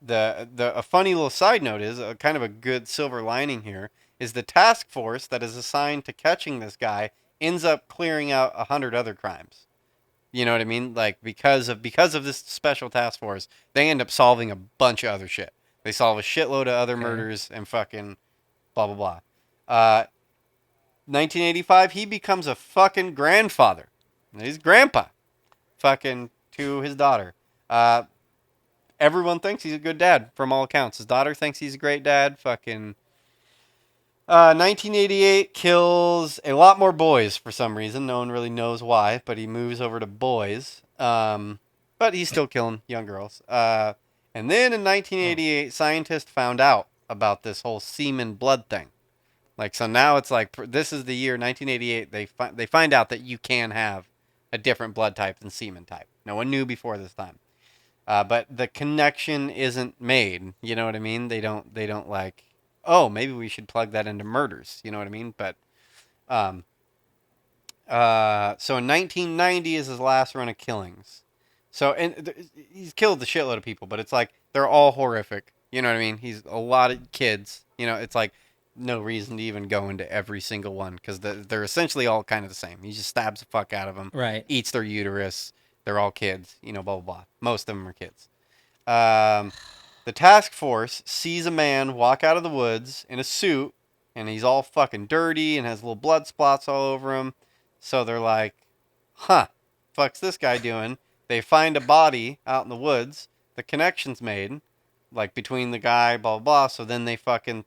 a funny little side note is kind of a good silver lining here is the task force that is assigned to catching this guy ends up clearing out 100 other crimes. You know what I mean? Like because of this special task force, they end up solving a bunch of other shit. They solve a shitload of other murders and fucking blah blah blah. 1985, he becomes a fucking grandfather. He's grandpa, fucking to his daughter. Everyone thinks he's a good dad from all accounts. His daughter thinks he's a great dad. Fucking 1988 kills a lot more boys for some reason. No one really knows why, but he moves over to boys. But he's still killing young girls. And then in 1988, scientists found out about this whole semen blood thing. Like, so now it's like, this is the year 1988. They find out that you can have a different blood type than semen type. No one knew before this time. But the connection isn't made. You know what I mean? They don't like, oh, maybe we should plug that into murders. You know what I mean? But, so in 1990 is his last run of killings. So, and he's killed the shitload of people, but it's like, they're all horrific. You know what I mean? He's a lot of kids. You know, it's like, no reason to even go into every single one because they're essentially all kind of the same. He just stabs the fuck out of them, Right. Eats their uterus. They're all kids, you know, blah, blah, blah. Most of them are kids. The task force sees a man walk out of the woods in a suit, and he's all fucking dirty and has little blood spots all over him. So they're like, huh, fuck's this guy doing? They find a body out in the woods. The connection's made, like, between the guy, blah, blah, blah. So then they fucking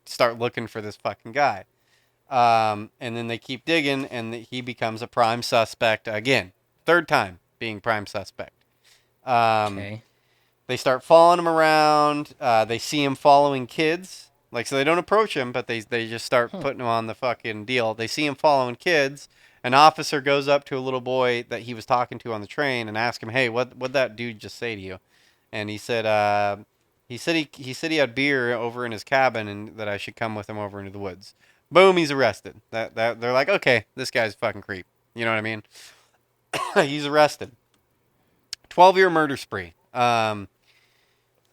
start looking for this fucking guy. And then they keep digging, and he becomes a prime suspect again. Third time being prime suspect. Okay. They start following him around. They see him following kids. Like, so they don't approach him, but they just start putting him on the fucking deal. They see him following kids. An officer goes up to a little boy that he was talking to on the train and asks him, hey, what'd that dude just say to you? And he said, he said he had beer over in his cabin and that I should come with him over into the woods. Boom, he's arrested. That they're like, okay, this guy's a fucking creep. You know what I mean? He's arrested. 12-year murder spree. So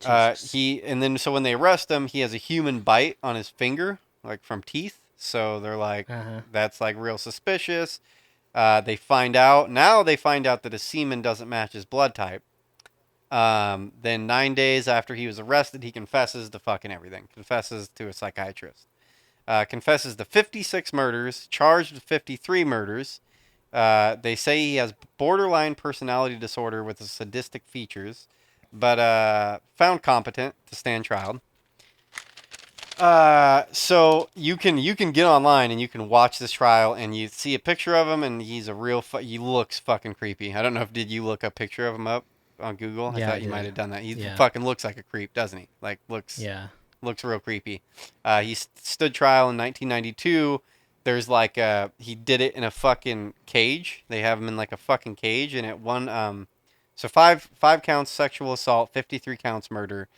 when they arrest him, he has a human bite on his finger, like from teeth. So they're like, that's like real suspicious. They find out that his semen doesn't match his blood type. Then 9 days after he was arrested, he confesses to fucking everything. Confesses to a psychiatrist. Confesses to 56 murders, charged with 53 murders. They say he has borderline personality disorder with sadistic features, but found competent to stand trial. So you can get online and you can watch this trial and you see a picture of him and he's a real he looks fucking creepy. I don't know if did you look a picture of him up on Google? Yeah, I thought you might have done that. He Yeah. fucking looks like a creep, doesn't he? Like looks real creepy. He stood trial in 1992. There's like he did it in a fucking cage. They have him in like a fucking cage and it won so five counts sexual assault, 53 counts murder.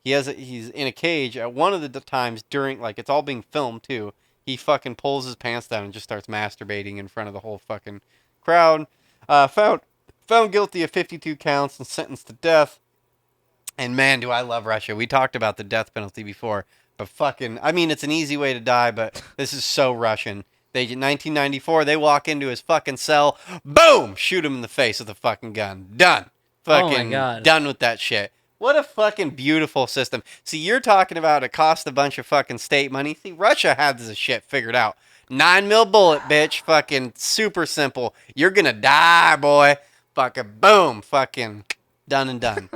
He's in a cage at one of the times during, like, it's all being filmed too. He fucking pulls his pants down and just starts masturbating in front of the whole fucking crowd. Found guilty of 52 counts and sentenced to death. And man, do I love Russia. We talked about the death penalty before, but fucking, I mean, it's an easy way to die, but this is so Russian. In 1994, they walk into his fucking cell, boom, shoot him in the face with a fucking gun. Done. Fucking Oh my God. done with that shit. What a fucking beautiful system. See, you're talking about it cost a bunch of fucking state money. See, Russia had this shit figured out. 9mm bullet, bitch. Fucking super simple. You're gonna die, boy. Fucking boom. Fucking done and done.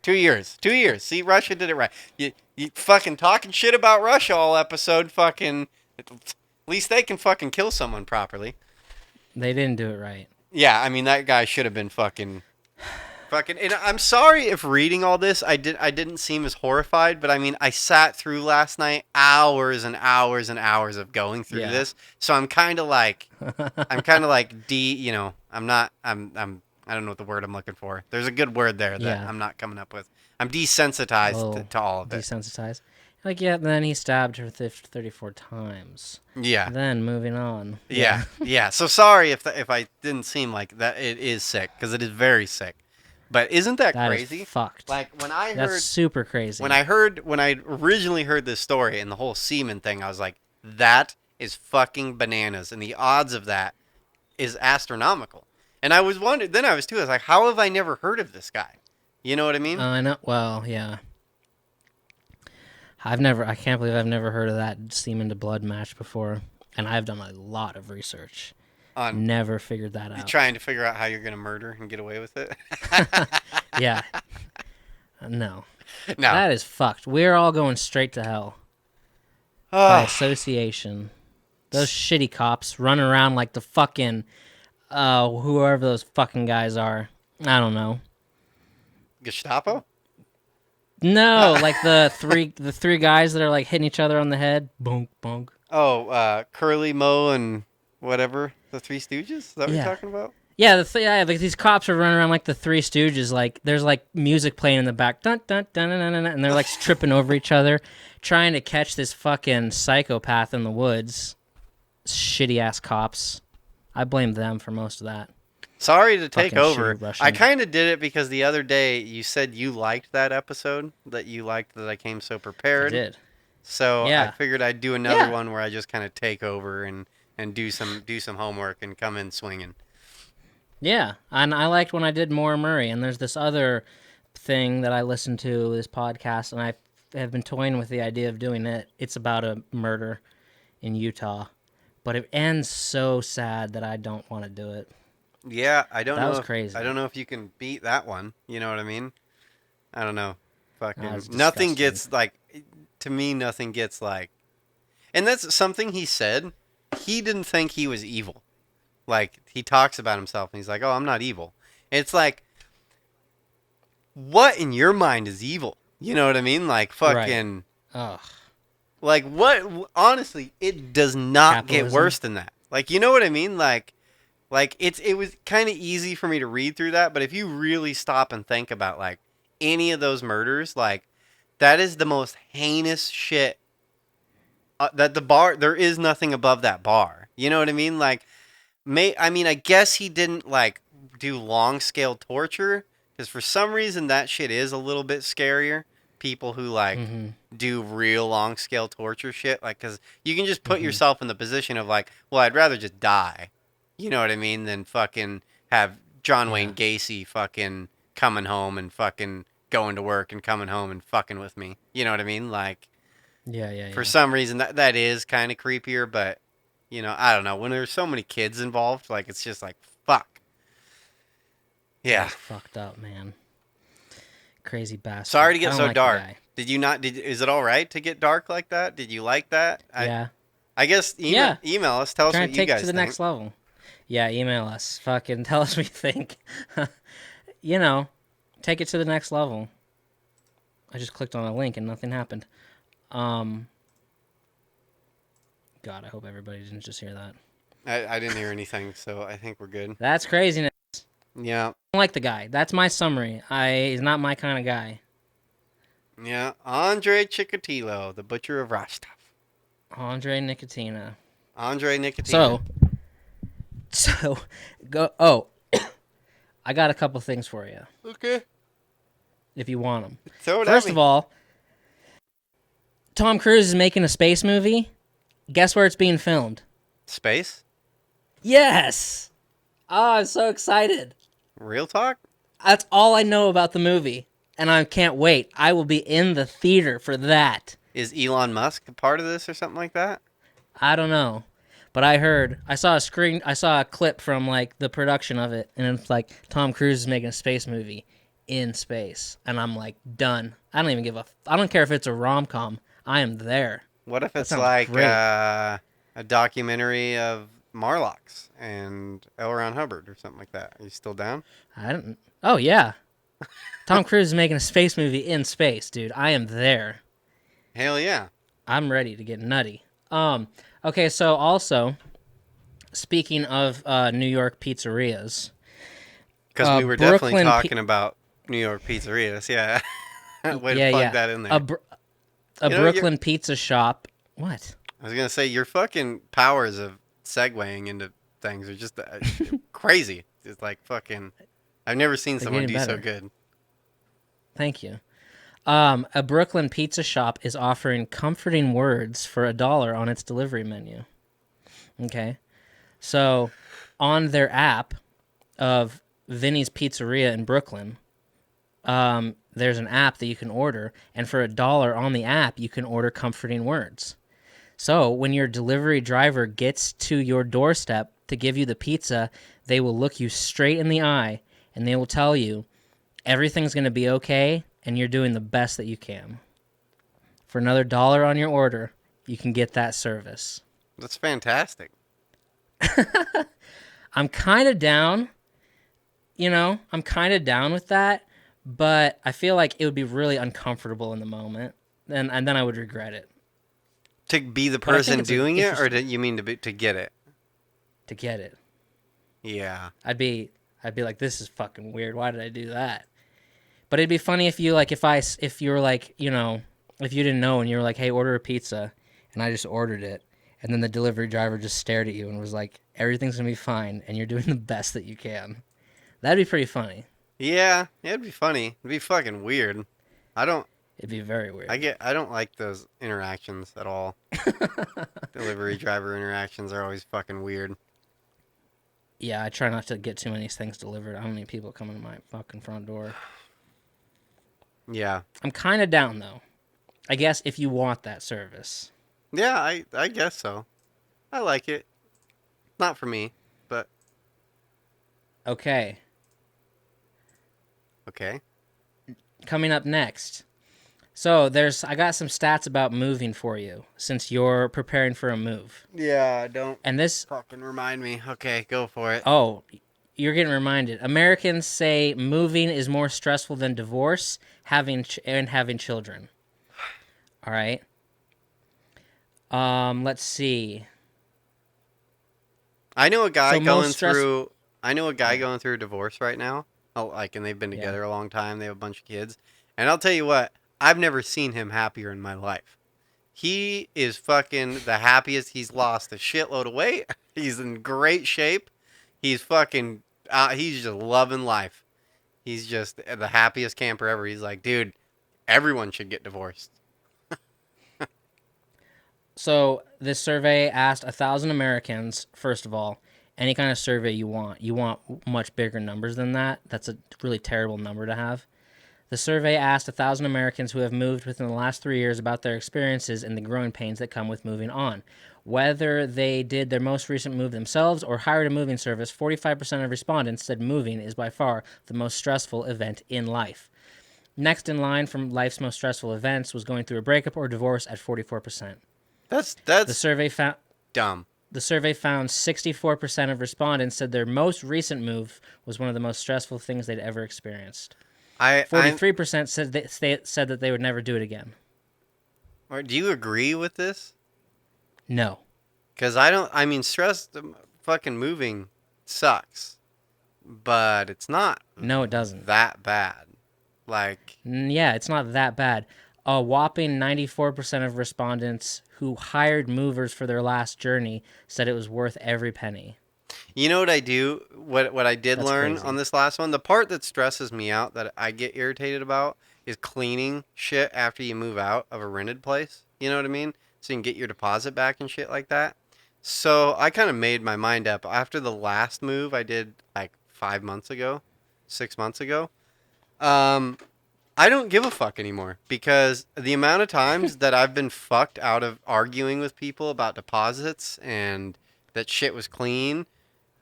2 years. 2 years. See, Russia did it right. You fucking talking shit about Russia all episode. Fucking, at least they can fucking kill someone properly. They didn't do it right. Yeah, I mean, that guy should have been fucking. And I'm sorry if reading all this I didn't seem as horrified, but I mean I sat through last night hours and hours and hours of going through this, so I'm kind of like I'm I don't know what the word I'm looking for. There's a good word there that Yeah. I'm not coming up with. I'm desensitized to all of it. Desensitized. Like, yeah, then he stabbed her 34 times. Yeah. Then moving on. Yeah. So sorry if I didn't seem like that. It is sick because it is very sick. But isn't that That crazy? is fucked. Like when I That's heard super crazy. when I originally heard this story and the whole semen thing, I was like, that is fucking bananas, and the odds of that is astronomical. And I was wondering, then I was like, how have I never heard of this guy? You know what I mean? I know. Well, yeah. I can't believe I've never heard of that semen to blood match before, and I've done a lot of research. On Never figured that out. trying to figure out how you're gonna murder and get away with it. Yeah. No. No. That is fucked. We're all going straight to hell by association. Those shitty cops running around like the fucking whoever those fucking guys are. I don't know. Gestapo? No, like the three guys that are like hitting each other on the head. Bonk bonk. Oh, Curly, Moe, and whatever. The Three Stooges? Is that what you're talking about? Yeah, like these cops are running around like the Three Stooges. Like there's like music playing in the back, dun dun dun dun dun, dun, and they're like tripping over each other, trying to catch this fucking psychopath in the woods. Shitty ass cops. I blame them for most of that. Sorry to take Fucking over. shitty Russian. I kind of did it because the other day you said you liked that episode, that you liked that I came so prepared. I did. So Yeah. I figured I'd do another one where I just kind of take over and do some homework and come in swinging. Yeah, and I liked when I did Maura Murray, and there's this other thing that I listened to, this podcast, and I have been toying with the idea of doing it. It's about a murder in Utah, but it ends so sad that I don't want to do it. Yeah, I don't know. That was if, crazy. I don't know if you can beat that one. You know what I mean? I don't know. Fucking it's nothing disgusting. gets like, to me, nothing gets like, and that's something he said. He didn't think he was evil. Like, he talks about himself and he's like, oh, I'm not evil. It's like, what in your mind is evil? You know what I mean? Like, fucking, Ugh. like, what? Honestly, it does not get Capitalism. worse than that. Like, you know what I mean? Like it was kind of easy for me to read through that, but if you really stop and think about, like, any of those murders, like, that is the most heinous shit. That the bar, there is nothing above that bar. You know what I mean? Like, I guess he didn't, like, do long scale torture, because for some reason that shit is a little bit scarier. People who, like, do real long scale torture shit, like, because you can just put yourself in the position of, like, well, I'd rather just die. You know what I mean? Than fucking have John Wayne Gacy fucking coming home and fucking going to work and coming home and fucking with me. You know what I mean? Like, Yeah. for some reason that is kind of creepier, but, you know, I don't know. When there's so many kids involved, like, it's just like, fuck. Yeah. That's fucked up, man. Crazy bastard. Sorry to I get don't so like the dark. guy. Did you not? Is it all right to get dark like that? Did you like that? Yeah. I guess email us. Tell us Trying what to you take guys it to the think. next level. Yeah, email us. Fucking tell us what you think. You know, take it to the next level. I just clicked on a link and nothing happened. God, I hope everybody didn't just hear that. I didn't hear anything, so I think we're good. That's craziness. Yeah. I don't like the guy. That's my summary. He's not my kind of guy. Yeah. Andrei Chikatilo, the Butcher of Rostov. Andrei Nicotina. Andrei Nicotina. So, go. Oh, I got a couple things for you. Okay. If you want them. Throw it First at me. of all, Tom Cruise is making a space movie. Guess where it's being filmed? Space? Yes! Oh, I'm so excited. Real talk? That's all I know about the movie, and I can't wait. I will be in the theater for that. Is Elon Musk a part of this or something like that? I don't know, but I saw a clip from, like, the production of it, and it's like Tom Cruise is making a space movie in space, and I'm like, done. I don't care if it's a rom-com. I am there. What if it's sounds like great. a documentary of Marlocks and L. Ron Hubbard or something like that? Are you still down? Oh, yeah. Tom Cruise is making a space movie in space, dude. I am there. Hell yeah. I'm ready to get nutty. Okay, so also, speaking of New York pizzerias, Because we were definitely talking about New York pizzerias. Yeah. Way to plug that in there. A Brooklyn pizza shop. What? I was going to say, your fucking powers of segueing into things are just crazy. It's like fucking... I've never seen someone do so good. Thank you. A Brooklyn pizza shop is offering comforting words for $1 on its delivery menu. Okay. So, on their app of Vinny's Pizzeria in Brooklyn, there's an app that you can order, and for $1 on the app, you can order comforting words. So, when your delivery driver gets to your doorstep to give you the pizza, they will look you straight in the eye, and they will tell you, everything's going to be okay, and you're doing the best that you can. For another $1 on your order, you can get that service. That's fantastic. I'm kind of down. I'm kind of down with that, but I feel like it would be really uncomfortable in the moment, and then I would regret it. To be the person doing it, or you mean to get it? To get it. Yeah. I'd be like, this is fucking weird. Why did I do that? But it'd be funny if you like, if you were like, if you didn't know and you were like, hey, order a pizza, and I just ordered it, and then the delivery driver just stared at you and was like, everything's gonna be fine, and you're doing the best that you can. That'd be pretty funny. Yeah, it'd be funny. It'd be fucking weird. It'd be very weird. I don't like those interactions at all. Delivery driver interactions are always fucking weird. Yeah, I try not to get too many things delivered. I don't need people coming to my fucking front door. Yeah. I'm kind of down, though. I guess if you want that service. Yeah, I guess so. I like it. Not for me, but... Okay. Okay. Coming up next. So, I got some stats about moving for you, since you're preparing for a move. Yeah, don't and this fucking remind me. Okay, go for it. Oh, you're getting reminded. Americans say moving is more stressful than divorce, having children. All right. Let's see. I know a guy going through a divorce right now. Oh, and they've been together a long time. They have a bunch of kids. And I'll tell you what, I've never seen him happier in my life. He is fucking the happiest. He's lost a shitload of weight. He's in great shape. He's fucking, he's just loving life. He's just the happiest camper ever. He's like, dude, everyone should get divorced. So this survey asked 1,000 Americans, first of all, any kind of survey you want. You want much bigger numbers than that. That's a really terrible number to have. The survey asked 1,000 Americans who have moved within the last 3 years about their experiences and the growing pains that come with moving on. Whether they did their most recent move themselves or hired a moving service, 45% of respondents said moving is by far the most stressful event in life. Next in line from life's most stressful events was going through a breakup or divorce at 44%. That's the survey found dumb. The survey found 64% of respondents said their most recent move was one of the most stressful things they'd ever experienced. 43% said that they would never do it again. Do you agree with this? No. Because stress, fucking moving sucks. But it's not. No, it doesn't. That bad. Yeah, it's not that bad. A whopping 94% of respondents who hired movers for their last journey said it was worth every penny. You know what I do? What I did learn on this last one? The part that stresses me out, that I get irritated about, is cleaning shit after you move out of a rented place. You know what I mean? So you can get your deposit back and shit like that. So I kind of made my mind up. After the last move I did 6 months ago, I don't give a fuck anymore, because the amount of times that I've been fucked out of arguing with people about deposits and that shit was clean.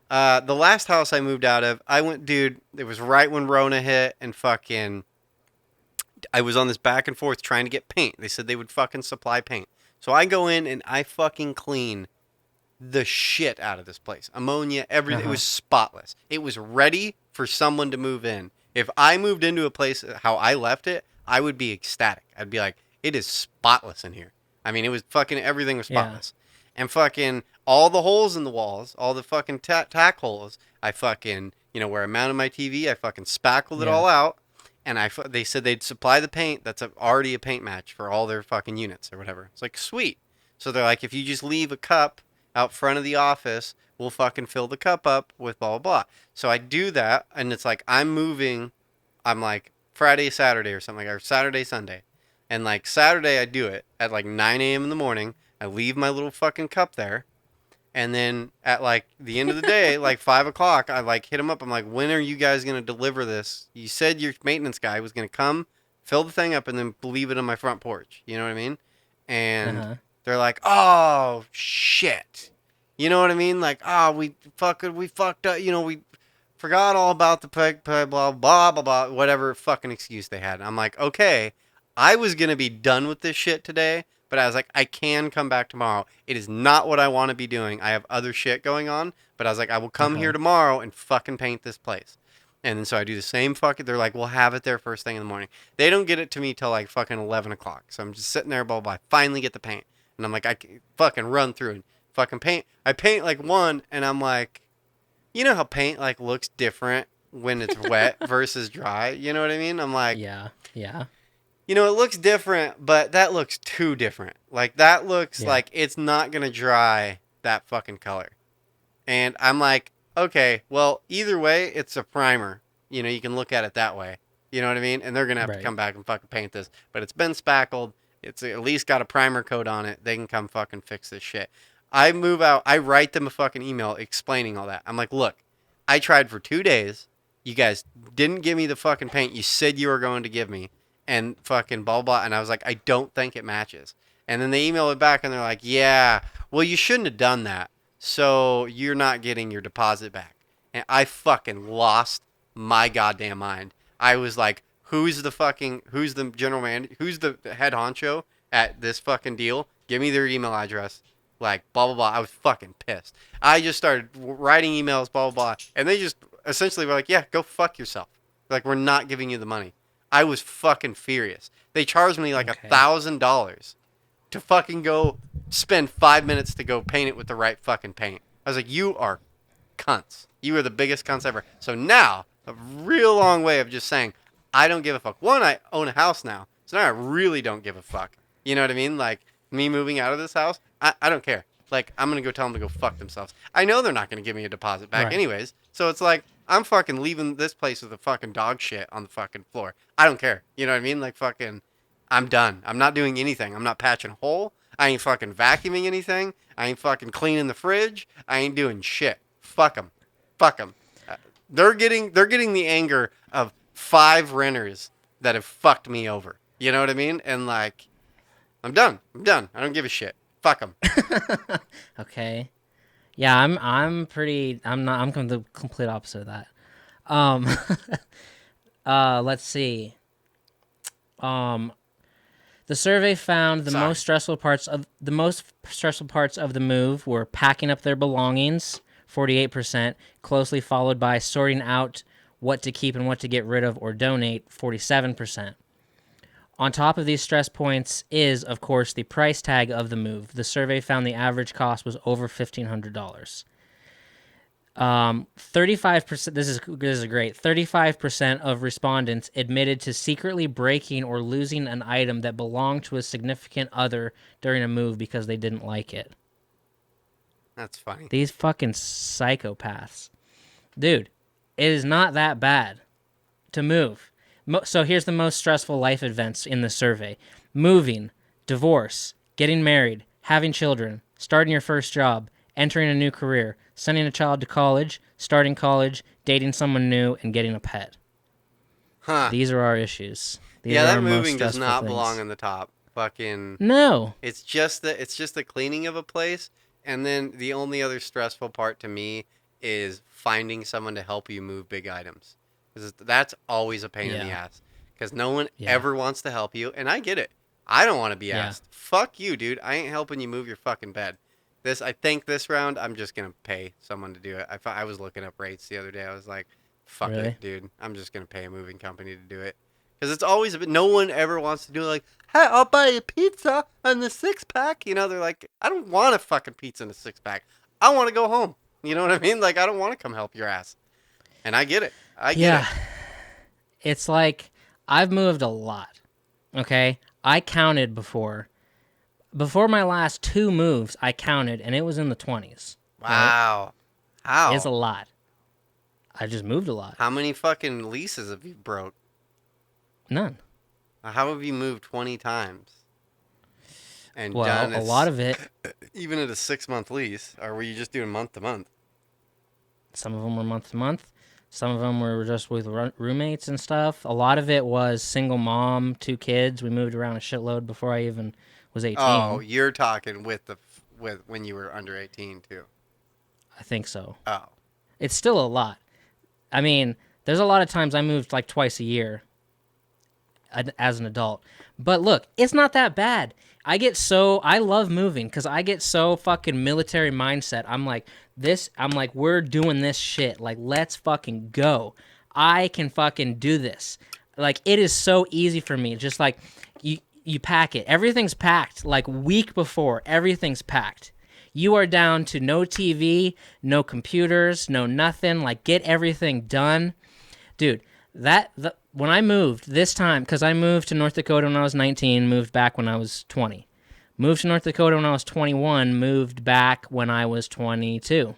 The last house I moved out of, it was right when Rona hit, and fucking, I was on this back and forth trying to get paint. They said they would fucking supply paint. So I go in and I fucking clean the shit out of this place. Ammonia, everything. It was spotless. It was ready for someone to move in. If I moved into a place how I left it, I would be ecstatic. I'd be like, it is spotless in here. I mean, it was fucking, everything was spotless. Yeah. And fucking all the holes in the walls, all the fucking tack holes, I fucking where I mounted my TV, I fucking spackled it Yeah. all out, and they said they'd supply the paint. That's already a paint match for all their fucking units or whatever. It's like, sweet. So they're like, if you just leave a cup out front of the office, we'll fucking fill the cup up with blah, blah, blah. So I do that, and it's like, I'm like Friday, Saturday or something like that, or Saturday, Sunday. And like Saturday, I do it at like 9 a.m. in the morning. I leave my little fucking cup there. And then at like the end of the day, like 5 o'clock, I like hit them up. I'm like, when are you guys going to deliver this? You said your maintenance guy was going to come, fill the thing up, and then leave it on my front porch. You know what I mean? And they're like, oh, shit. You know what I mean? Like, we fucked up. We forgot all about the blah, blah, blah, blah, blah, whatever fucking excuse they had. I'm like, okay, I was going to be done with this shit today, but I was like, I can come back tomorrow. It is not what I want to be doing. I have other shit going on, but I was like, I will come here tomorrow and fucking paint this place. And then so I do the same fucking, they're like, we'll have it there first thing in the morning. They don't get it to me till like fucking 11 o'clock. So I'm just sitting there, blah, blah, blah. I finally get the paint. And I'm like, I can fucking run through and fucking paint. I paint like one, and I'm like, you know how paint like looks different when it's wet versus dry? You know what I mean? I'm like, Yeah. it looks different, but that looks too different. Like, that looks like it's not going to dry that fucking color. And I'm like, okay, well, either way, it's a primer. You can look at it that way. You know what I mean? And they're going to have to come back and fucking paint this. But it's been spackled. It's at least got a primer coat on it. They can come fucking fix this shit. I move out. I write them a fucking email explaining all that. I'm like, look, I tried for 2 days. You guys didn't give me the fucking paint you said you were going to give me. And fucking blah, blah. And I was like, I don't think it matches. And then they email it back and they're like, yeah, well, you shouldn't have done that. So you're not getting your deposit back. And I fucking lost my goddamn mind. I was like, who's the general manager? Who's the head honcho at this fucking deal? Give me their email address. Like, blah, blah, blah. I was fucking pissed. I just started writing emails, blah, blah, blah. And they just essentially were like, yeah, go fuck yourself. Like, we're not giving you the money. I was fucking furious. They charged me like $1,000 to fucking go spend 5 minutes to go paint it with the right fucking paint. I was like, you are cunts. You are the biggest cunts ever. So now, a real long way of just saying, I don't give a fuck. One, I own a house now. So now I really don't give a fuck. You know what I mean? Like, me moving out of this house, I don't care. Like, I'm going to go tell them to go fuck themselves. I know they're not going to give me a deposit back anyways. So it's like, I'm fucking leaving this place with a fucking dog shit on the fucking floor. I don't care. You know what I mean? Like, fucking, I'm done. I'm not doing anything. I'm not patching a hole. I ain't fucking vacuuming anything. I ain't fucking cleaning the fridge. I ain't doing shit. Fuck them. Fuck them. They're getting the anger of 5 renters that have fucked me over. You know what I mean? And like, I'm done. I don't give a shit. Fuck them. Okay. Yeah, I'm the complete opposite of that. Let's see. The survey found the most stressful parts of the move were packing up their belongings, 48%, closely followed by sorting out what to keep and what to get rid of or donate, 47%. On top of these stress points is, of course, the price tag of the move. The survey found the average cost was over $1,500. 35%. This is great. 35% of respondents admitted to secretly breaking or losing an item that belonged to a significant other during a move because they didn't like it. That's funny. These fucking psychopaths, dude. It is not that bad to move. So here's the most stressful life events in the survey: moving, divorce, getting married, having children, starting your first job, entering a new career, sending a child to college, starting college, dating someone new, and getting a pet. Huh. These are our issues. These yeah, are that our moving most does not things. belong in the top. Fucking no. It's just the cleaning of a place, and then the only other stressful part to me is finding someone to help you move big items. Because that's always a pain in the ass. Because no one ever wants to help you, and I get it. I don't want to be asked. Fuck you, dude. I ain't helping you move your fucking bed. I think this round, I'm just going to pay someone to do it. I was looking up rates the other day. I was like, fuck it, dude. I'm just going to pay a moving company to do it. Because it's always no one ever wants to do it like, hey, I'll buy you pizza and the 6-pack. You know, they're like, I don't want a fucking pizza and a 6-pack. I want to go home. You know what I mean? Like, I don't want to come help your ass. And I get it. I get it. It's like I've moved a lot. Okay? I counted before. Before my last 2 moves, I counted, and it was in the 20s. Wow. Right? How? It's a lot. I just moved a lot. How many fucking leases have you broke? None. How have you moved 20 times? And Well, done a lot of it. even at a 6-month lease, or were you just doing month to month? Some of them were month to month. Some of them were just with roommates and stuff. A lot of it was single mom, 2 kids. We moved around a shitload before I even was 18. Oh, you're talking with when you were under 18 too. I think so. Oh. It's still a lot. I mean, there's a lot of times I moved like twice a year as an adult. But look, it's not that bad. I love moving because I get so fucking military mindset. I'm like, we're doing this shit. Like, let's fucking go. I can fucking do this. Like, it is so easy for me. Just like, you pack it. Everything's packed. Like, week before, everything's packed. You are down to no TV, no computers, no nothing. Like, get everything done. Dude, when I moved this time, because I moved to North Dakota when I was 19, moved back when I was 20. Moved to North Dakota when I was 21, moved back when I was 22.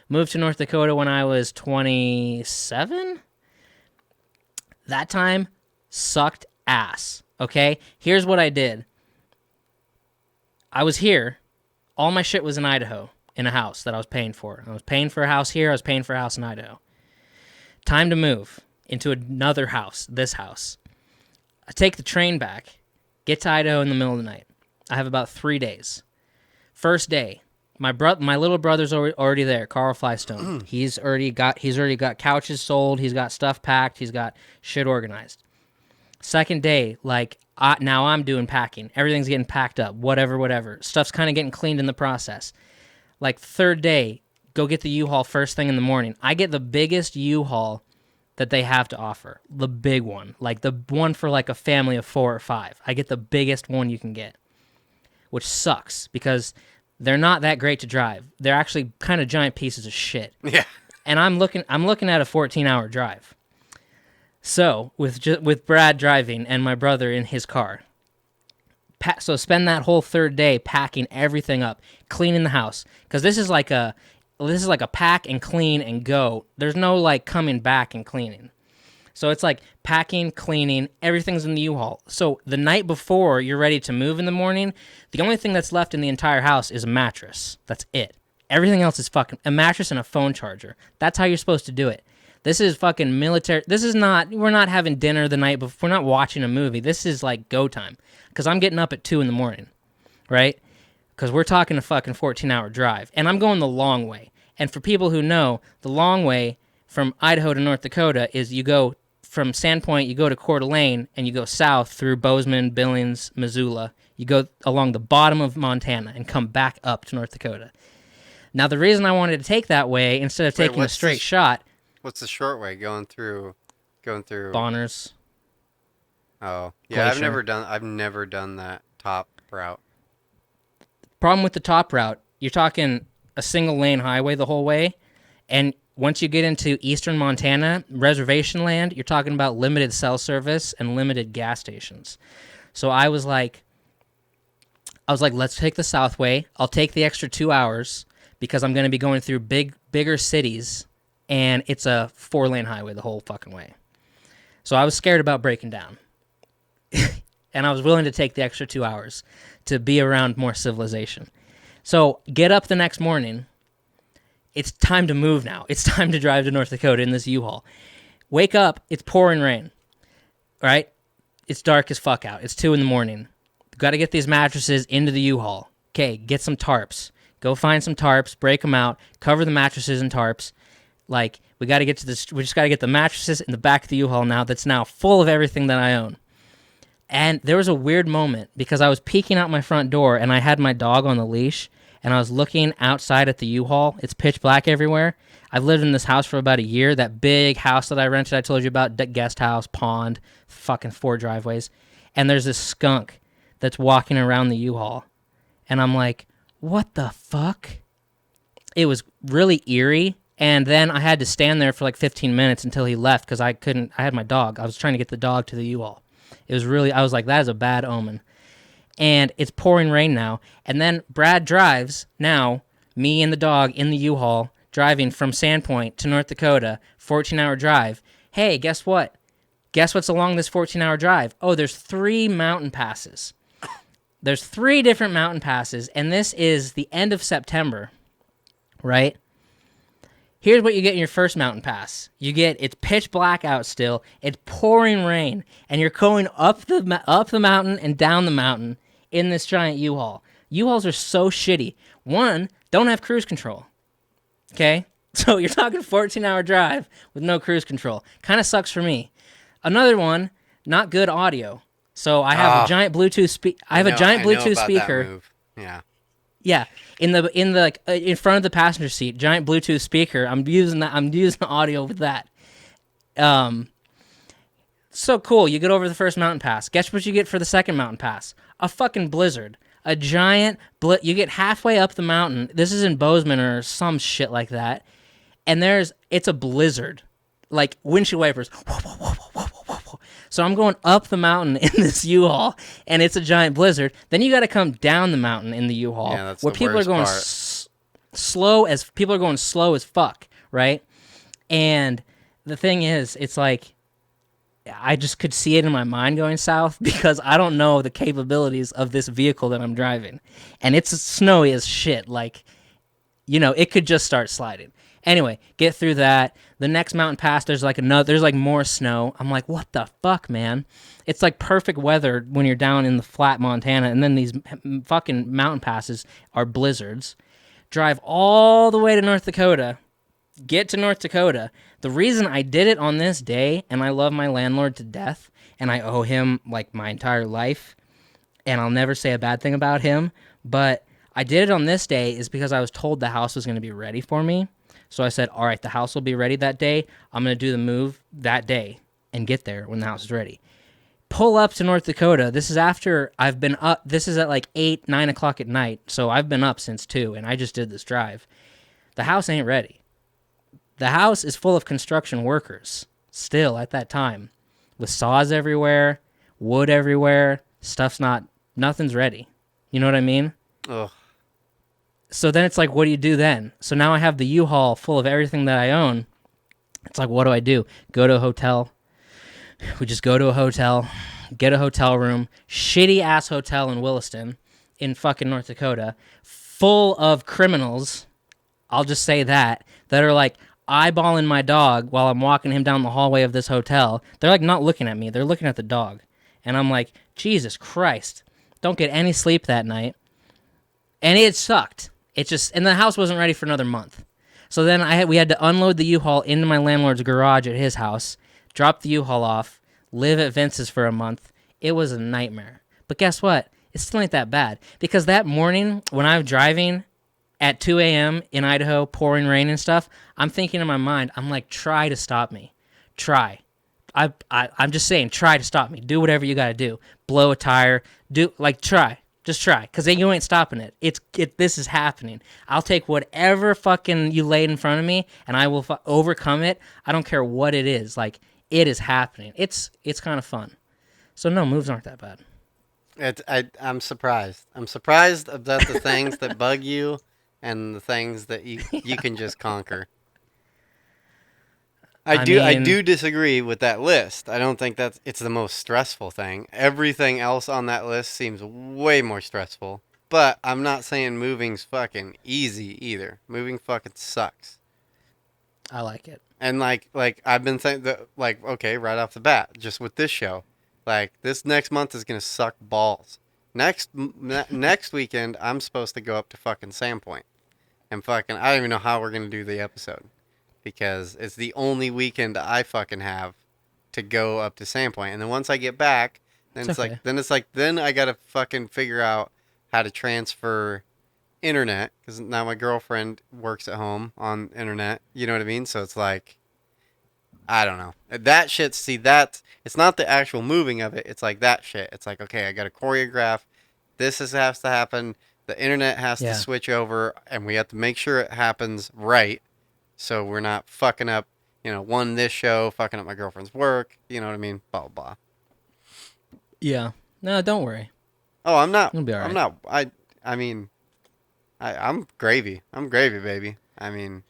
Moved to North Dakota when I was 27. That time sucked ass, okay? Here's what I did. I was here. All my shit was in Idaho, in a house that I was paying for. I was paying for a house here. I was paying for a house in Idaho. Time to move into another house, this house. I take the train back, get to Idaho in the middle of the night. I have about 3 days. First day, my little brother's already there, Carl Flystone. He's already got couches sold. He's got stuff packed. He's got shit organized. Second day, now I'm doing packing. Everything's getting packed up, whatever. Stuff's kind of getting cleaned in the process. Like, third day, go get the U-Haul first thing in the morning. I get the biggest U-Haul that they have to offer. The big one. Like, the one for, like, a family of 4 or 5. I get the biggest one you can get, which sucks because they're not that great to drive. They're actually kind of giant pieces of shit. Yeah. And I'm looking at a 14-hour drive. So, with Brad driving and my brother in his car. So spend that whole third day packing everything up, cleaning the house. Because this is like a pack and clean and go. There's no, like, coming back and cleaning. So it's like packing, cleaning, everything's in the U-Haul. So the night before you're ready to move in the morning, the only thing that's left in the entire house is a mattress. That's it. Everything else is fucking a mattress and a phone charger. That's how you're supposed to do it. This is fucking military. We're not having dinner the night before. We're not watching a movie. This is like go time. Because I'm getting up at 2 in the morning, right? Because we're talking a fucking 14-hour drive. And I'm going the long way. And for people who know, the long way from Idaho to North Dakota is you go from Sandpoint, you go to Coeur d'Alene, and you go south through Bozeman, Billings, Missoula. You go along the bottom of Montana and come back up to North Dakota. Now, the reason I wanted to take that way instead of taking a straight shot... What's the short way? Going through Bonners. Oh, yeah. Glacier. I've never done that top route. Problem with the top route, you're talking a single lane highway the whole way, and once you get into eastern Montana, reservation land, you're talking about limited cell service and limited gas stations. So I was like, let's take the south way. I'll take the extra 2 hours because I'm going to be going through bigger cities, and it's a 4-lane highway the whole fucking way. So I was scared about breaking down. And I was willing to take the extra 2 hours to be around more civilization. So get up the next morning. It's time to move now. It's time to drive to North Dakota in this U-Haul. Wake up. It's pouring rain. Right? It's dark as fuck out. It's 2 in the morning. Got to get these mattresses into the U-Haul. Okay, get some tarps. Go find some tarps, break them out, cover the mattresses and tarps. Like, we just got to get the mattresses in the back of the U-Haul now that's now full of everything that I own. And there was a weird moment because I was peeking out my front door and I had my dog on the leash and I was looking outside at the U-Haul. It's pitch black everywhere. I've lived in this house for about a year. That big house that I rented, I told you about, guest house, pond, fucking 4 driveways. And there's this skunk that's walking around the U-Haul. And I'm like, what the fuck? It was really eerie. And then I had to stand there for like 15 minutes until he left because I had my dog. I was trying to get the dog to the U-Haul. I was like, that is a bad omen. And it's pouring rain now. And then Brad drives now, me and the dog in the U-Haul, driving from Sandpoint to North Dakota, 14-hour drive. Hey, guess what? Guess what's along this 14-hour drive? Oh, there's 3 mountain passes. There's 3 different mountain passes, and this is the end of September, right? Here's what you get in your first mountain pass. It's pitch black out still, it's pouring rain, and you're going up the mountain and down the mountain in this giant U-Haul. U-Hauls are so shitty. One, don't have cruise control, okay? So you're talking 14-hour drive with no cruise control. Kind of sucks for me. Another one, not good audio. So I have a giant Bluetooth speaker. Yeah. Yeah, in front of the passenger seat, giant Bluetooth speaker. I'm using the audio with that. So cool. You get over the first mountain pass. Guess what you get for the second mountain pass? A fucking blizzard. A giant you get halfway up the mountain. This is in Bozeman or some shit like that. And it's a blizzard. Like windshield wipers. So I'm going up the mountain in this U-Haul, and it's a giant blizzard. Then you got to come down the mountain in the U-Haul, where people are going slow as fuck, right? And the thing is, it's like I just could see it in my mind going south because I don't know the capabilities of this vehicle that I'm driving, and it's snowy as shit. Like, it could just start sliding. Anyway, get through that. The next mountain pass, there's like more snow. I'm like, what the fuck, man? It's like perfect weather when you're down in the flat Montana, and then these fucking mountain passes are blizzards. Drive all the way to North Dakota. Get to North Dakota. The reason I did it on this day, and I love my landlord to death, and I owe him like my entire life, and I'll never say a bad thing about him, but I did it on this day is because I was told the house was going to be ready for me. So I said, all right, the house will be ready that day. I'm going to do the move that day and get there when the house is ready. Pull up to North Dakota. This is after I've been up. This is at like 8, 9 o'clock at night. So I've been up since 2, and I just did this drive. The house ain't ready. The house is full of construction workers still at that time with saws everywhere, wood everywhere. Nothing's ready. You know what I mean? Ugh. So then it's like, what do you do then? So now I have the U-Haul full of everything that I own. It's like, what do I do? Go to a hotel. We just go to a hotel, get a hotel room, shitty-ass hotel in Williston in fucking North Dakota, full of criminals, I'll just say that are like eyeballing my dog while I'm walking him down the hallway of this hotel. They're like not looking at me. They're looking at the dog. And I'm like, Jesus Christ. Don't get any sleep that night. And it sucked. And the house wasn't ready for another month. So then we had to unload the U-Haul into my landlord's garage at his house, drop the U-Haul off, live at Vince's for a month. It was a nightmare. But guess what? It still ain't that bad. Because that morning, when I was driving at 2 a.m. in Idaho, pouring rain and stuff, I'm thinking in my mind, I'm like, try to stop me. Try. I'm just saying, try to stop me. Do whatever you got to do. Blow a tire. Try. Just try, because you ain't stopping it. This is happening. I'll take whatever fucking you laid in front of me, and I will overcome it. I don't care what it is. Like, it is happening. It's kind of fun. So, no, moves aren't that bad. I'm surprised. I'm surprised about the things that bug you and the things that you can just conquer. I do disagree with that list. I don't think it's the most stressful thing. Everything else on that list seems way more stressful. But I'm not saying moving's fucking easy either. Moving fucking sucks. I like it. And like I've been saying that, like, okay, right off the bat, just with this show, like this next month is gonna suck balls. Next weekend, I'm supposed to go up to fucking Sandpoint, and fucking I don't even know how we're gonna do the episode. Because it's the only weekend I fucking have to go up to Sandpoint. And then once I get back, then then I gotta fucking figure out how to transfer internet. Because now my girlfriend works at home on internet. You know what I mean? So it's like, I don't know. That shit, it's not the actual moving of it. It's like that shit. It's like, okay, I gotta choreograph. Has to happen. The internet has to switch over. And we have to make sure it happens right. so we're not fucking up, one, this show, fucking up my girlfriend's work, you know what I mean? Blah, blah, blah. Yeah. No, don't worry. Oh, I'm not. You'll be all right. I'm not. I mean, I'm gravy. I'm gravy, baby. I mean,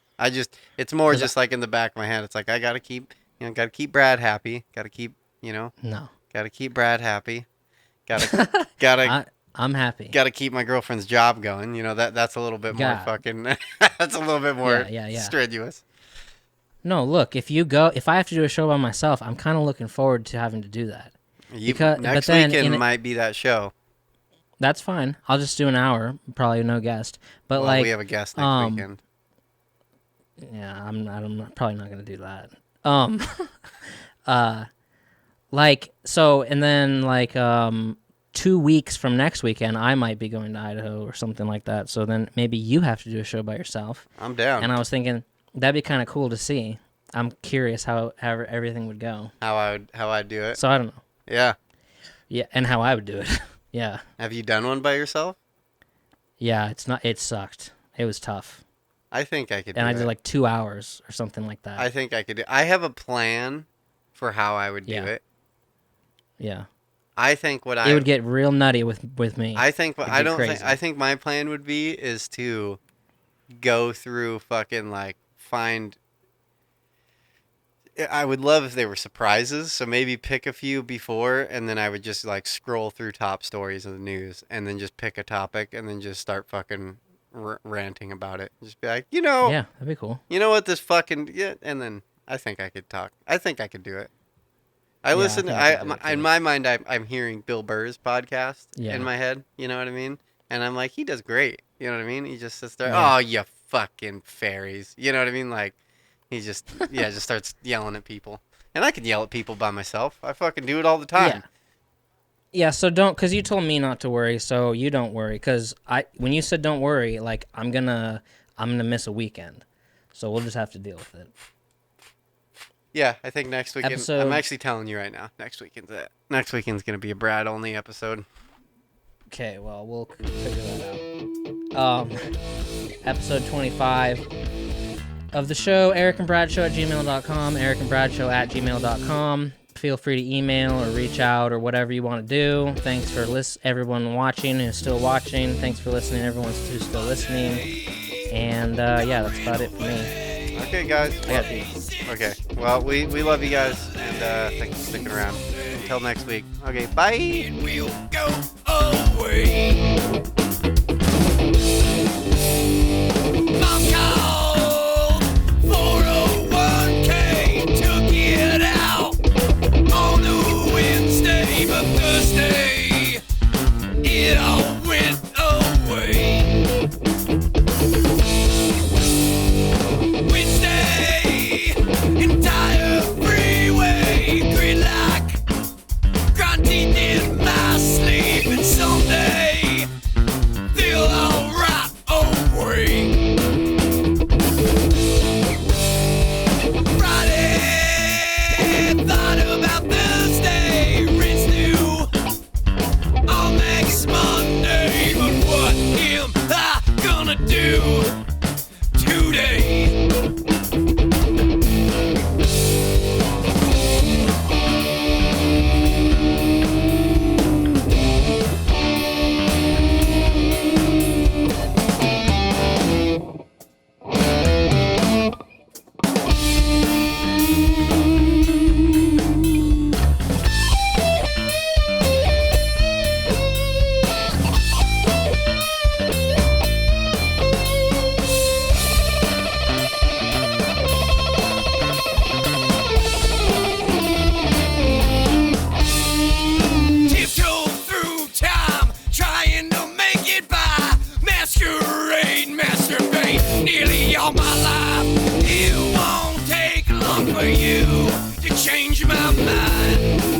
it's more just like in the back of my head. It's like I gotta keep, gotta keep Brad happy. Gotta keep, No. gotta keep Brad happy. Gotta, I'm happy. gotta keep my girlfriend's job going. That's a little bit more fucking. That's a little bit more strenuous. No, look, if I have to do a show by myself, I'm kind of looking forward to having to do that. Next weekend might be that show. That's fine. I'll just do an hour, probably no guest. But we have a guest next weekend. Yeah, I'm probably not gonna do that. And then 2 weeks from next weekend, I might be going to Idaho or something like that. So then maybe you have to do a show by yourself. I'm down. And I was thinking that'd be kind of cool to see. I'm curious how everything would go. How I'd do it. So I don't know. Yeah. Yeah, and how I would do it. Yeah. Have you done one by yourself? Yeah, it sucked. It was tough. I think I could do it. And I did like 2 hours or something like that. I think I could do it. I have a plan for how I would do it. Yeah. I think it would get real nutty with me. I think I think my plan would be is to go through fucking find. I would love if they were surprises, so maybe pick a few before, and then I would just scroll through top stories of the news, and then just pick a topic, and then just start fucking ranting about it. Just be like, yeah, that'd be cool. You know what this fucking and then I think I could talk. I think I could do it. In my mind, I'm hearing Bill Burr's podcast in my head. You know what I mean? And I'm like, he does great. You know what I mean? He just sits there. Yeah. Oh, you fucking fairies. You know what I mean? He just just starts yelling at people. And I can yell at people by myself. I fucking do it all the time. Yeah, so because you told me not to worry, so you don't worry. Because when you said don't worry, I'm gonna miss a weekend. So we'll just have to deal with it. Yeah, I think next weekend. I'm actually telling you right now. Next weekend's it. Next weekend's gonna be a Brad only episode. Okay, well we'll figure that out. Episode 25 of the show, erickandbradshow@gmail.com, erickandbradshow@gmail.com. Feel free to email or reach out or whatever you want to do. Thanks for everyone watching who's still watching. Thanks for listening, everyone who's still listening. And that's about it for me. Okay, guys. I got these. Okay. Well, we love you guys, and thanks for sticking around. Until next week. Okay, bye. We'll go away. Mom called 401k, took it out on a Wednesday, but Thursday it all went away. Wednesday, entire freeway gridlock, grind teeth in my sleep, and someday they'll all rot away. Friday, thought about Thursday, rinse new on next Monday, but what am I gonna do today? Tiptoe through time, trying to make it by. Masquerade, masturbate, nearly all my life. It won't take long for you to change my mind.